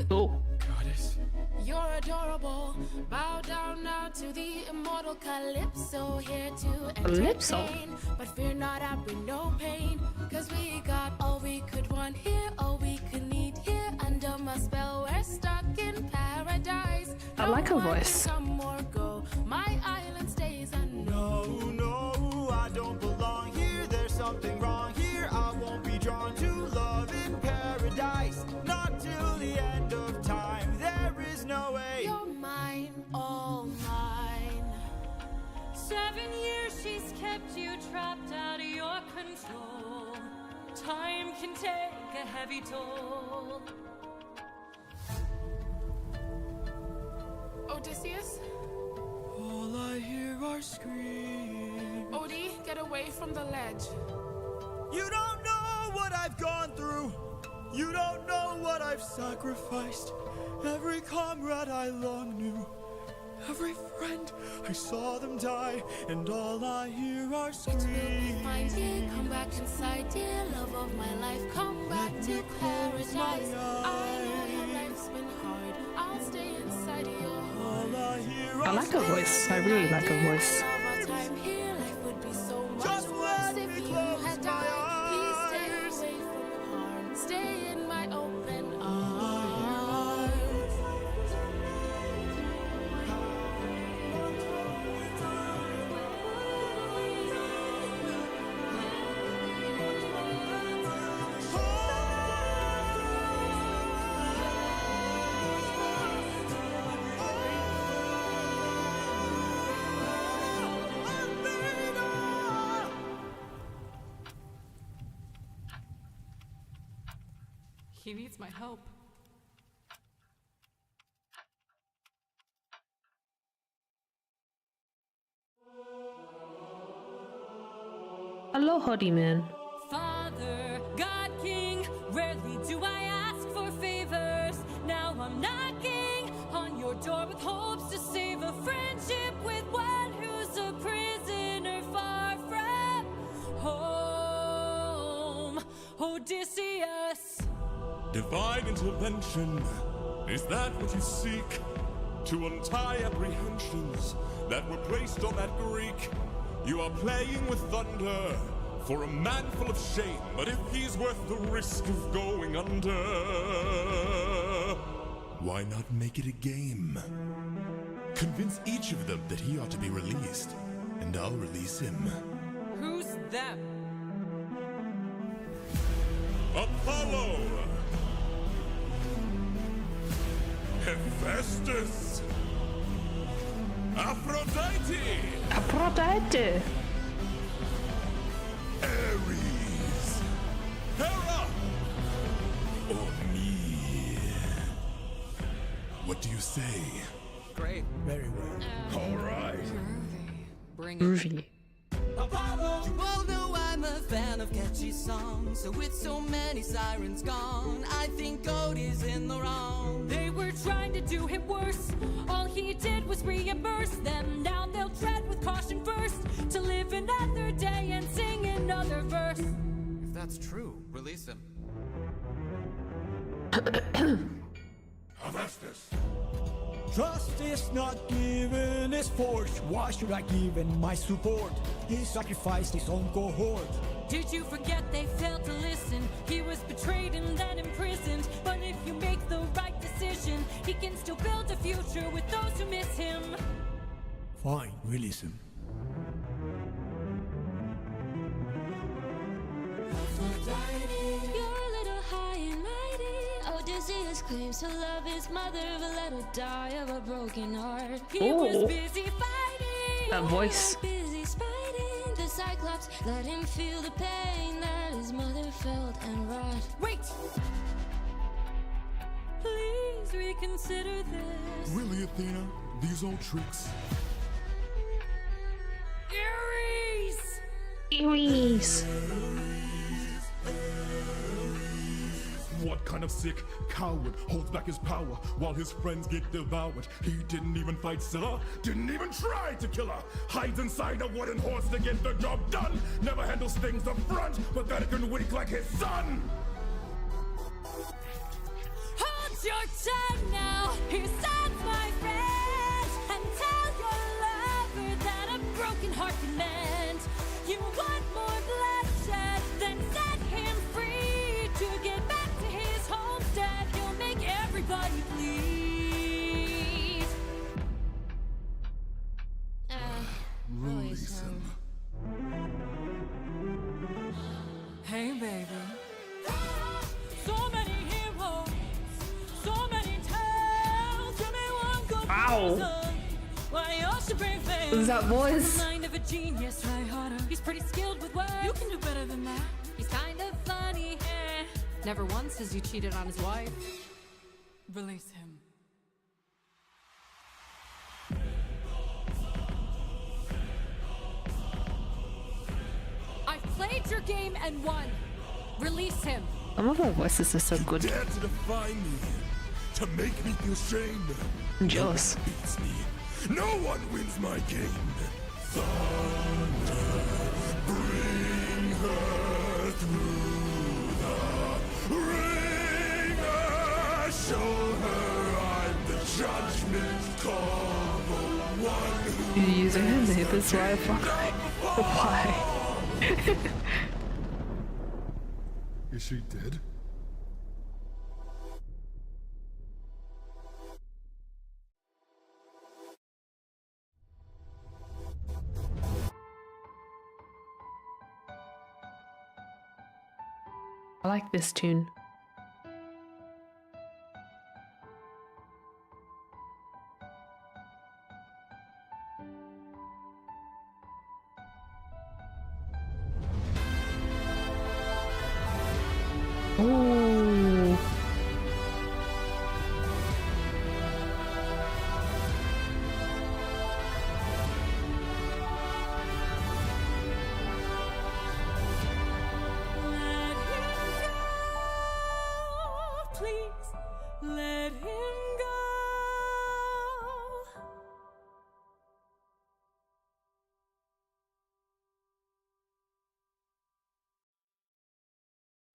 Oh, Goddess. You're adorable. Bow down now to the immortal Calypso, here to Calypso? entertain. But fear not, I bring no pain, cause we got all we could want here, all we could need here. Under my spell, we're stars. like her voice. Come or go, my island stays and No, no, I don't belong here. There's something wrong here. I won't be drawn to love in paradise. Not till the end of time. There is no way. you're mine, all mine. 7 years she's kept you trapped out of your control. Time can take a heavy toll. Odysseus? All I hear are screams. Odie, get away from the ledge. You don't know what I've gone through. You don't know what I've sacrificed. Every comrade I long knew. Every friend, I saw them die. And all I hear are It will be fine, dear. screams. Come back inside, dear. Love of my life, come back Let to me close my paradise. I know your eyes. life's been hard. I'll stay inside of your heart. All I hear I are like her voice. I really like her voice. Of our time here, life would be so much Just worse let if me you close had my died. Please stay eyes. away from harm. Stay in my open arms. He needs my help. Aloha, man. Father, God King, rarely do I ask for favors. Now I'm knocking on your door with hopes to save a friendship with one who's a prisoner far from home. Odysseus. Divine intervention, is that what you seek? To untie apprehensions that were placed on that Greek. You are playing with thunder for a man full of shame, but if he's worth the risk of going under, why not make it a game? Convince each of them that he ought to be released, and I'll release him. Who's them? Apollo! Hephaestus! Aphrodite! Aphrodite. Ares! Hera! Or me? What do you say? Great. Very well. All right. Bring it. Groovy. You all know I'm a fan of catchy songs, so with so many sirens gone, I think Odie's in the wrong. They were trying to do him worse. All he did was reimburse them. Now they'll tread with caution first to live another day and sing another verse. If that's true, release him. Hephaestus! Trust is not given, is forged. Why should I give in my support? He sacrificed his own cohort. Did you forget they failed to listen? He was betrayed and then imprisoned. But if you make the right decision, he can still build a future with those who miss him. Fine, release him. You're a little high and mighty. Odysseus claims to love his mother, but let her die of a broken heart. He was Oh. busy fighting. That voice. Busy spiting the Cyclops. Let him feel the pain that his mother felt and wrought. Wait! Please reconsider this. Really, Athena? These old tricks? Ares! Ares. What kind of sick coward holds back his power while his friends get devoured? He didn't even fight Scylla, didn't even try to kill her. Hides inside a wooden horse to get the job done. Never handles things up front, pathetic and weak like his son. Hold your tongue now, hear sounds, my friend, and tell your lover that a broken heart can mend. You want more bloodshed, then set him free to get back to his homestead. He'll make everybody bleed. Wow! Is that voice? Mind of a genius, try harder. He's pretty skilled with words. You can do better than that. He's kind of funny. Never once has he cheated on his wife. Release him. I've played your game and won. Release him. Some of our voices are so good. Dare to defy me, to make me feel shame. I'm jealous. Beats me. No one wins my game. Thunder, bring her through the ringer. Show her I'm the judgment call, the one who You're using her neighbor's Wi-Fi. Why? Is she dead? I like this tune. Oh. Please let him go.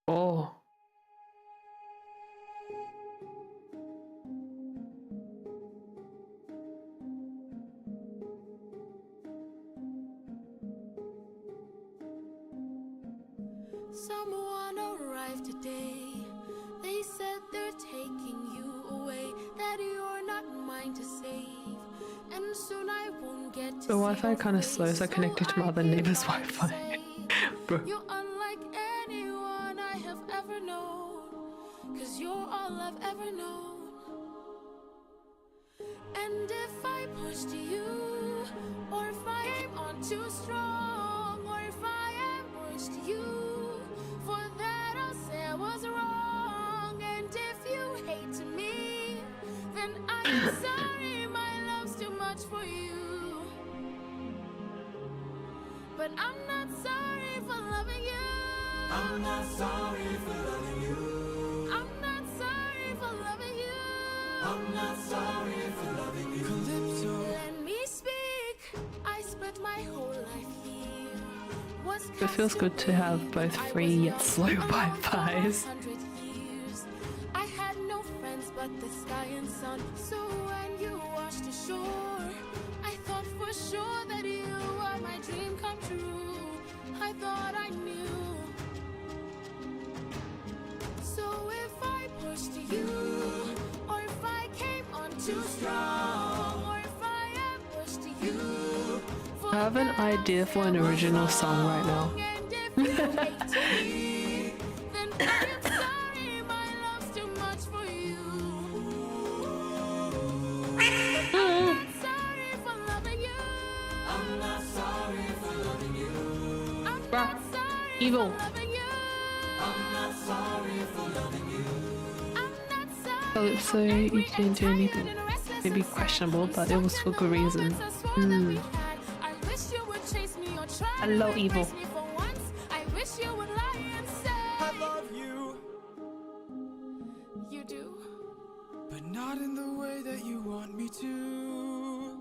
Oh. Someone arrived today. They said they're taking you away, that you're not mine to save, and soon I won't get to The Wi-Fi kind of slow, so I connected to my other neighbor's Wi-Fi. Bro. You're unlike anyone I have ever known, 'cause you're all I've ever known. And if I push to you, or if I aim on too strong, or if I am worse to you, for that I'll say I was wrong. And if you hate to me, then I'm sorry, my love's too much for you. But I'm not sorry for loving you. I'm not sorry for loving you. I'm not sorry for loving you. I'm not sorry for loving you. Calypso. Let me speak. I spent my whole life here. It feels good to have both free yet slow Wi-Fi's. I had no friends but the sky and sun. So when you washed ashore, I thought for sure that you were my dream come true. I thought I knew. So if I pushed to you, or if I came on too strong, or if I am pushed to you, I have an idea for an original song right now. and if you hate to me, then I am sorry, my love's too much for you. I'm not sorry for loving you. I'm not sorry for loving you. I'm not sorry Evil. for loving you. I'm not sorry for loving you. I'm not sorry. Calypso, you didn't do anything. Maybe questionable, but it was for good reason. I wish you would chase me or try to Hello, Evil. embrace me for once. I wish you would lie and say I love you, you do. but not in the way that you want me to.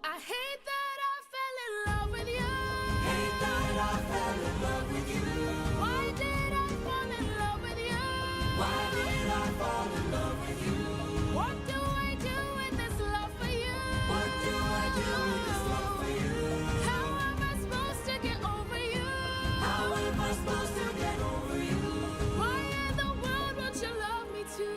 I hate that I fell in love with you. Hate that I fell in love with you. Why did I fall in love with you? Why did I fall in love with you? What do I do with this love for you? What do I do with this love for you? How am I supposed to get over you? How am I supposed to get over you? Why in the world won't you love me too?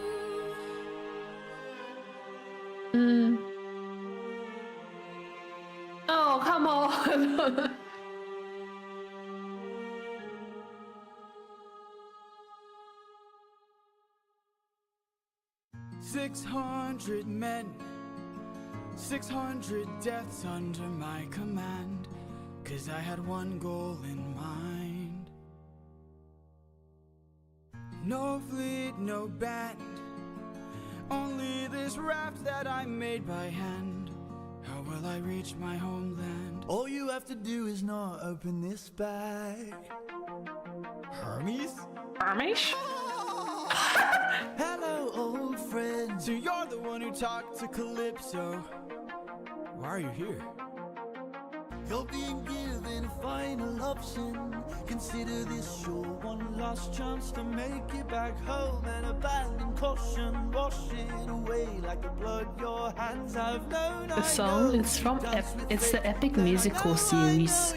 Oh, come on! 600 men, 600 deaths under my command, 'cause I had one goal in mind. No fleet, no band, only this raft that I made by hand. How will I reach my homeland? All you have to do is not open this bag. Hermes? Amish? Hello, old friend. So you're the one who talked to Calypso. Why are you here? You're being given a final option. Consider this your one last chance to make it back home and abandon caution. Wash it away like the blood your hands have known. The song is from it's the epic musical series.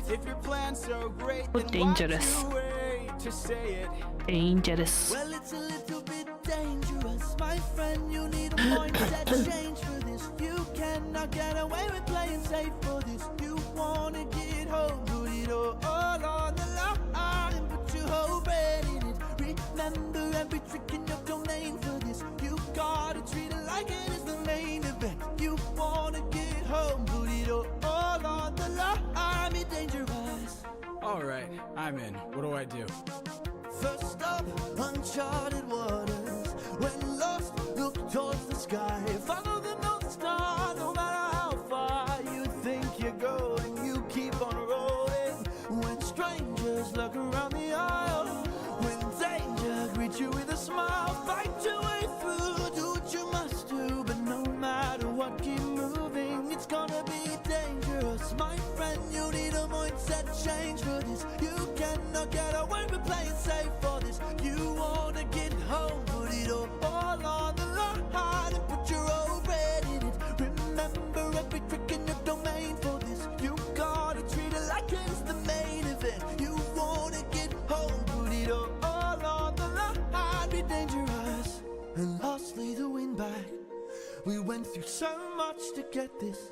If your plan's so great, Oh, then dangerous. why'd you wait to say it? Dangerous. Well, it's a little bit dangerous, my friend. You need a mindset change for this. You cannot get away with playing safe for this. You wanna get home, put it all on the line and put your whole brain in it. Remember every trick in your domain for this. You gotta treat it like it is the main event. You wanna get home, put it all on the line. Be dangerous. Alright, I'm in. What do I do? First up, uncharted waters. When lost, look towards the sky. Follow the North Star, no matter how far you think you're going. You keep on rolling. When strangers look around the aisle, when danger greets you with a smile, fight your way through. Do what you must do, but no matter what, keep moving. It's gonna be dangerous, my friend. You need a mindset change for this. You cannot get away with playing safe for this. You wanna get home, put it all on the line and put your whole bread in it. Remember every trick in your domain for this. You gotta treat it like it's the main event. You wanna get home, put it all on the line, be dangerous. And lastly, the win back. We went through so much to get this.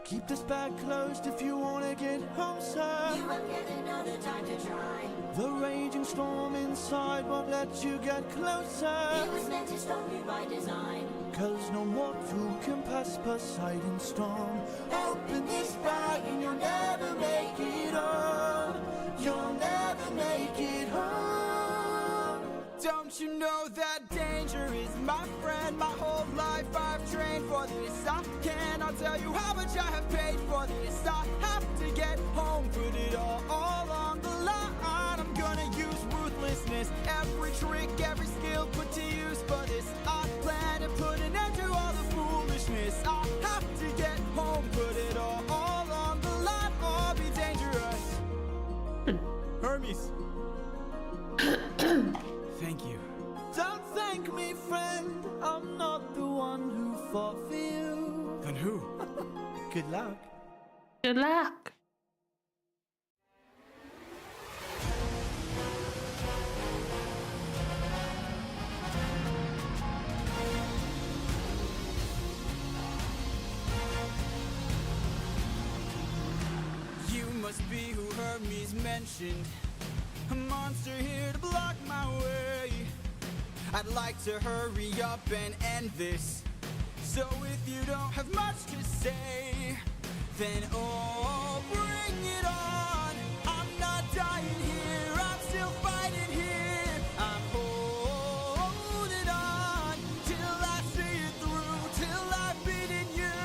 Keep this bag closed if you wanna get home, sir. You won't get another time to try. The raging storm inside won't let you get closer. It was meant to stop you by design. 'Cause no mortal can pass Poseidon's storm. Open this bag and you'll never make it home. You'll never make it home. Don't you know that danger is my friend? My whole life I've trained for this. I cannot tell you how much I have paid for this. I have to get home, put it all on the line. I'm gonna use ruthlessness, every trick, every skill put to use for this. I plan to put an end to all the foolishness. I have to get home, put it all on the line, or be dangerous. Hermes. Thank you. Don't thank me, friend. I'm not the one who fought for you. Then who? Good luck. Good luck. You must be who Hermes mentioned. A monster here to block my way. I'd like to hurry up and end this. So if you don't have much to say, then oh, bring it on. I'm not dying here, I'm still fighting here. I'm holding on till I see it through, till I've beaten you.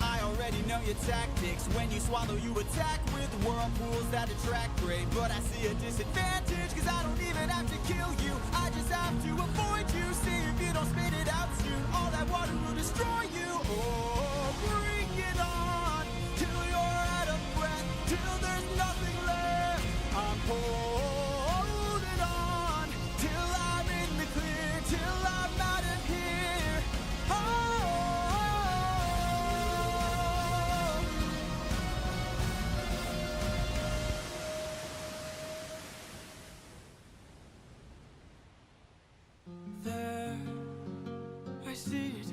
I already know your tactics. When you swallow, you attack with whirlpools that attract prey. But I see a disadvantage, 'cause I don't even have to kill you. I just have to avoid you. See if you don't spit it out soon, all that water will destroy you. Oh, bring it on till you're out of breath, till there's nothing left. I'm holding on till I'm in the clear, till I'm out of here. Oh. There, I see it.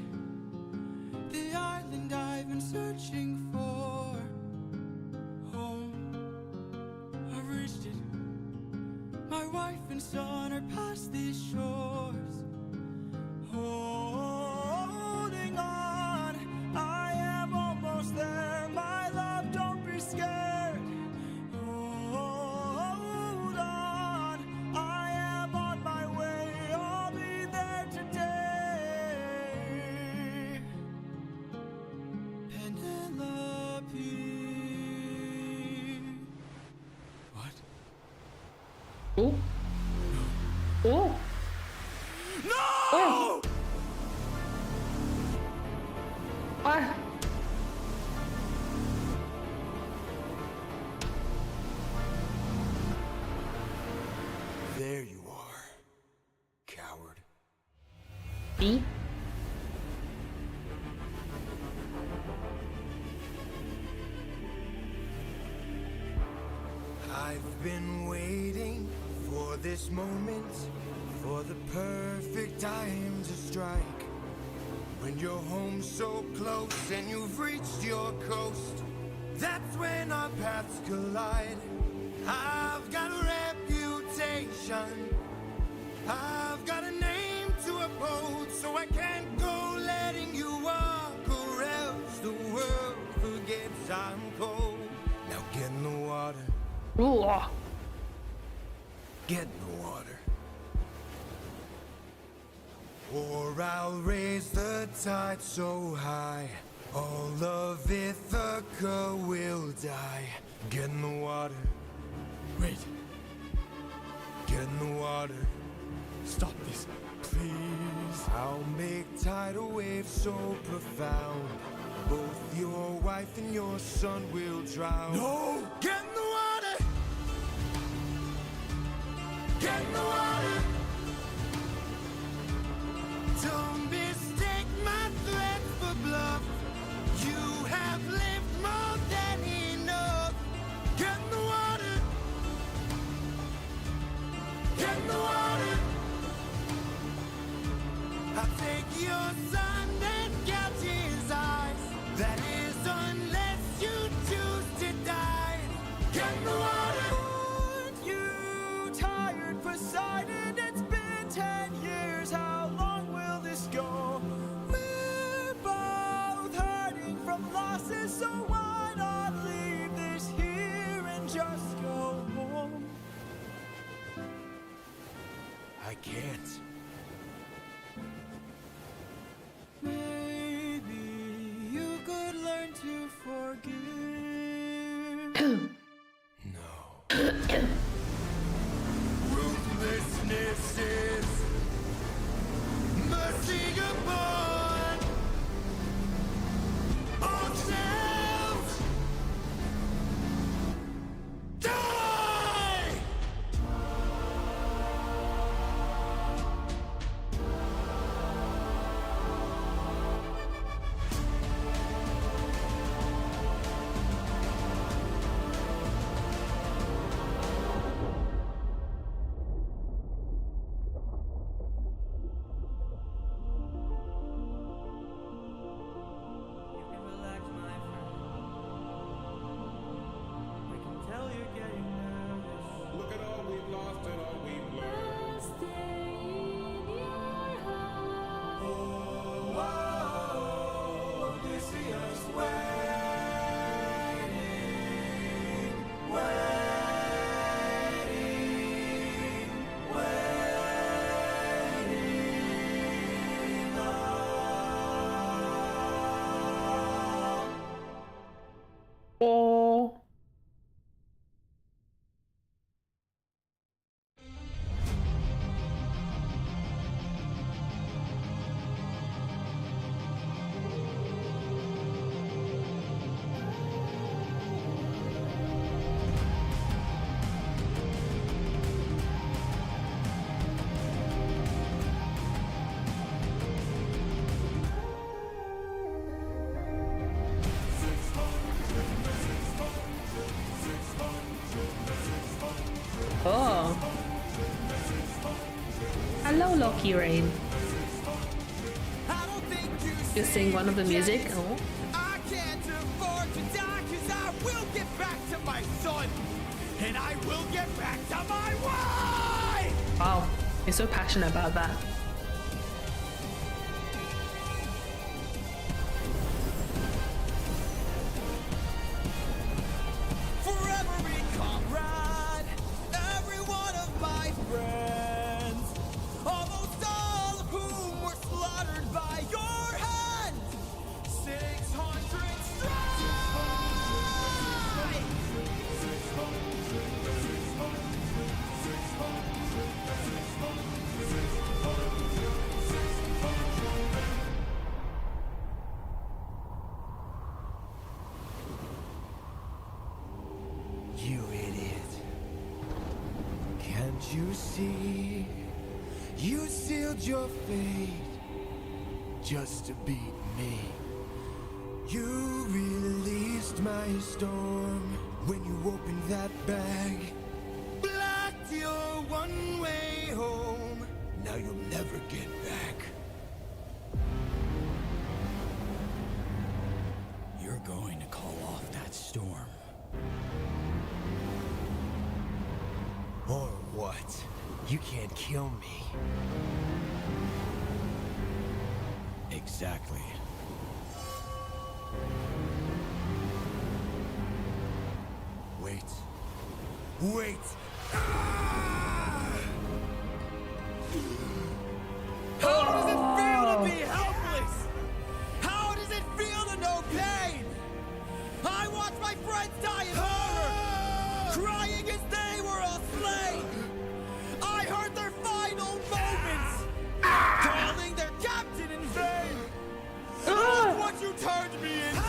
The island I've been searching setting sun or past these shores. Holding on, I am almost there. My love, don't be scared. Hold on, I am on my way. I'll be there today. Penelope. What? Oh. Oh. No! Oh. Ah. There you are, coward. E. I've been waiting for this moment, for the perfect time to strike. When you're home so close and you've reached your coast, that's when our paths collide. I've got a reputation, I've got a name to uphold, so I can't go letting you walk, or else the world forgets I'm cold. Now get in the water. Ooh. Get in the water, or I'll raise the tide so high, all of Ithaca will die. Get in the water. Wait, Get in the water. stop this, please. I'll make tidal waves so profound, both your wife and your son will drown. No! Get in the water. Get in the water. Don't mistake my threat for bluff. You have lived more than enough. Get in the water. Get in the water. I'll take your son and gouge his eyes. That is unless you choose to die. Get in the water. Aren't you tired, Poseidon? It's been 10 years. How long will this go? We're both hurting from losses, so why not leave this here and just go home? I can't. Maybe you could learn to forgive. No. Ruthlessness is mercy upon ourselves. Die! You can relax, my friend. I can tell you're getting nervous. Look at all we've lost and all we've learned. Whoa, Odysseus waiting, waiting, waiting Oh. Oh. Hello, Loki Rain. I don't think you You sing one of the music. Oh. I can't afford to die, 'cause I will get back to my son, and I will get back to my wife! Wow, you're so passionate about that. For every comrade, every one of my friends, almost all of whom were slaughtered by your hand. 600 strike! You idiot. Can't you see? You sealed your fate just to beat me. You released my storm when you opened that bag. Blocked your one-way home. Now you'll never get back. You're going to call off that storm. Or what? You can't kill me. Exactly. Wait. Wait! Ah! How does it feel to be helpless? How does it feel to know pain? I watched my friends die in horror, crying as they were all slain. I heard their final moments, calling their captain in vain. Look what you turned me into.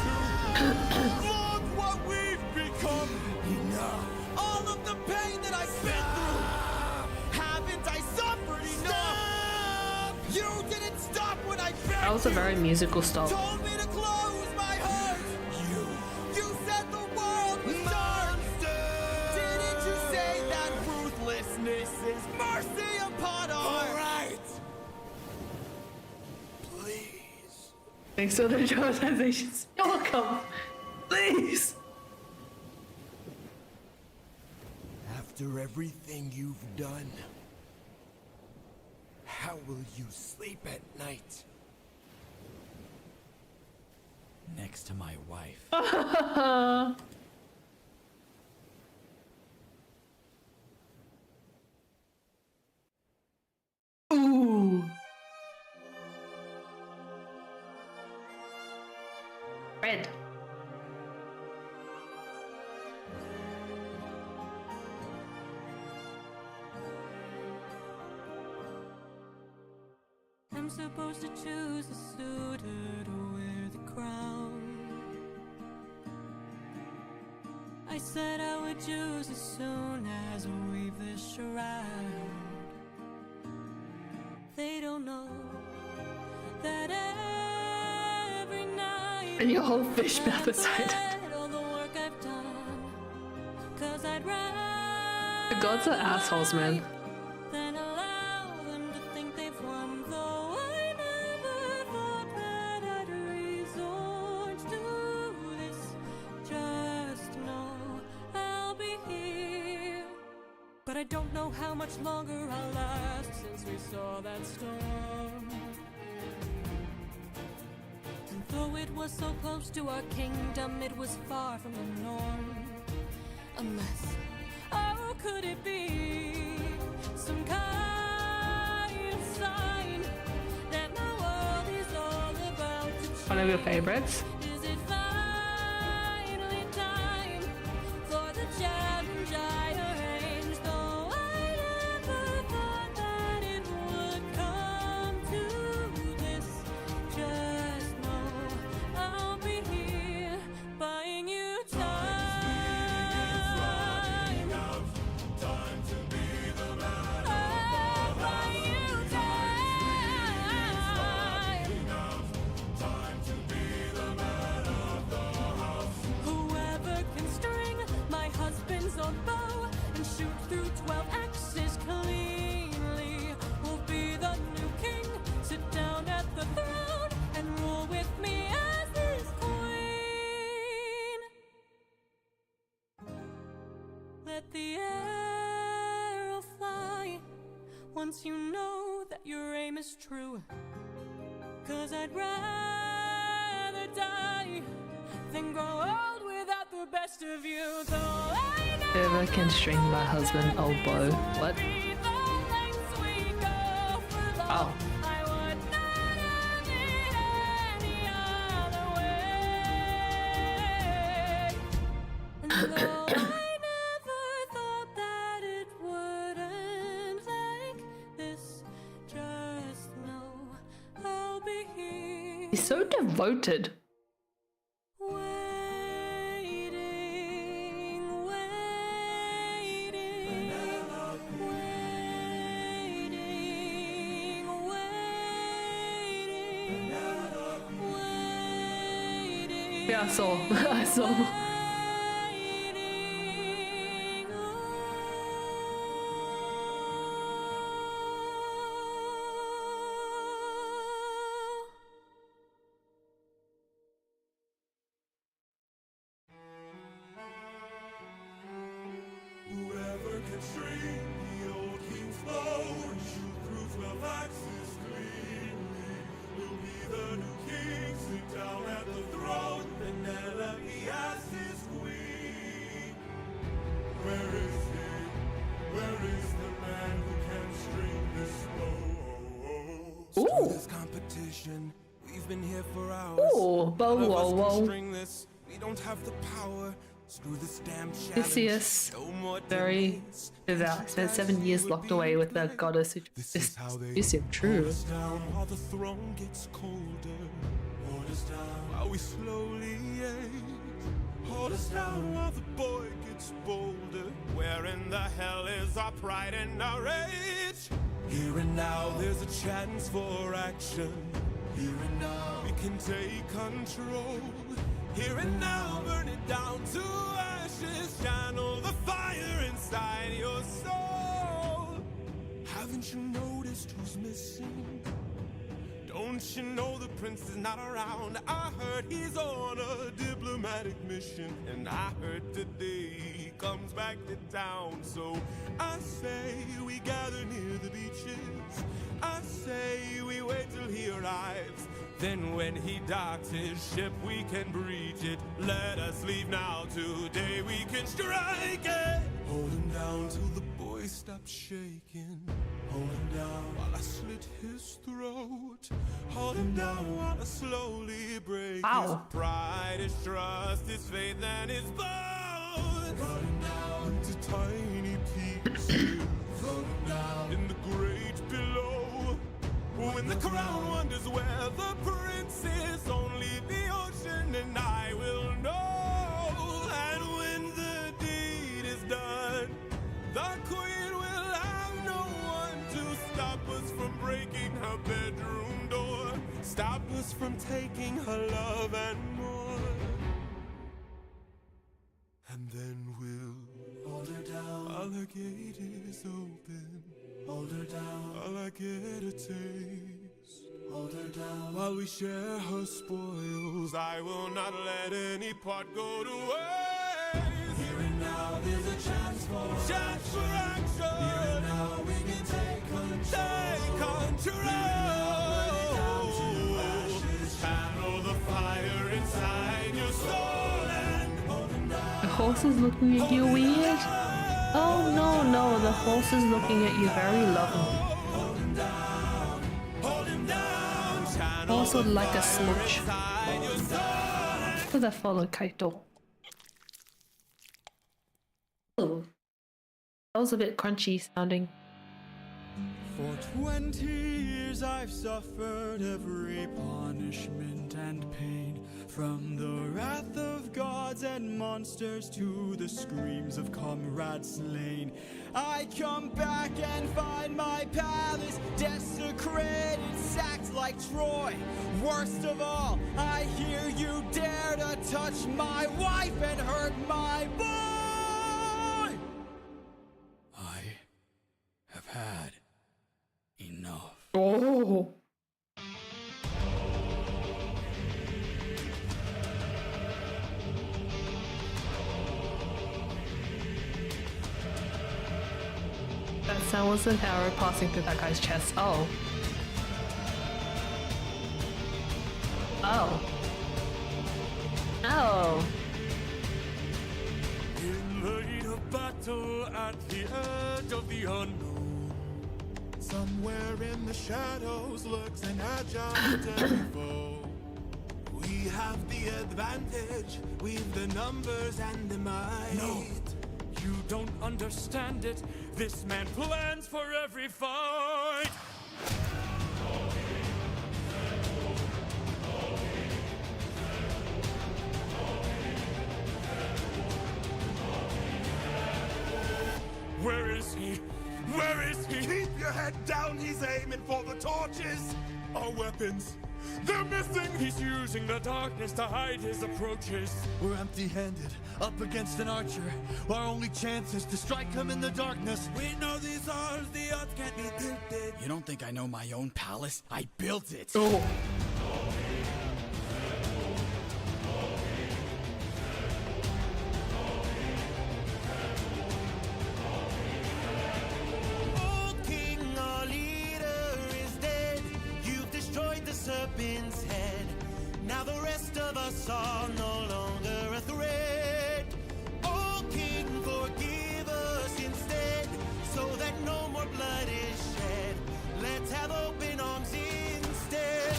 Look what we've become. Enough. All of the pain that I've been through. Haven't I suffered enough? You didn't stop when I begged That was a very musical stop. told me to close my heart. You said the world was dark. Didn't you say that ruthlessness is mercy upon our... All right. Please. Thanks for the dramatizations. You're welcome. Please. After everything you've done, how will you sleep at night? Next to my wife. Ooh. Red. I'm supposed to choose a suitor to wear the crown. I said I would choose as soon as I weave this shroud. They don't know that every night And your whole fish mouth aside. all the work I've done, 'cause I'd The gods are assholes, man. then allow them to think they've won, though I never thought that I'd resort to this. Just know I'll be here, but I don't know how much longer I'll last since we saw that storm. And though it was so close to our kingdom, it was far from the norm. Unless, oh, could it be some kind of sign that my world is all about to change? One of your favorites? Is it finally time for the challenge I arranged? Though I never thought that it would come to this. Just know I'll be here buying you time. Oh, buying you time. Whoever can string my husband's own bow and shoot through 12 axes cleanly will be the new king. Sit down at the throne and rule with me as his queen. Let the arrow fly once you know that your aim is true. 'Cause I'd rather die than grow old without the best of you. Though I know Whoever can string my husband elbow. What? be the lengths we go for love. Oh. I would not have it any other way. And though I never thought that it would end like this, just know I'll be here. He's so devoted. Waiting, waiting, waiting. Yeah, I saw. I saw. Whoever can string the old king's bow and shoot through 12 axes cleanly will be the new king, sit down at the throne, Penelope as his queen. Where is he? Where is the man who can string this bow? Screw this competition. We've been here for hours. Ooh, bow, None of us whoa, can whoa. string this. We don't have the power. Screw this damn challenge. Odysseus, No more very delays. devout. Spent 7 years locked away with the goddess. This is how they Is it true? Hold us down while the throne gets colder. Hold us down while we slowly age. Hold us down while the boy gets bolder. Where in the hell is our pride and our rage? Here and now there's a chance for action. Here and now we can take control. Here and now burn it down to ashes. Channel the fire inside your soul. Haven't you noticed who's missing? Don't you know the prince is not around? I heard he's on a diplomatic mission, and I heard today he comes back to town. So I say we gather near the beaches. I say we wait till he arrives. Then when he docks his ship, we can breach it. Let us leave now, today we can strike it. Hold him down till the boy stops shaking. Hold him down while I slit his throat. Hold him down while I slowly break Ow. his pride, his trust, his faith, and his bones. Cut him down into tiny pieces. Throw him down in the great below. When the crown wonders where the prince is, only the ocean and I will know. And when the deed is done, the queen will have no one to stop us from breaking her bedroom door, stop us from taking her love and more. And then we'll hold her down while her gate is open. Hold her down while I get a taste. Hold her down while we share her spoils. I will not let any part go to waste. Here and now there's a chance for action. Here and now we can take control. Take control. Channel the fire inside your soul and hold him down. The horse is looking at you weird. Oh no, no, the horse is looking at you very loving. Also like a smooch. Because I follow Kaito. Oh, that was a bit crunchy sounding. For 20 years I've suffered every punishment and pain, from the wrath of gods and monsters to the screams of comrades slain. I come back and find my palace desecrated, sacked like Troy. Worst of all, I hear you dare to touch my wife and hurt my boy. I have had enough. Oh. That sound was an arrow passing through that guy's chest. Oh. Oh. Oh. In the heat of battle at the edge of the unknown, somewhere in the shadows lurks an agile deadly foe. We have the advantage, we've the numbers and the might. No, you don't understand it. This man plans for every fight. Where is he? Where is he? Keep your head down, he's aiming for the torches. Our weapons, they're missing. He's using the darkness to hide his approaches. We're empty-handed, up against an archer. Our only chance is to strike him in the darkness. We know these odds, the odds can't be tilted. You don't think I know my own palace? I built it. Oh. Old king, our leader is dead. You've destroyed the serpent's head. Now the rest of us are no longer a threat. Old king, forgive us instead, so that no more blood is shed. Let's have open arms instead.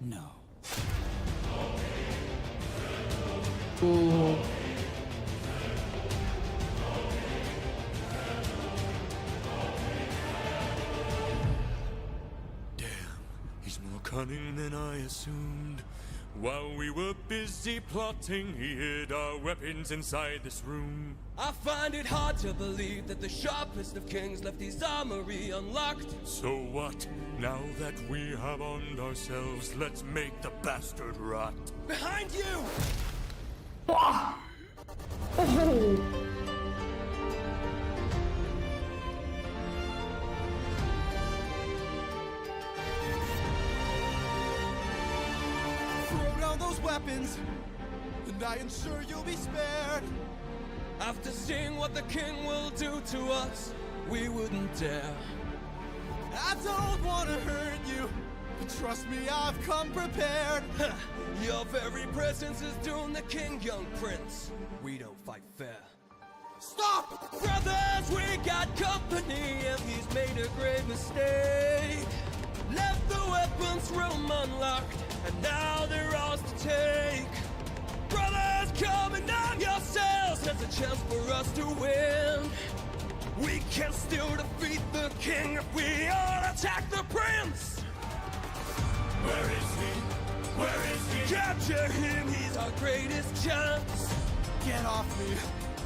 No. Ooh. Damn, he's more cunning than I assumed. While we were busy plotting, he hid our weapons inside this room. I find it hard to believe that the sharpest of kings left his armory unlocked. So what? Now that we have armed ourselves, let's make the bastard rot. Behind you! Oh. Throw down those weapons, and I ensure you'll be spared. After seeing what the king will do to us, we wouldn't dare. I don't want to hurt you, but trust me, I've come prepared. Your very presence is doomed the king, young prince. We don't fight fair. Stop! Brothers, we got company, and he's made a great mistake. Left the weapons room unlocked, and now they're ours to take. Brothers, come and arm yourselves. There's a chance for us to win. We can still defeat the king if we all attack the prince. Where is he? Where is he? Capture him, he's our greatest chance. Get off me!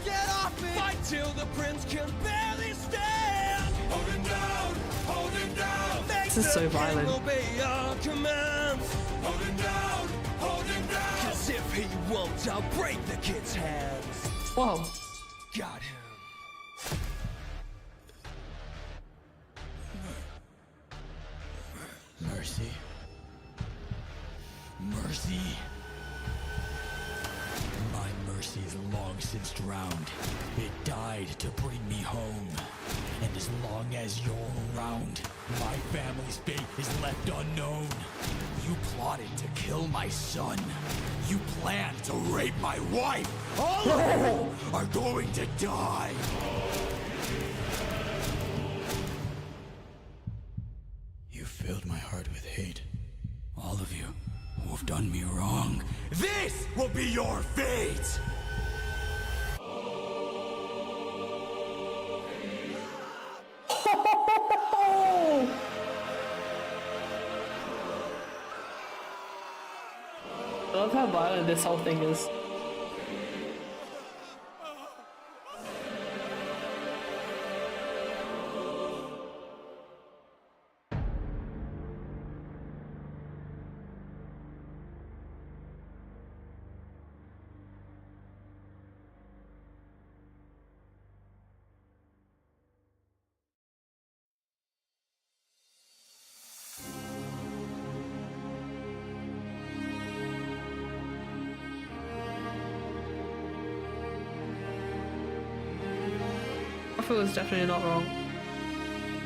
Get off me! Fight till the prince can barely stand. Hold him down! Hold him down! Make This is the so king violent. obey our commands. Hold him down! Hold him down! 'Cause if he won't, I'll break the kid's hands. Whoa. Got him. Mercy. Mercy. My mercy is long since drowned. It died to bring me home. And as long as you're around, my family's fate is left unknown. You plotted to kill my son. You planned to rape my wife. All of you are going to die. You filled my heart with hate. All of you who have done me wrong. This will be your fate! I love how violent this whole thing is. I feel it's definitely not wrong.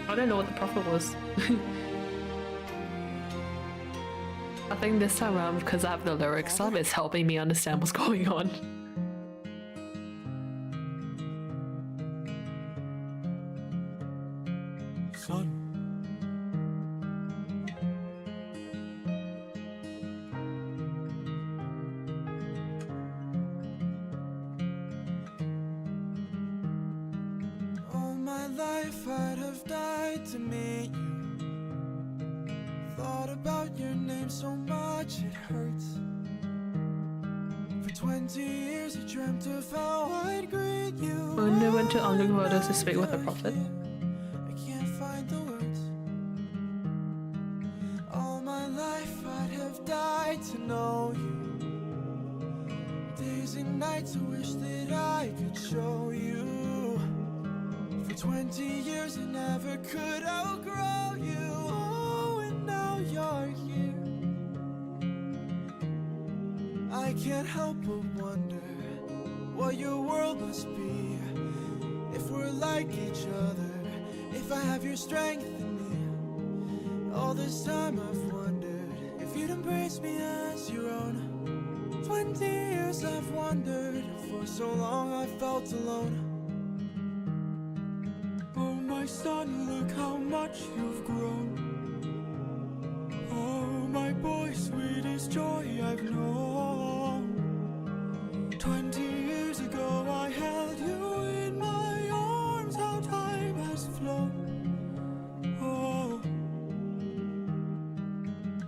I don't know what the prophet was. I think this time around, because I have the lyrics up, it's helping me understand what's going on. Son. All my life I'd have died to meet you. Thought about your name so much it hurts. For 20 years I dreamt of how I'd greet you. When they went to underwater to speak with the prophet. I can't find the words. All my life I'd have died to know you. Days and nights I wish that I could show you. For 20 years I never could outgrow you. Oh, and now you're here. I can't help but wonder what your world must be. If we're like each other, if I have your strength in me. All this time I've wondered if you'd embrace me as your own. 20 years I've wondered, for so long I felt alone. Oh my son, look how much you've grown. Oh my boy, sweetest joy I've known. 20 years ago I held you in my arms, how time has flown. Oh,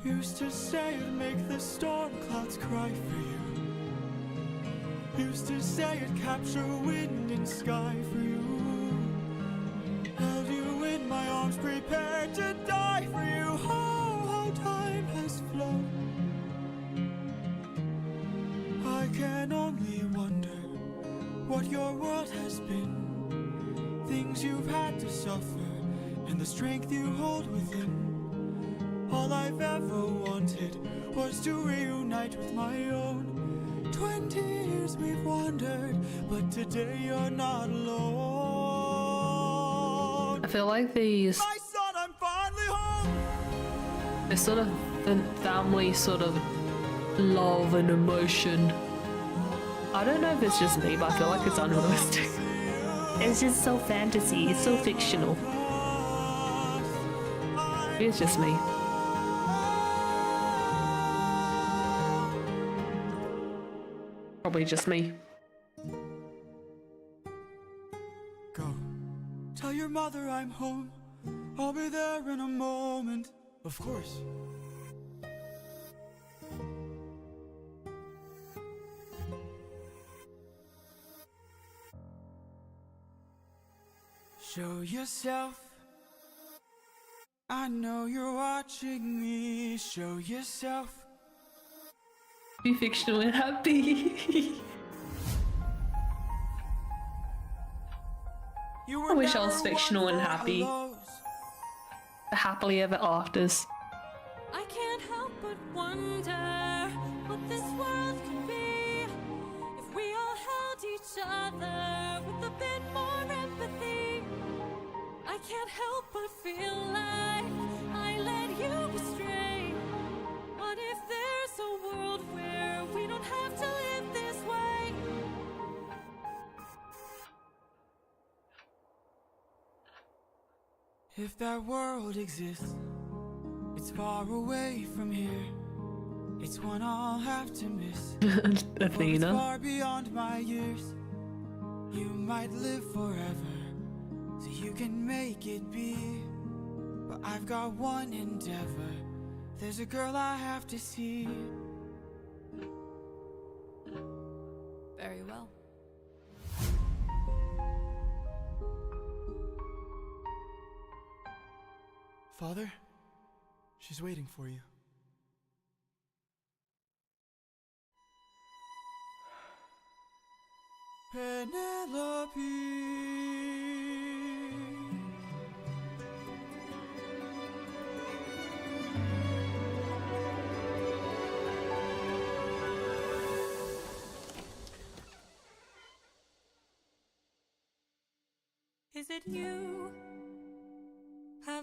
used to say it'd make the storm clouds cry for you. Used to say it'd capture wind and sky for you. Held you in my arms, prepared to die for you. Oh, how time has flown. I can only wonder what your world has been. Things you've had to suffer, and the strength you hold within. All I've ever wanted was to reunite with my own. 20 years we've wandered, but today you're not alone. I feel like these... My son, I'm finally home. It's sort of the family sort of love and emotion. I don't know if it's just me, but I feel like it's unrealistic. It's just so fantasy, it's so fictional. Maybe it's just me. Probably just me. Go. Tell your mother I'm home. I'll be there in a moment. Of course. Show yourself. I know you're watching me. Show yourself. Be fictional and happy. I wish I was fictional and happy. The happily ever afters. I can't help but wonder what this world could be if we all held each other with a bit more empathy. I can't help but feel like I led you astray. What if there's a world where we don't have to live this way? If that world exists, it's far away from here. It's one I'll have to miss. It's Athena. far beyond my years. You might live forever, so you can make it be. But I've got one endeavor. There's a girl I have to see. Very well. Father, she's waiting for you. Penelope. Is it you?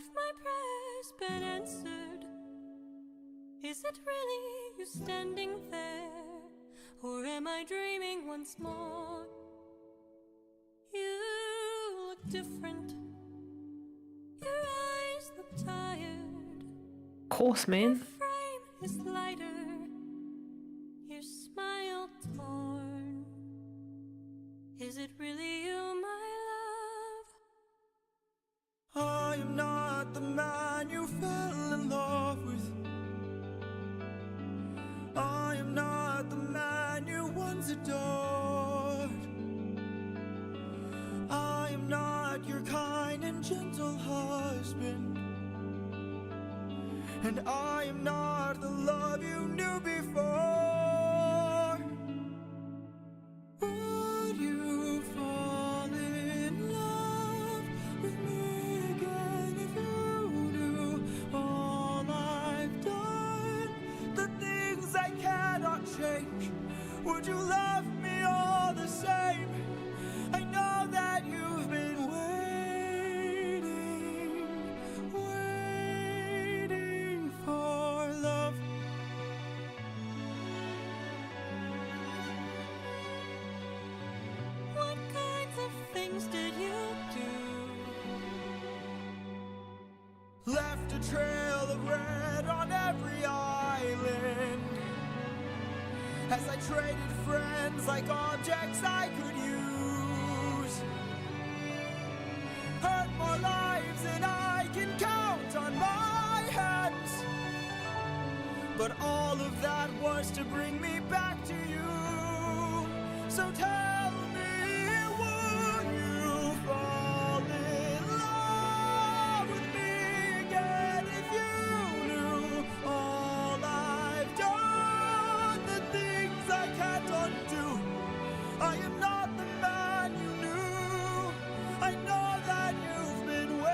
Have my prayers been answered? Is it really you standing there? Or am I dreaming once more? You look different. Your eyes look tired. Of course, man. Your frame is lighter. Your smile torn. Is it really you, my love? I am not the man you fell in love with. I am not the man you once adored. I am not your kind and gentle husband. And I am not the love you knew before. Would you fall in love with me again if you knew all I've done? The things I cannot change. Would you love me all the same? I know that you've been waiting for love. What kinds of things did you do? Left a trail of red on every island. As I traded friends like objects I could use. Hurt more lives than I can count on my hands. But all of that was to bring me back to you. So tell me, would you fall in love with me again if you knew all I've done? The things I can't undo. I am not the man you knew. I know that you've been waiting.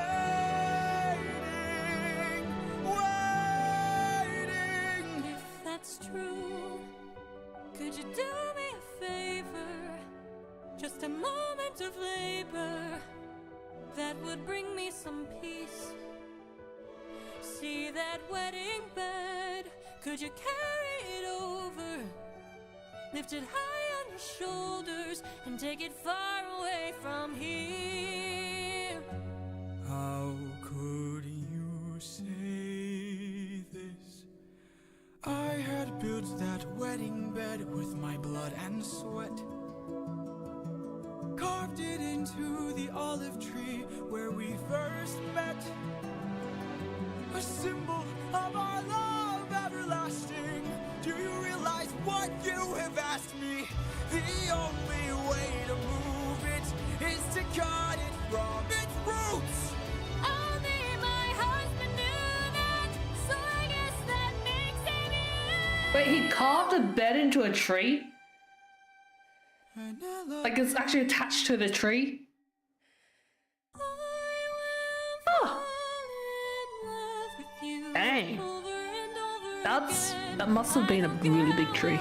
If that's true, could you do me a favor? Just a moment of labor that would bring me some peace. See that wedding bed, could you carry it over? Lift it high on your shoulders and take it far away from here. How could you say this? I had built that wedding bed with my blood and sweat. Carved it into the olive tree where we first met. A symbol of our love everlasting. Do you realize what you have asked me? The only way to move it is to cut it from its roots. Only my husband knew that, so I guess that makes him you. Wait, he carved a bed into a tree? Like it's actually attached to the tree? Oh. Dang. That must have been a really big tree.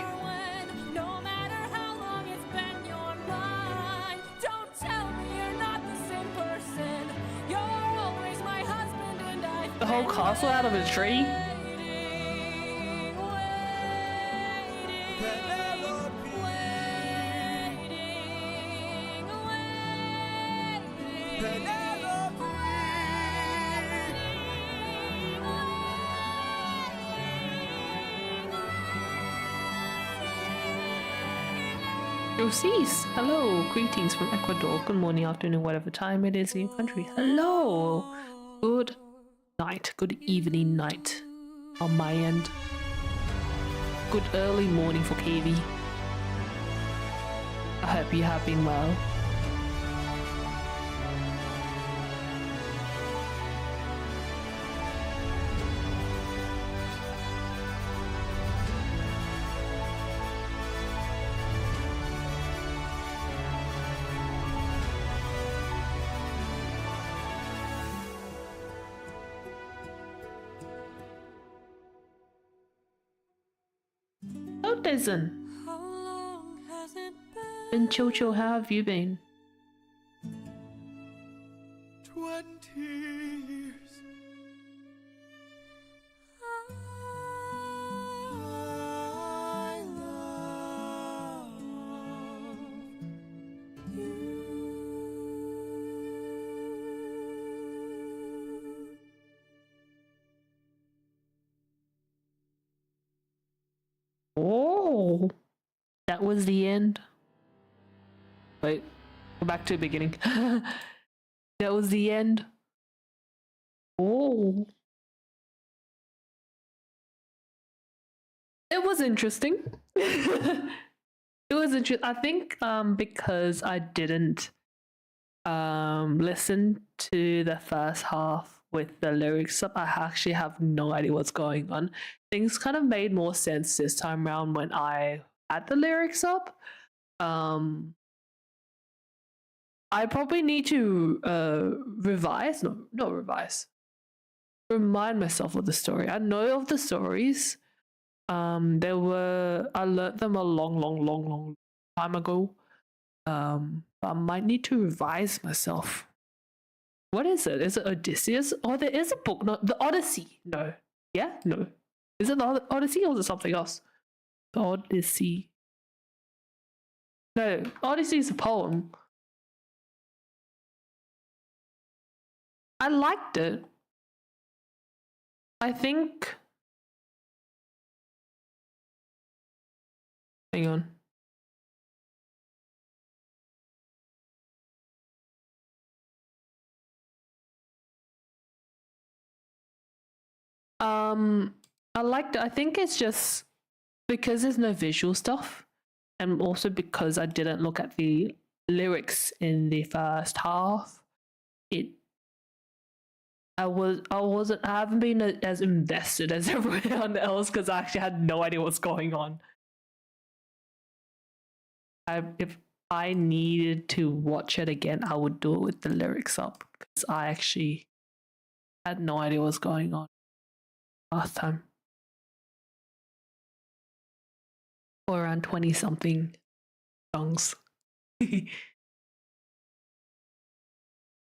No matter how long it's been your mind, don't tell me you're not the same person. You're always my husband and I've The whole castle out of a tree? Josis, hello, greetings from Ecuador. Good morning, afternoon, whatever time it is in your country. Hello, good night, good evening, night on my end. Good early morning for KV. I hope you have been well. Oh, Desmond. How long has it Been chill, how have you been? 20 years. That was the end. Wait, go back to the beginning. That was the end. Oh. It was interesting. It was interesting. I think because I didn't listen to the first half with the lyrics up, I actually have no idea what's going on. Things kind of made more sense this time around when I had the lyrics up. I probably need to revise, no, not revise. Remind myself of the story. I know of the stories. I learnt them a long time ago. But I might need to revise myself. What is it? Is it Odysseus? Oh, there is a book. No, the Odyssey. No. Yeah? No. Is it the Odyssey or is it something else? The Odyssey. No, Odyssey is a poem. I liked it. I think... Hang on. I liked it. I think it's just because there's no visual stuff, and also because I didn't look at the lyrics in the first half. I haven't been as invested as everyone else because I actually had no idea what's going on. If I needed to watch it again, I would do it with the lyrics up because I actually had no idea what's going on last time. Or around 20 something songs.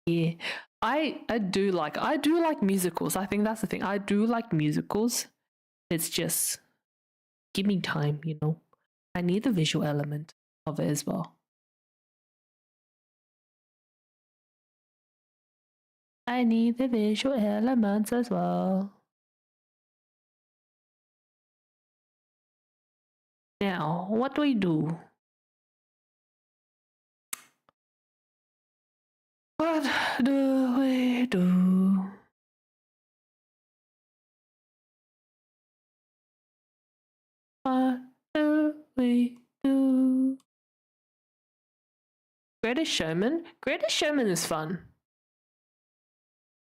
Yeah. I do like musicals. I think that's the thing. I do like musicals. It's just give me time, you know. I need the visual element of it as well. I need the visual elements as well. Now, what do we do? What do we do? What do we do? Greatest Showman? Greatest Showman is fun.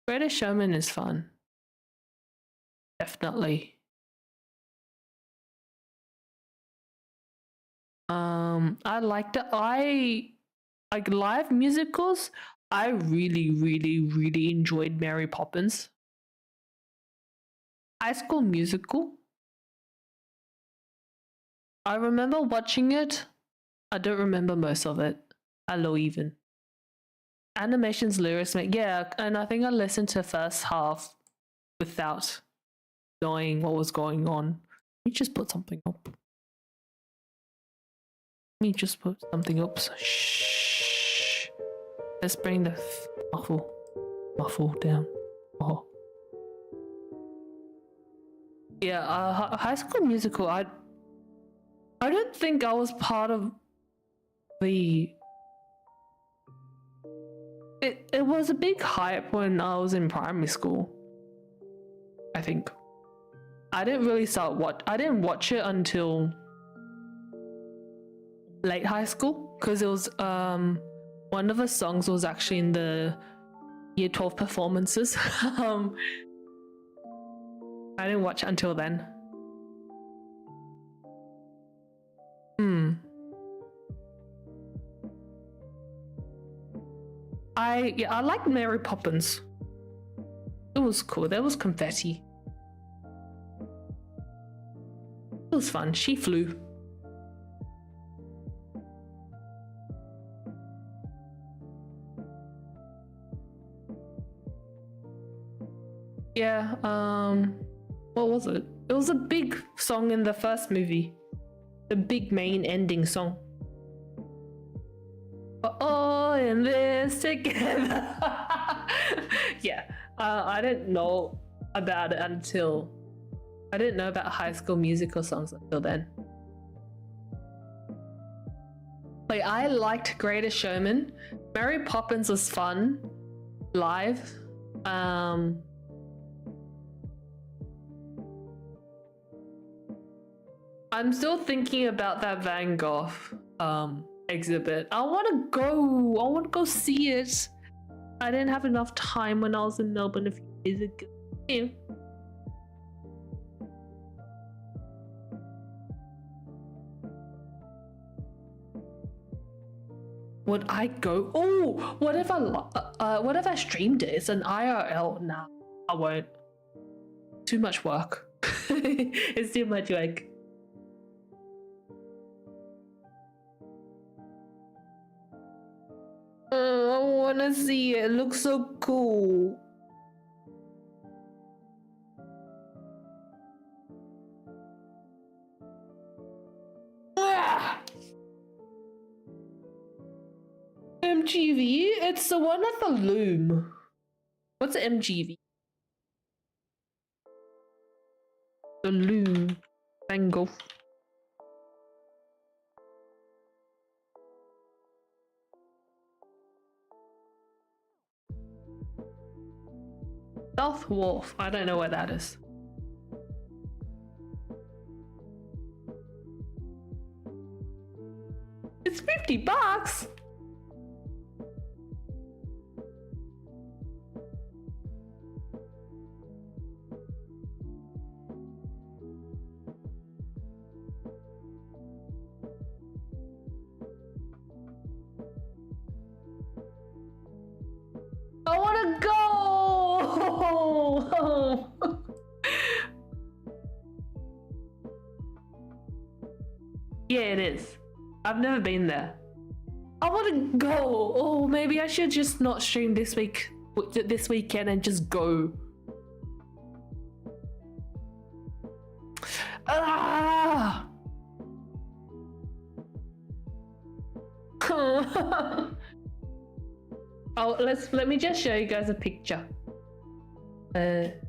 Greatest Showman is fun. Definitely. I liked it. I like live musicals. I really enjoyed Mary Poppins. High School Musical. I remember watching it. I don't remember most of it. Hello, even. Animations, lyrics, yeah, and I think I listened to the first half without knowing what was going on. Let me just put something up. Shh. Let's bring the muffle down. Oh. Yeah, High School Musical. I don't think I was part of the. It was a big hype when I was in primary school. I think. I didn't really I didn't watch it until late high school because it was one of the songs was actually in the year 12 performances. I didn't watch it until then. I liked Mary Poppins. It was cool. There was confetti. It was fun. She flew. Yeah, what was it? It was a big song in the first movie. The big main ending song. We're all in this together. Yeah, I didn't know about it until... I didn't know about High School Musical songs until then. Like, I liked Greatest Showman. Mary Poppins was fun live. I'm still thinking about that Van Gogh exhibit. I want to go see it. I didn't have enough time when I was in Melbourne a few days ago. Yeah. Would I go? Oh, what if I streamed it? It's an IRL. Nah, I won't. Too much work. It's too much work. I wanna see it. It looks so cool. MGV? It's the one at the Loom. What's MGV? The Loom. Van Gogh. South Wharf. I don't know where that is. It's $50. I wanna go! Yeah, it is. I've never been there. I wanna go! Oh, maybe I should just not stream this weekend and just go. Ah! Oh, let me just show you guys a picture. Let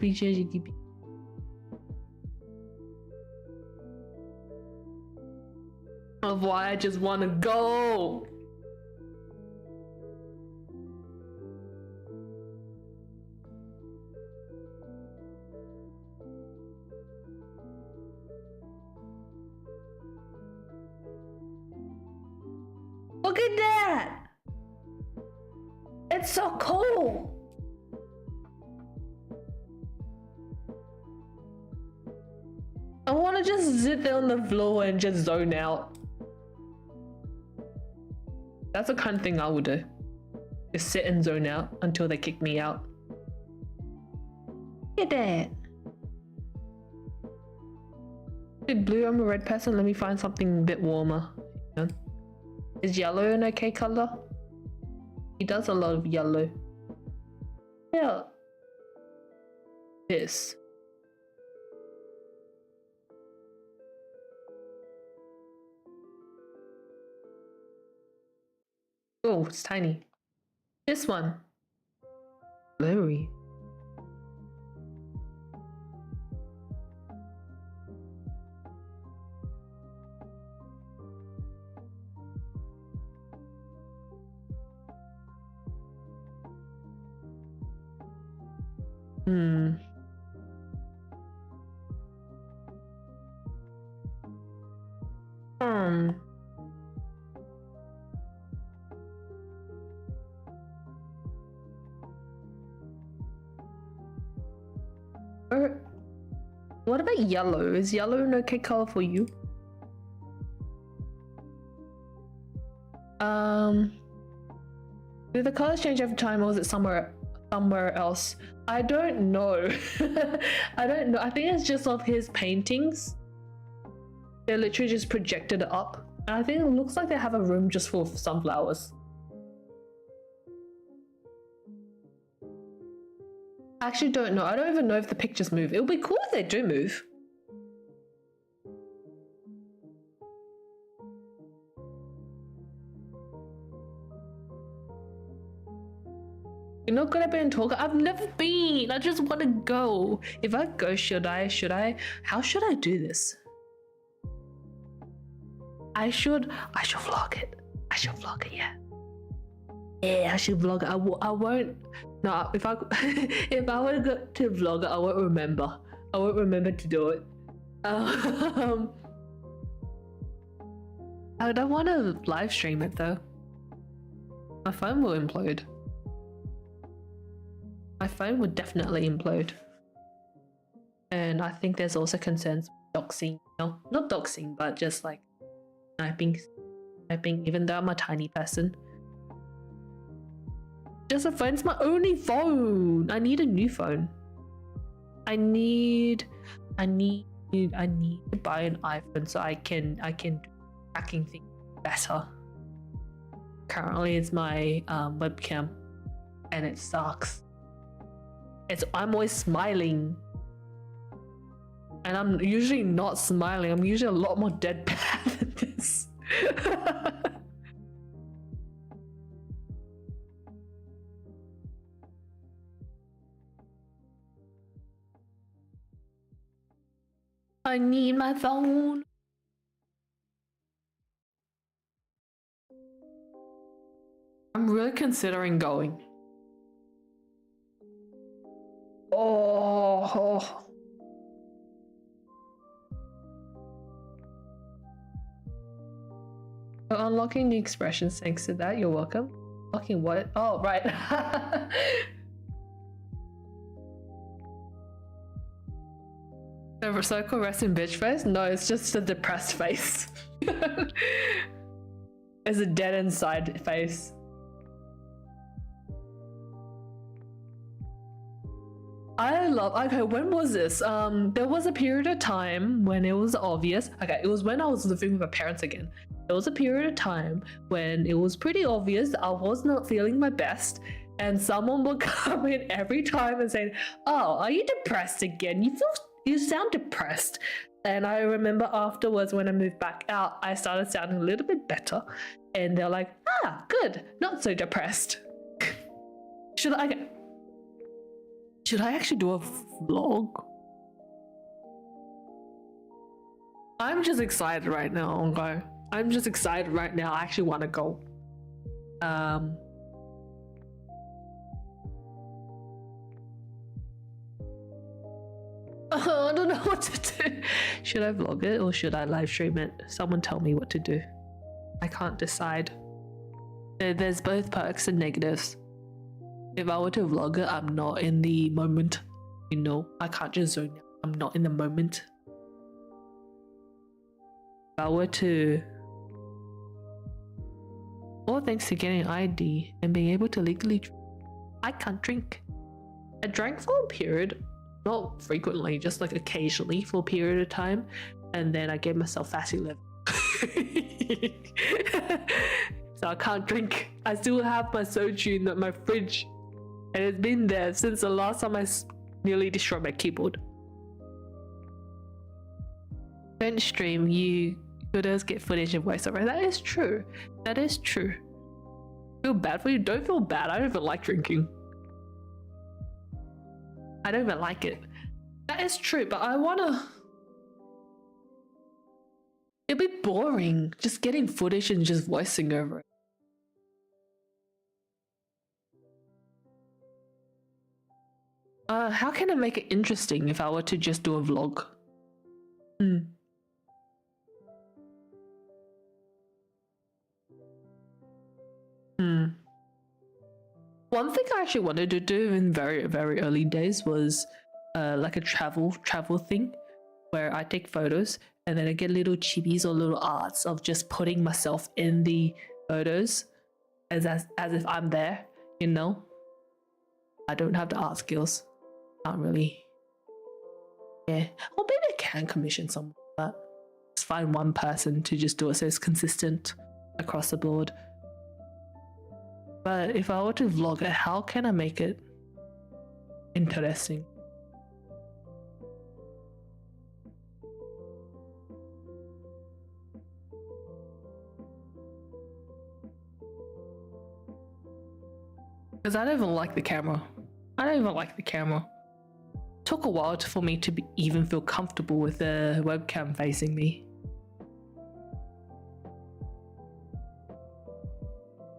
me show you the picture. Of why I just want to go. Look at that. It's so cool. I want to just sit there on the floor and just zone out. That's the kind of thing I would do. Just sit and zone out until they kick me out. Look at that. Dude, blue, I'm a red person. Let me find something a bit warmer. Is yellow an okay color? He does a lot of yellow. Yeah. This. Oh, it's tiny. This one. Blurry. What about yellow? Is yellow an okay color for you? Do the colors change over time, or is it somewhere else? I don't know. I don't know. I think it's just of his paintings. They literally just projected it up. And I think it looks like they have a room just full of sunflowers. I actually don't know. I don't even know if the pictures move. It would be cool if they do move. You're not good at being talker? I've never been. I just want to go. If I go, should I? How should I do this? I should vlog it. I should vlog it, yeah. Yeah, I should vlog it. I won't. No, if I if I were to vlog it, I won't remember. I won't remember to do it. I don't want to live stream it though. My phone will implode. My phone would definitely implode. And I think there's also concerns with doxing. No, not doxing, but just like sniping, even though I'm a tiny person. Just a phone's my only phone. I need a new phone. I need to buy an iPhone so I can do tracking things better. Currently it's my webcam and it sucks. I'm always smiling. And I'm usually not smiling. I'm usually a lot more deadpan than this. I need my phone. I'm really considering going. Oh. Unlocking the expressions, thanks to that. You're welcome. Unlocking what? Oh, right. The circle rest in bitch face? No, it's just a depressed face. It's a dead inside face. Okay, when was this? There was a period of time when it was obvious. Okay, it was when I was living with my parents again. There was a period of time when it was pretty obvious that I was not feeling my best, and someone would come in every time and say, "Oh, are you depressed again? You sound depressed." And I remember afterwards when I moved back out, I started sounding a little bit better, and they're like, "Ah, good, not so depressed." Should I actually do a vlog? I'm just excited right now, okay? I'm just excited right now. I actually want to go. I don't know what to do. Should I vlog it or should I live stream it? Someone tell me what to do. I can't decide. There's both perks and negatives. If I were to vlog it, I'm not in the moment. You know, I can't just zone out. I'm not in the moment. If I were to... All thanks to getting ID and being able to legally drink. I can't drink. I drank for a period, not frequently, just like occasionally for a period of time, and then I gave myself fatty liver. So I can't drink. I still have my soju in my fridge, and it's been there since the last time I nearly destroyed my keyboard. Don't stream, you could get footage of voiceover. That is true. That is true. Feel bad for you? Don't feel bad. I don't even like drinking. I don't even like it. That is true, but I wanna... It'd be boring just getting footage and just voicing over it. How can I make it interesting if I were to just do a vlog? One thing I actually wanted to do in very, very early days was like a travel thing where I take photos and then I get little chibis or little arts of just putting myself in the photos as if I'm there, you know? I don't have the art skills. Not really. Yeah. Or maybe I can commission someone, but just find one person to just do it so it's consistent across the board. But if I were to vlog it, how can I make it interesting? Because I don't even like the camera. It took a while for me to even feel comfortable with the webcam facing me.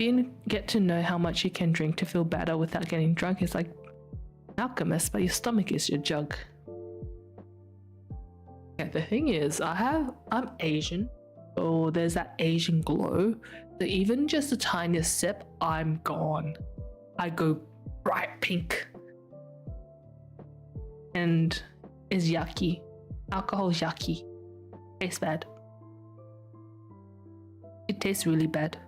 didn't get to know how much you can drink to feel better without getting drunk. It's like alchemist, but your stomach is your jug. Yeah, the thing is, I'm Asian, so there's that Asian glow. So even just the tiniest sip, I'm gone. I go bright pink. And it's yucky. Alcohol's yucky. Tastes bad. It tastes really bad.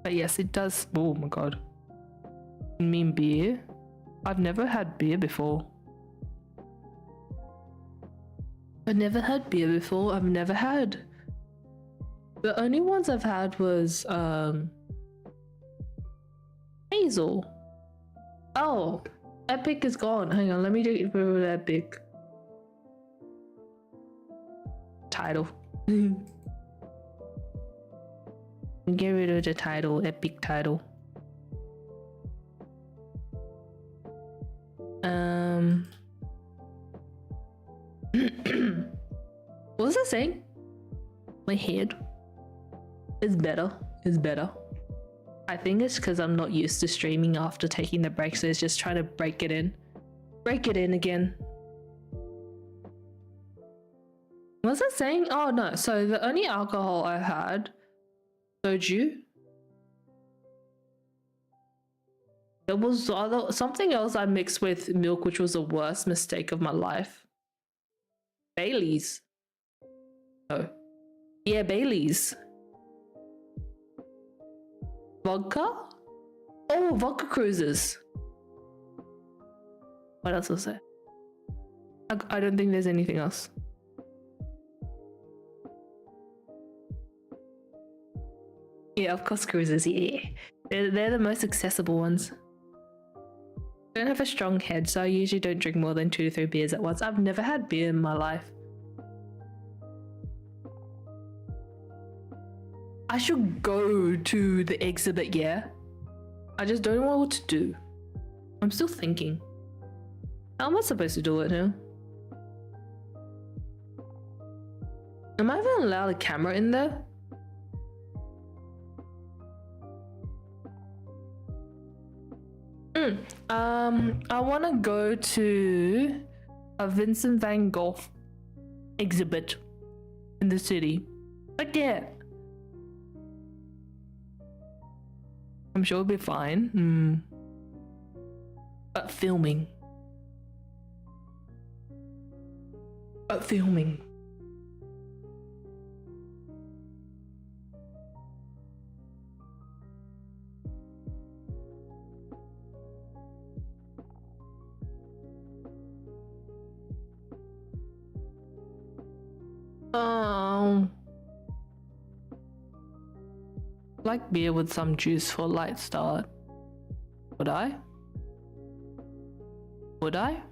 But yes, it does. Oh my god. You mean beer? I've never had beer before. I've never had beer before. I've never had. The only ones I've had was Hazel. Oh, Epic is gone. Hang on, let me do Epic. Title. Get rid of the title, Epic title. What was I saying? My head is better. Is better. I think it's because I'm not used to streaming after taking the break, so it's just trying to break it in. Break it in again. What was I saying? Oh no, so the only alcohol I had, soju. There was something else I mixed with milk, which was the worst mistake of my life. Bailey's. Oh. Yeah, Bailey's. Vodka? Oh, vodka cruises. What else was there? I don't think there's anything else. Yeah, of course, cruises. Yeah, they're the most accessible ones. I don't have a strong head, so I usually don't drink more than 2 to 3 beers at once. I've never had beer in my life. I should go to the exhibit, yeah? I just don't know what to do. I'm still thinking. How am I supposed to do it now? Am I even allowed a camera in there? I want to go to a Vincent van Gogh exhibit in the city. Like, yeah. I'm sure it'll be fine. But filming. Like beer with some juice for a light start. Would I? Would I?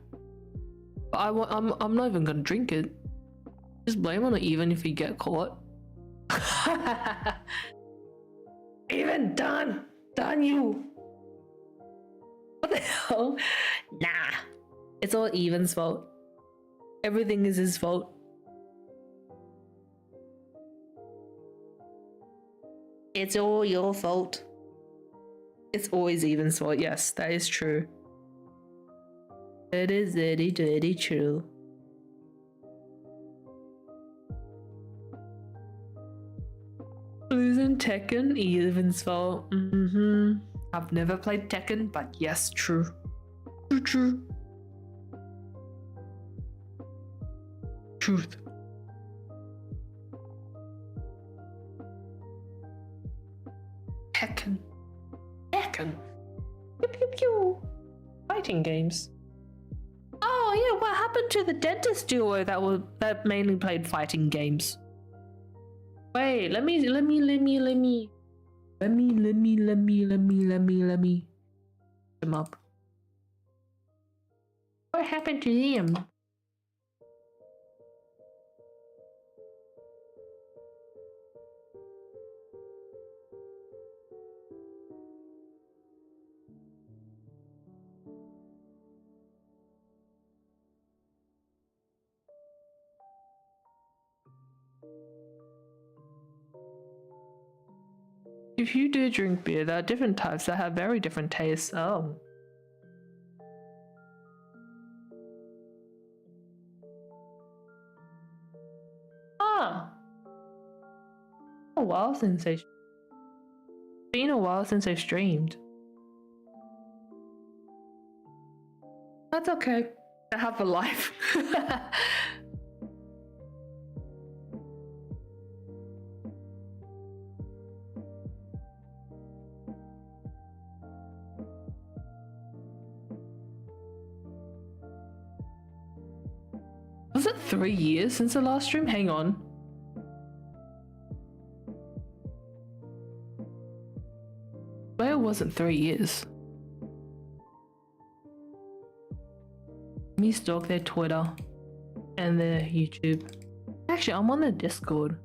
But I'm not even gonna drink it. Just blame on it even if you get caught. Even done you. What the hell? Nah. It's all Evan's fault. Everything is his fault. It's all your fault. It's always Evan's fault. Yes, that is true. It is dirty true. Losing Tekken, Evan's fault. I've never played Tekken, but yes, true. True. Truth. Tekken. Pew pew. Fighting games. Oh yeah, what happened to the dentist duo that mainly played fighting games? Wait, let me them up. What happened to him? If you do drink beer, there are different types that have very different tastes. Oh. Ah. A while since I. Been a while since I've streamed. That's okay. I have a life. Was it 3 years since the last stream? Hang on. Where wasn't 3 years? Let me stalk their Twitter and their YouTube. Actually, I'm on their Discord.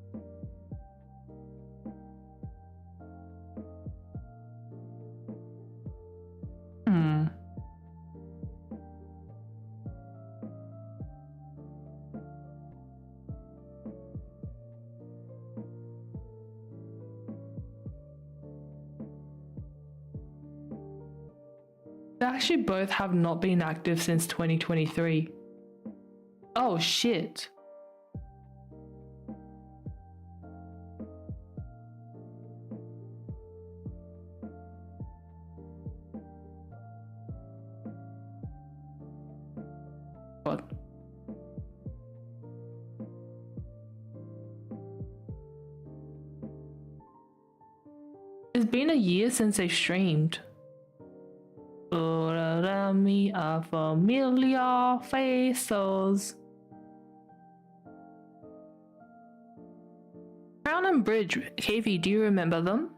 They actually both have not been active since 2023. Oh shit. What? It's been a year since they've streamed. All around me are familiar faces. Crown and Bridge, KV, do you remember them?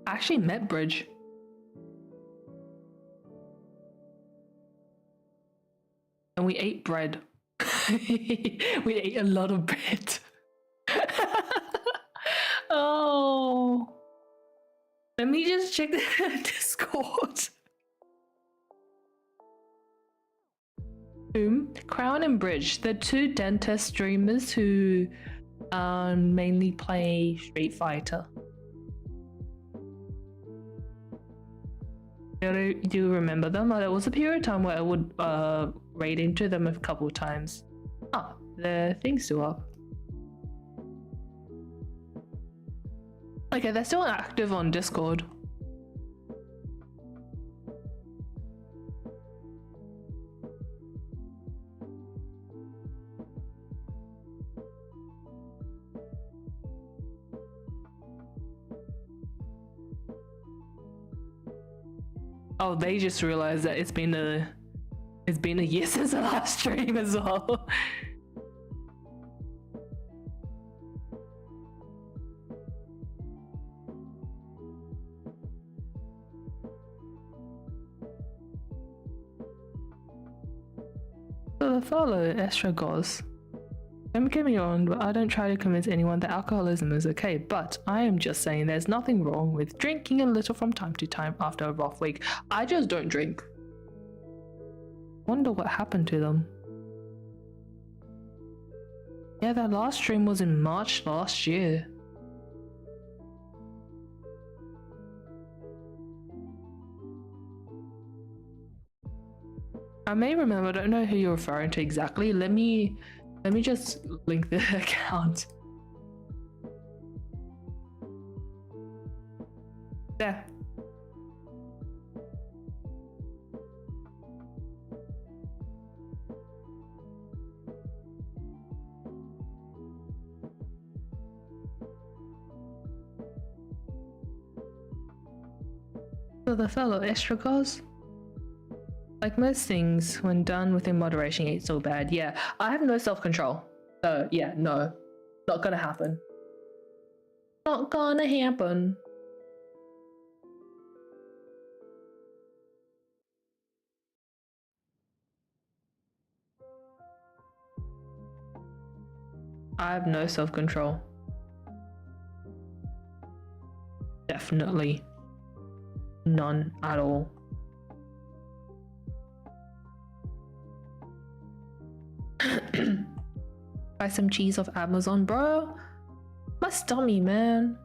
I actually met Bridge. And we ate bread. We ate a lot of bread. Oh, let me just check the Discord. Crown and Bridge, they're two dentist streamers who mainly play Street Fighter. Do you remember them? There was a period of time where I would raid into them a couple of times. Ah, the thing's still up. Okay, they're still active on Discord. Oh, they just realized that it's been a year since the last stream as well. So the fellow Estragos. Don't get me wrong, but I don't try to convince anyone that alcoholism is okay, but I am just saying there's nothing wrong with drinking a little from time to time after a rough week. I just don't drink. Wonder what happened to them. Yeah, that last stream was in March last year. I may remember, I don't know who you're referring to exactly. Let me just link the account. There. So the fellow Estragos, like most things, when done within moderation, ain't so bad. Yeah, I have no self-control. So yeah, no. Not gonna happen. Not gonna happen. I have no self-control. Definitely none at all. Buy some cheese off Amazon, bro. My stomach, man.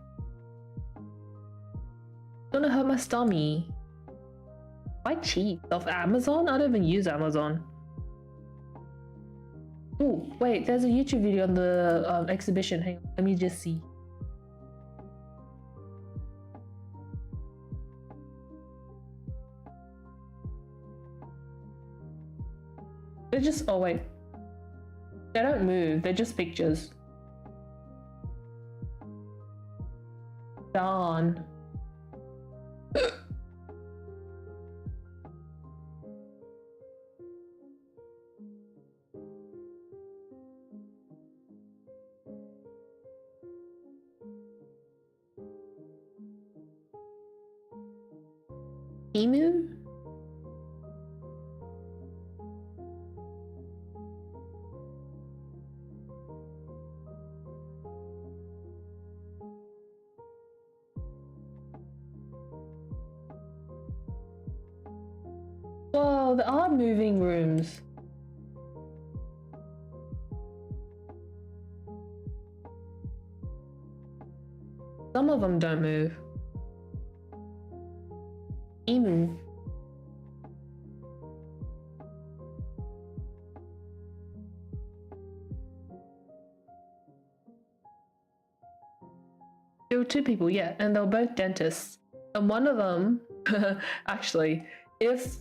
Gonna hurt my stomach. Buy cheese off Amazon? I don't even use Amazon. Oh, wait, there's a YouTube video on the exhibition. Hang on, let me just see. They're just, oh wait. They don't move, they're just pictures. Darn. Emu? Whoa, there are moving rooms. Some of them don't move. Emu. There were two people, yeah, and they were both dentists. And one of them, actually, if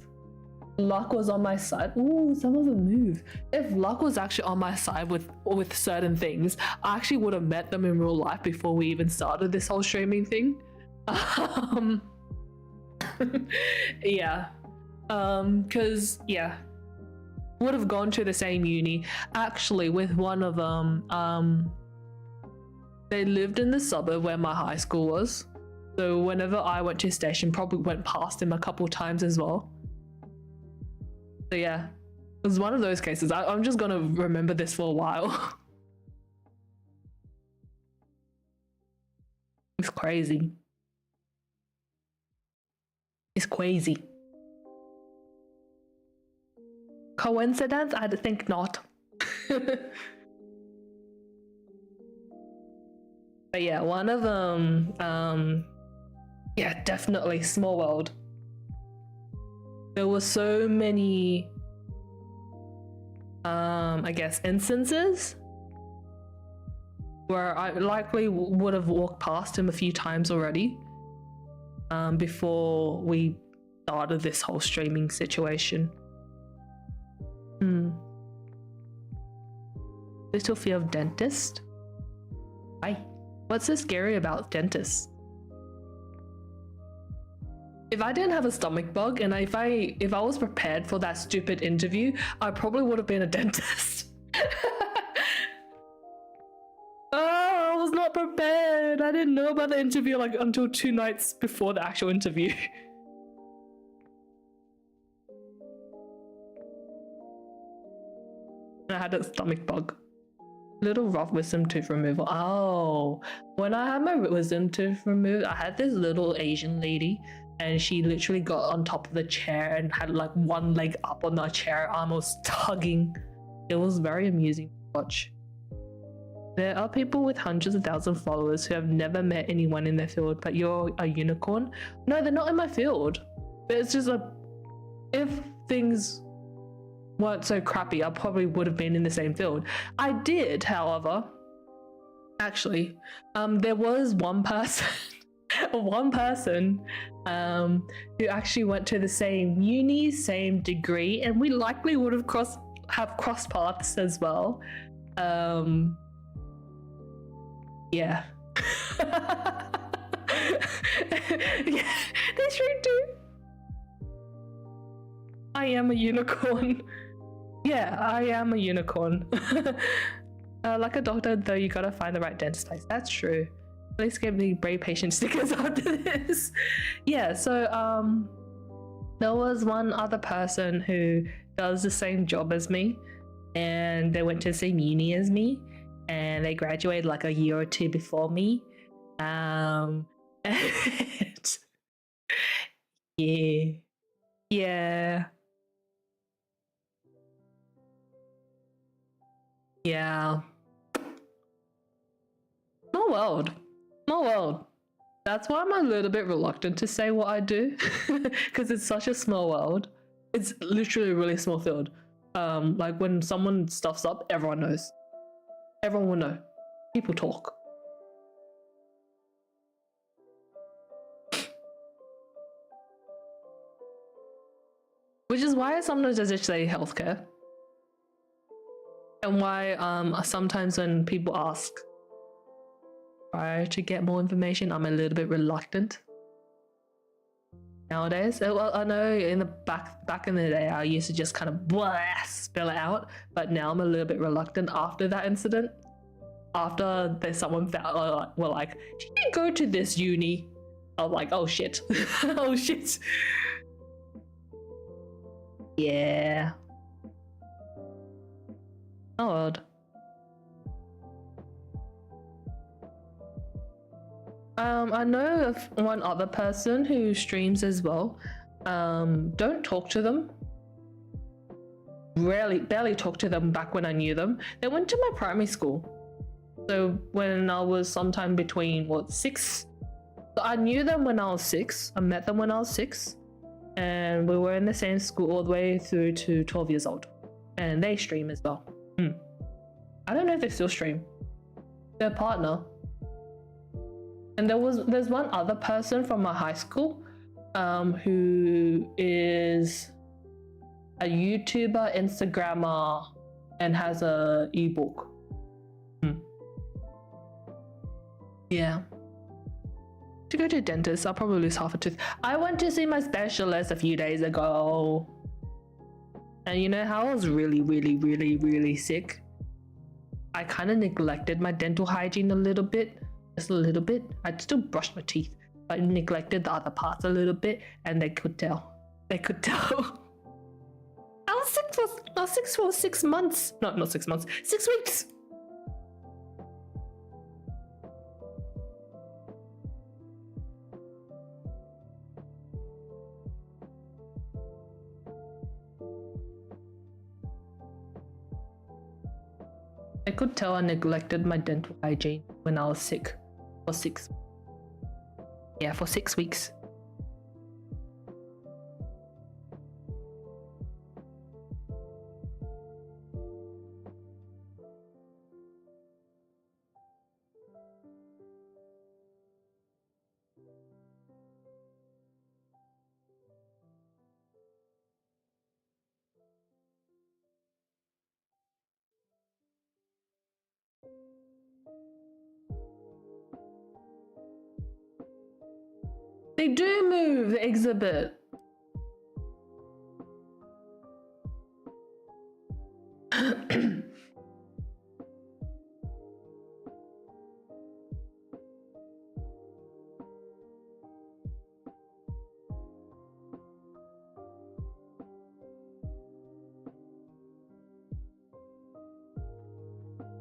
luck was on my side, ooh, some of them move. If luck was actually on my side with certain things, I actually would have met them in real life before we even started this whole streaming thing. Yeah, because yeah, would have gone to the same uni. Actually, with one of them, they lived in the suburb where my high school was, so whenever I went to station, probably went past him a couple times as well. So yeah, it was one of those cases. I'm just gonna remember this for a while. It's crazy. It's crazy. Coincidence? I think not. But yeah, one of them, yeah, definitely small world. There were so many, I guess, instances where I likely would have walked past him a few times already. Before we started this whole streaming situation. Little fear of dentist? Why? What's so scary about dentists? If I didn't have a stomach bug and if I was prepared for that stupid interview, I probably would have been a dentist. Oh, I was not prepared. I didn't know about the interview like until 2 nights before the actual interview. I had a stomach bug. Little rough wisdom tooth removal. Oh, when I had my wisdom tooth removed, I had this little Asian lady and she literally got on top of the chair and had like one leg up on the chair, almost tugging. It was very amusing to watch. There are people with hundreds of thousands of followers who have never met anyone in their field, but you're a unicorn? No, they're not in my field. But it's just if things weren't so crappy, I probably would have been in the same field. I did, however, actually, there was one person, who actually went to the same uni, same degree, and we likely would have crossed paths as well. Yeah. Yeah, they sure do. I am a unicorn. Yeah, I am a unicorn. Like a doctor, though, you gotta find the right dentist place. That's true. Please give me brave patient stickers after this. Yeah, so there was one other person who does the same job as me, and they went to the same uni as me, and they graduated like a year or two before me. And yeah. Small world. Small world. That's why I'm a little bit reluctant to say what I do, because it's such a small world. It's literally a really small field. Like when someone stuffs up, everyone knows. Everyone will know. People talk. Which is why sometimes I just say healthcare. And why sometimes when people ask to get more information, I'm a little bit reluctant nowadays. Well, I know in the back in the day I used to just kind of spell it out, but now I'm a little bit reluctant after that incident. After there's someone found, well, like, did you go to this uni? I'm like, oh shit. Oh shit. Yeah. Oh odd. I know of one other person who streams as well. Don't talk to them. Barely talk to them back when I knew them. They went to my primary school. So when I was sometime between, what, 6? So I knew them when I was 6. I met them when I was 6. And we were in the same school all the way through to 12 years old. And they stream as well. I don't know if they still stream. Their partner. And there's one other person from my high school who is a YouTuber, Instagrammer, and has a ebook. Yeah. To go to a dentist, I'll probably lose half a tooth. I went to see my specialist a few days ago. And you know how I was really sick? I kind of neglected my dental hygiene a little bit. Just a little bit. I still brushed my teeth, but I neglected the other parts a little bit, and they could tell. They could tell. I was sick for 6 months. No, not 6 months. 6 weeks. I could tell I neglected my dental hygiene when I was sick for 6 weeks. They do move the exhibit.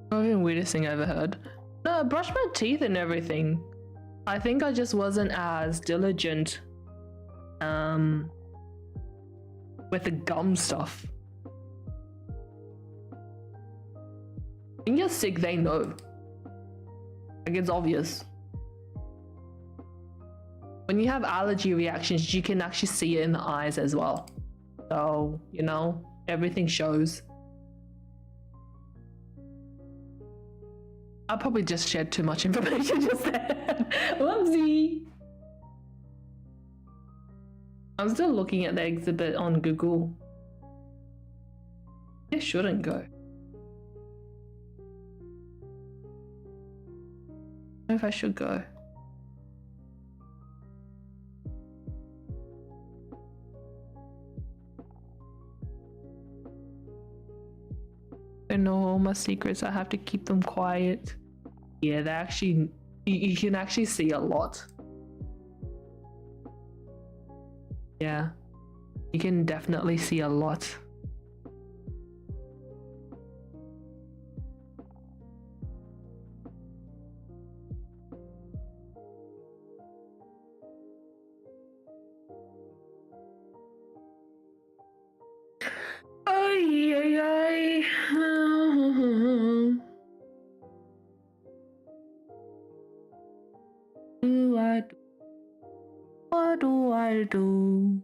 Probably the weirdest thing I ever heard. No, I brushed my teeth and everything. I think I just wasn't as diligent with the gum stuff. When you're sick, they know. Like, it's obvious. When you have allergy reactions, you can actually see it in the eyes as well. So, you know, everything shows. I probably just shared too much information just then. Whoopsie. I'm still looking at the exhibit on Google. I shouldn't go. I don't know if I should go. I know all my secrets. I have to keep them quiet. Yeah, they actually, you can actually see a lot. Yeah, you can definitely see a lot. Ay, ay, ay. I do? What do I do?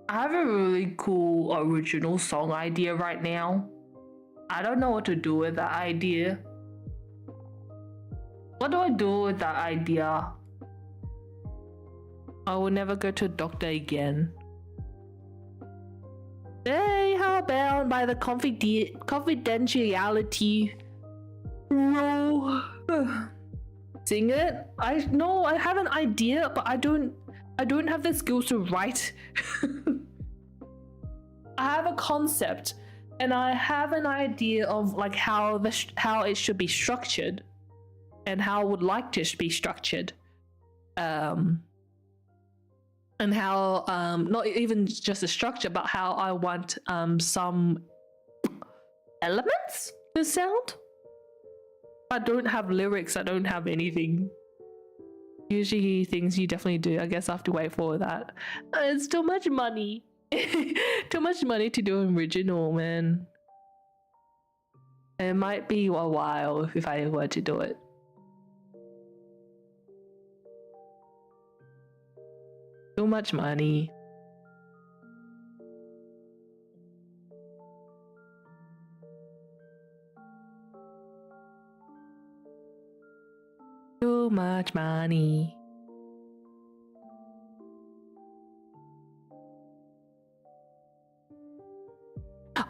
I have a really cool original song idea right now. I don't know what to do with that idea. What do I do with that idea? I will never go to a doctor again. They are bound by the confidentiality rule. Sing it? I have an idea, but I don't have the skills to write. I have a concept and I have an idea of like how it should be structured and how I would like to be structured. And how not even just a structure, but how I want some elements to sound. I don't have lyrics, I don't have anything. Usually things you definitely do. I guess I have to wait for that. It's too much money. Too much money to do an original, man. It might be a while if I were to do it. Too much money. Too much money.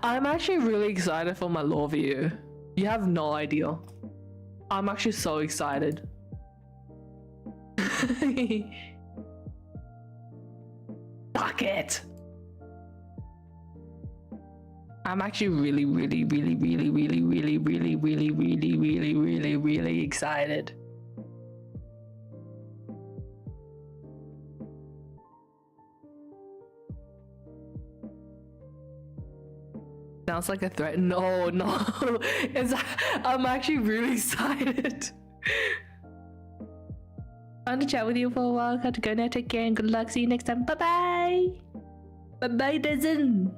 I'm actually really excited for my law review. You have no idea. I'm actually so excited. Fuck it. I'm actually really excited. Sounds like a threat. No. I'm actually really excited. I want to chat with you for a while. Got to go now. Take care and good luck. See you next time. Bye bye. Bye bye, Dozen.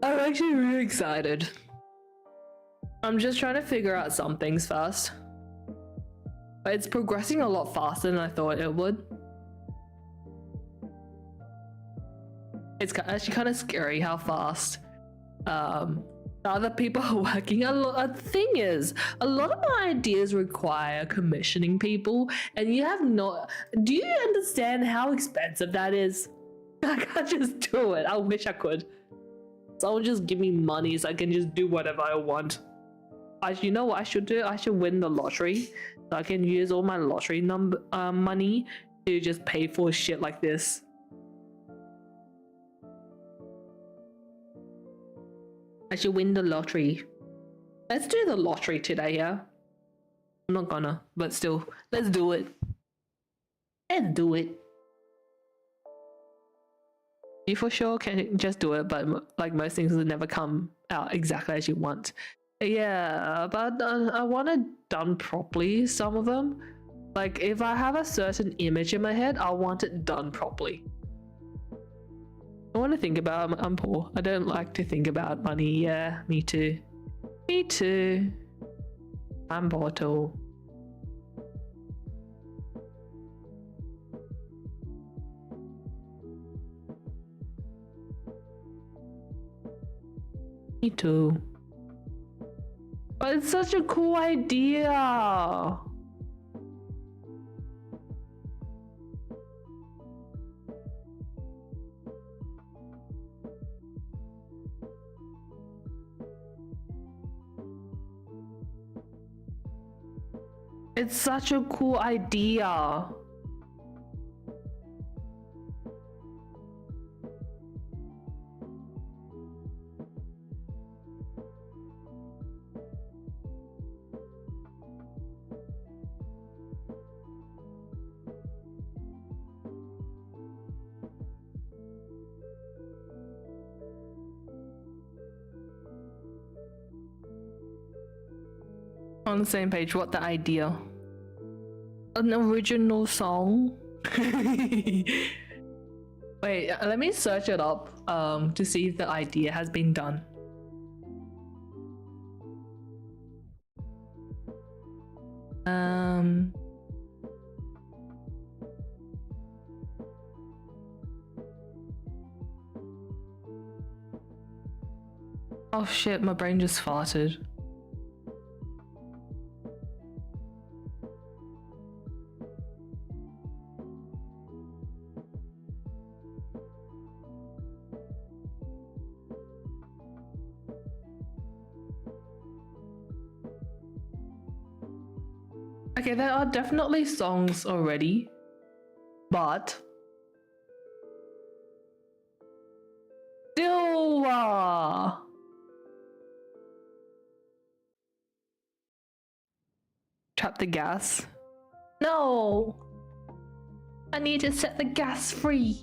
I'm actually really excited. I'm just trying to figure out some things first. But it's progressing a lot faster than I thought it would. It's actually kind of scary how fast other people are working. The thing is, a lot of my ideas require commissioning people, and you have no... Do you understand how expensive that is? I can't just do it. I wish I could. Someone just give me money so I can just do whatever I want. You know what I should do? I should win the lottery so I can use all my lottery money to just pay for shit like this. I should win the lottery. Let's do the lottery today, yeah? I'm not gonna, but still, let's do it. Let's do it. You for sure can just do it, but like most things will never come out exactly as you want. Yeah, but I want it done properly, some of them. Like, if I have a certain image in my head, I want it done properly. I want to think about it. I'm poor. I don't like to think about money. Yeah, me too. Me too. I'm poor too. Me too. But it's such a cool idea. It's such a cool idea. On the same page, what the idea? an original song. Wait, let me search it up to see if the idea has been done. Oh shit, my brain just farted. Okay, there are definitely songs already, but still, trap the gas. No, I need to set the gas free.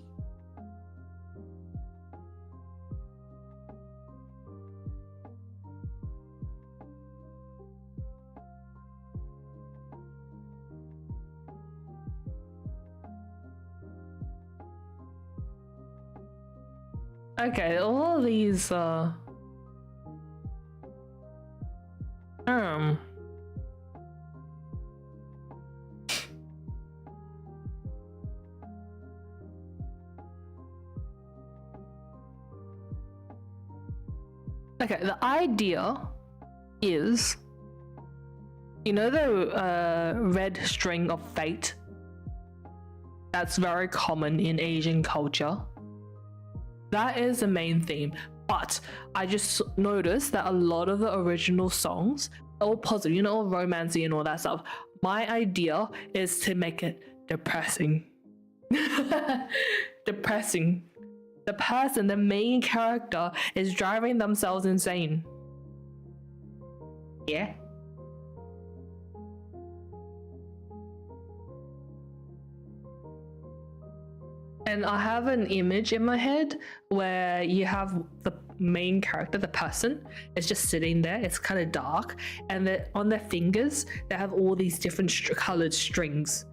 Okay, all of these okay, the idea is, you know, the red string of fate that's very common in Asian culture. That is the main theme, but I just noticed that a lot of the original songs are all positive, you know, all romancy and all that stuff. My idea is to make it depressing. Depressing. The person, the main character, is driving themselves insane. Yeah. And I have an image in my head where you have the main character, the person, is just sitting there. It's kind of dark, and on their fingers they have all these different colored strings.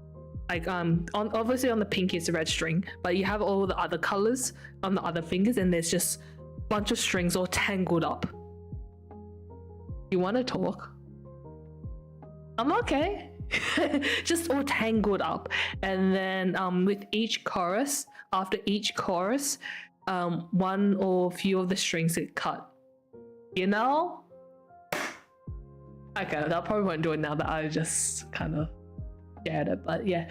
Like obviously on the pinky it's a red string, but you have all the other colors on the other fingers, and there's just a bunch of strings all tangled up. You want to talk? I'm okay. Just all tangled up, and then with each chorus, after each chorus, one or few of the strings get cut, you know. Okay, that probably won't do it now that I just kind of shared it, but yeah.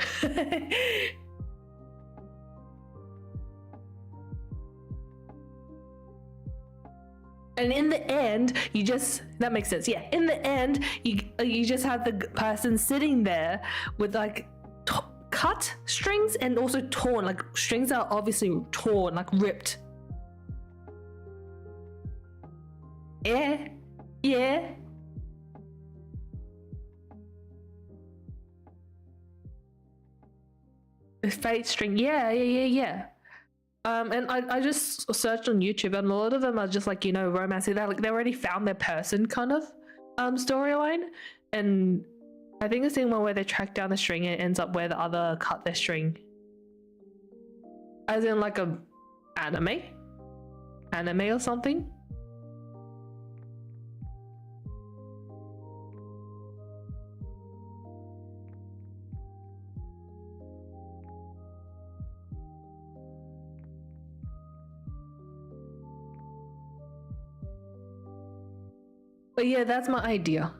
And in the end, that makes sense. Yeah, in the end, you just have the person sitting there with like cut strings and also torn, like strings are obviously torn, like ripped. Yeah. The fate string, yeah. And I just searched on YouTube, and a lot of them are just like, you know, romancy. They already found their person kind of storyline, and I think the same one where they track down the string and it ends up where the other cut their string, as in like a anime or something. But yeah, that's my idea.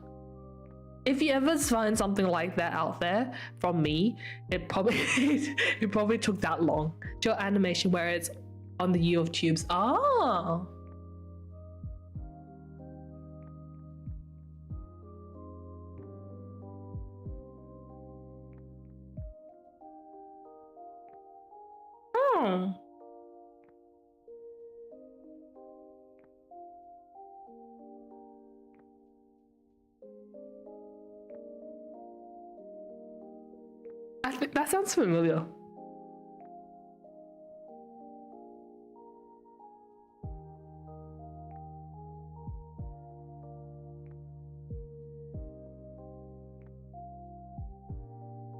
If you ever find something like that out there from me, it probably it probably took that long. Your animation where it's on the YouTubes. Ah. I think that sounds familiar.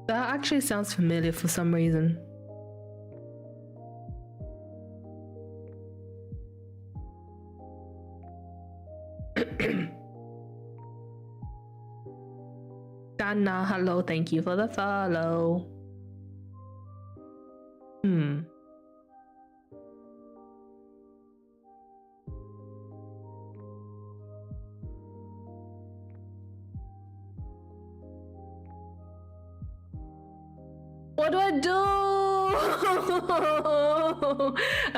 That actually sounds familiar for some reason. Dana, hello, thank you for the follow. What do I do?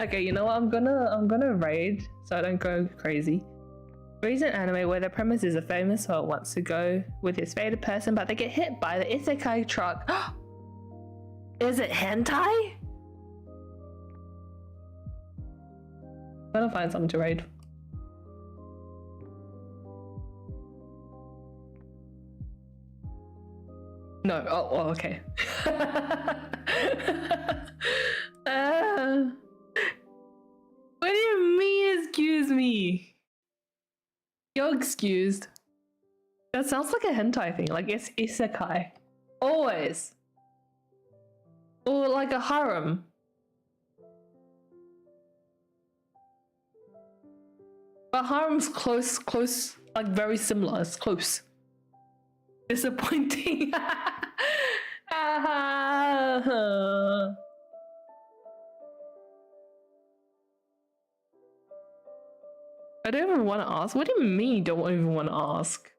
Okay, you know what? I'm gonna raid so I don't go crazy. Recent anime where the premise is a famous soul wants to go with his favorite person, but they get hit by the isekai truck. Is it hentai? I'm gonna find something to raid. No. Oh, okay. What do you mean, excuse me? You're excused. That sounds like a hentai thing, like it's isekai. Always. Or like a harem. But harem's close, like very similar, it's close. Disappointing. I don't even want to ask. What do you mean you don't even want to ask?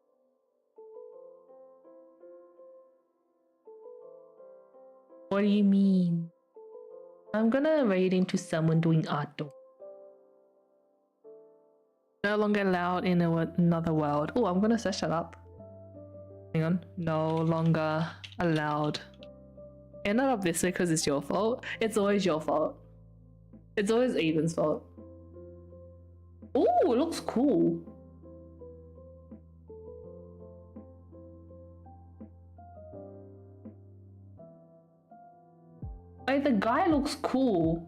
What do you mean? I'm gonna raid into someone doing art. No longer allowed in another world. Oh, I'm gonna search that up. Hang on. No longer allowed. And not obviously because it's your fault. It's always your fault. It's always Even's fault. Oh, it looks cool. Like, the guy looks cool.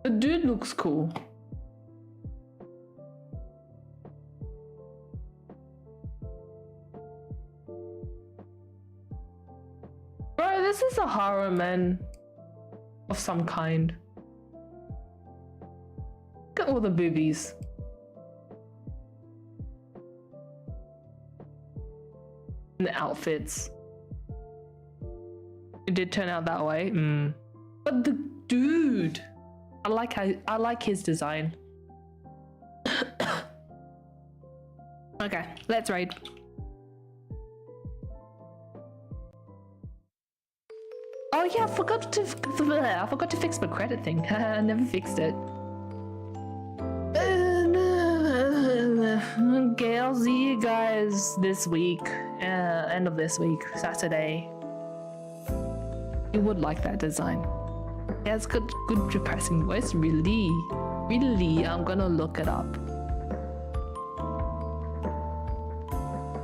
The dude looks cool. Bro, this is a horror, man. Of some kind. Look at all the boobies. And the outfits. It did turn out that way. But the dude, I like his design. Okay, let's raid. Oh yeah, I forgot to fix my credit thing. I never fixed it. Okay, I'll see you guys this week. End of this week, Saturday. You would like that design. Yeah, it's good depressing voice. Really, I'm gonna look it up.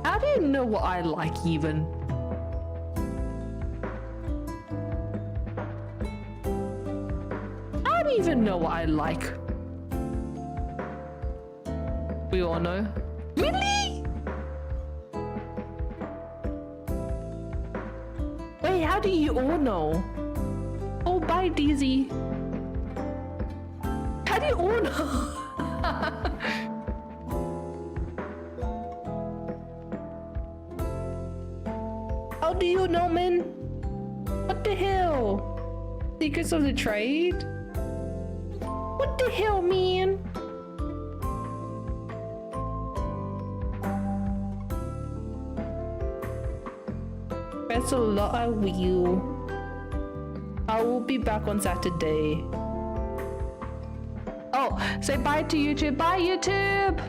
How do you know what I like even? I don't even know what I like. We all know. Really? Wait, how do you all know? Oh, bye, DZ. How do you all know? How do you know, man? What the hell? Secrets of the trade? What the hell, man? That's a lot. I will be back on Saturday. Oh, say bye to YouTube. Bye, YouTube!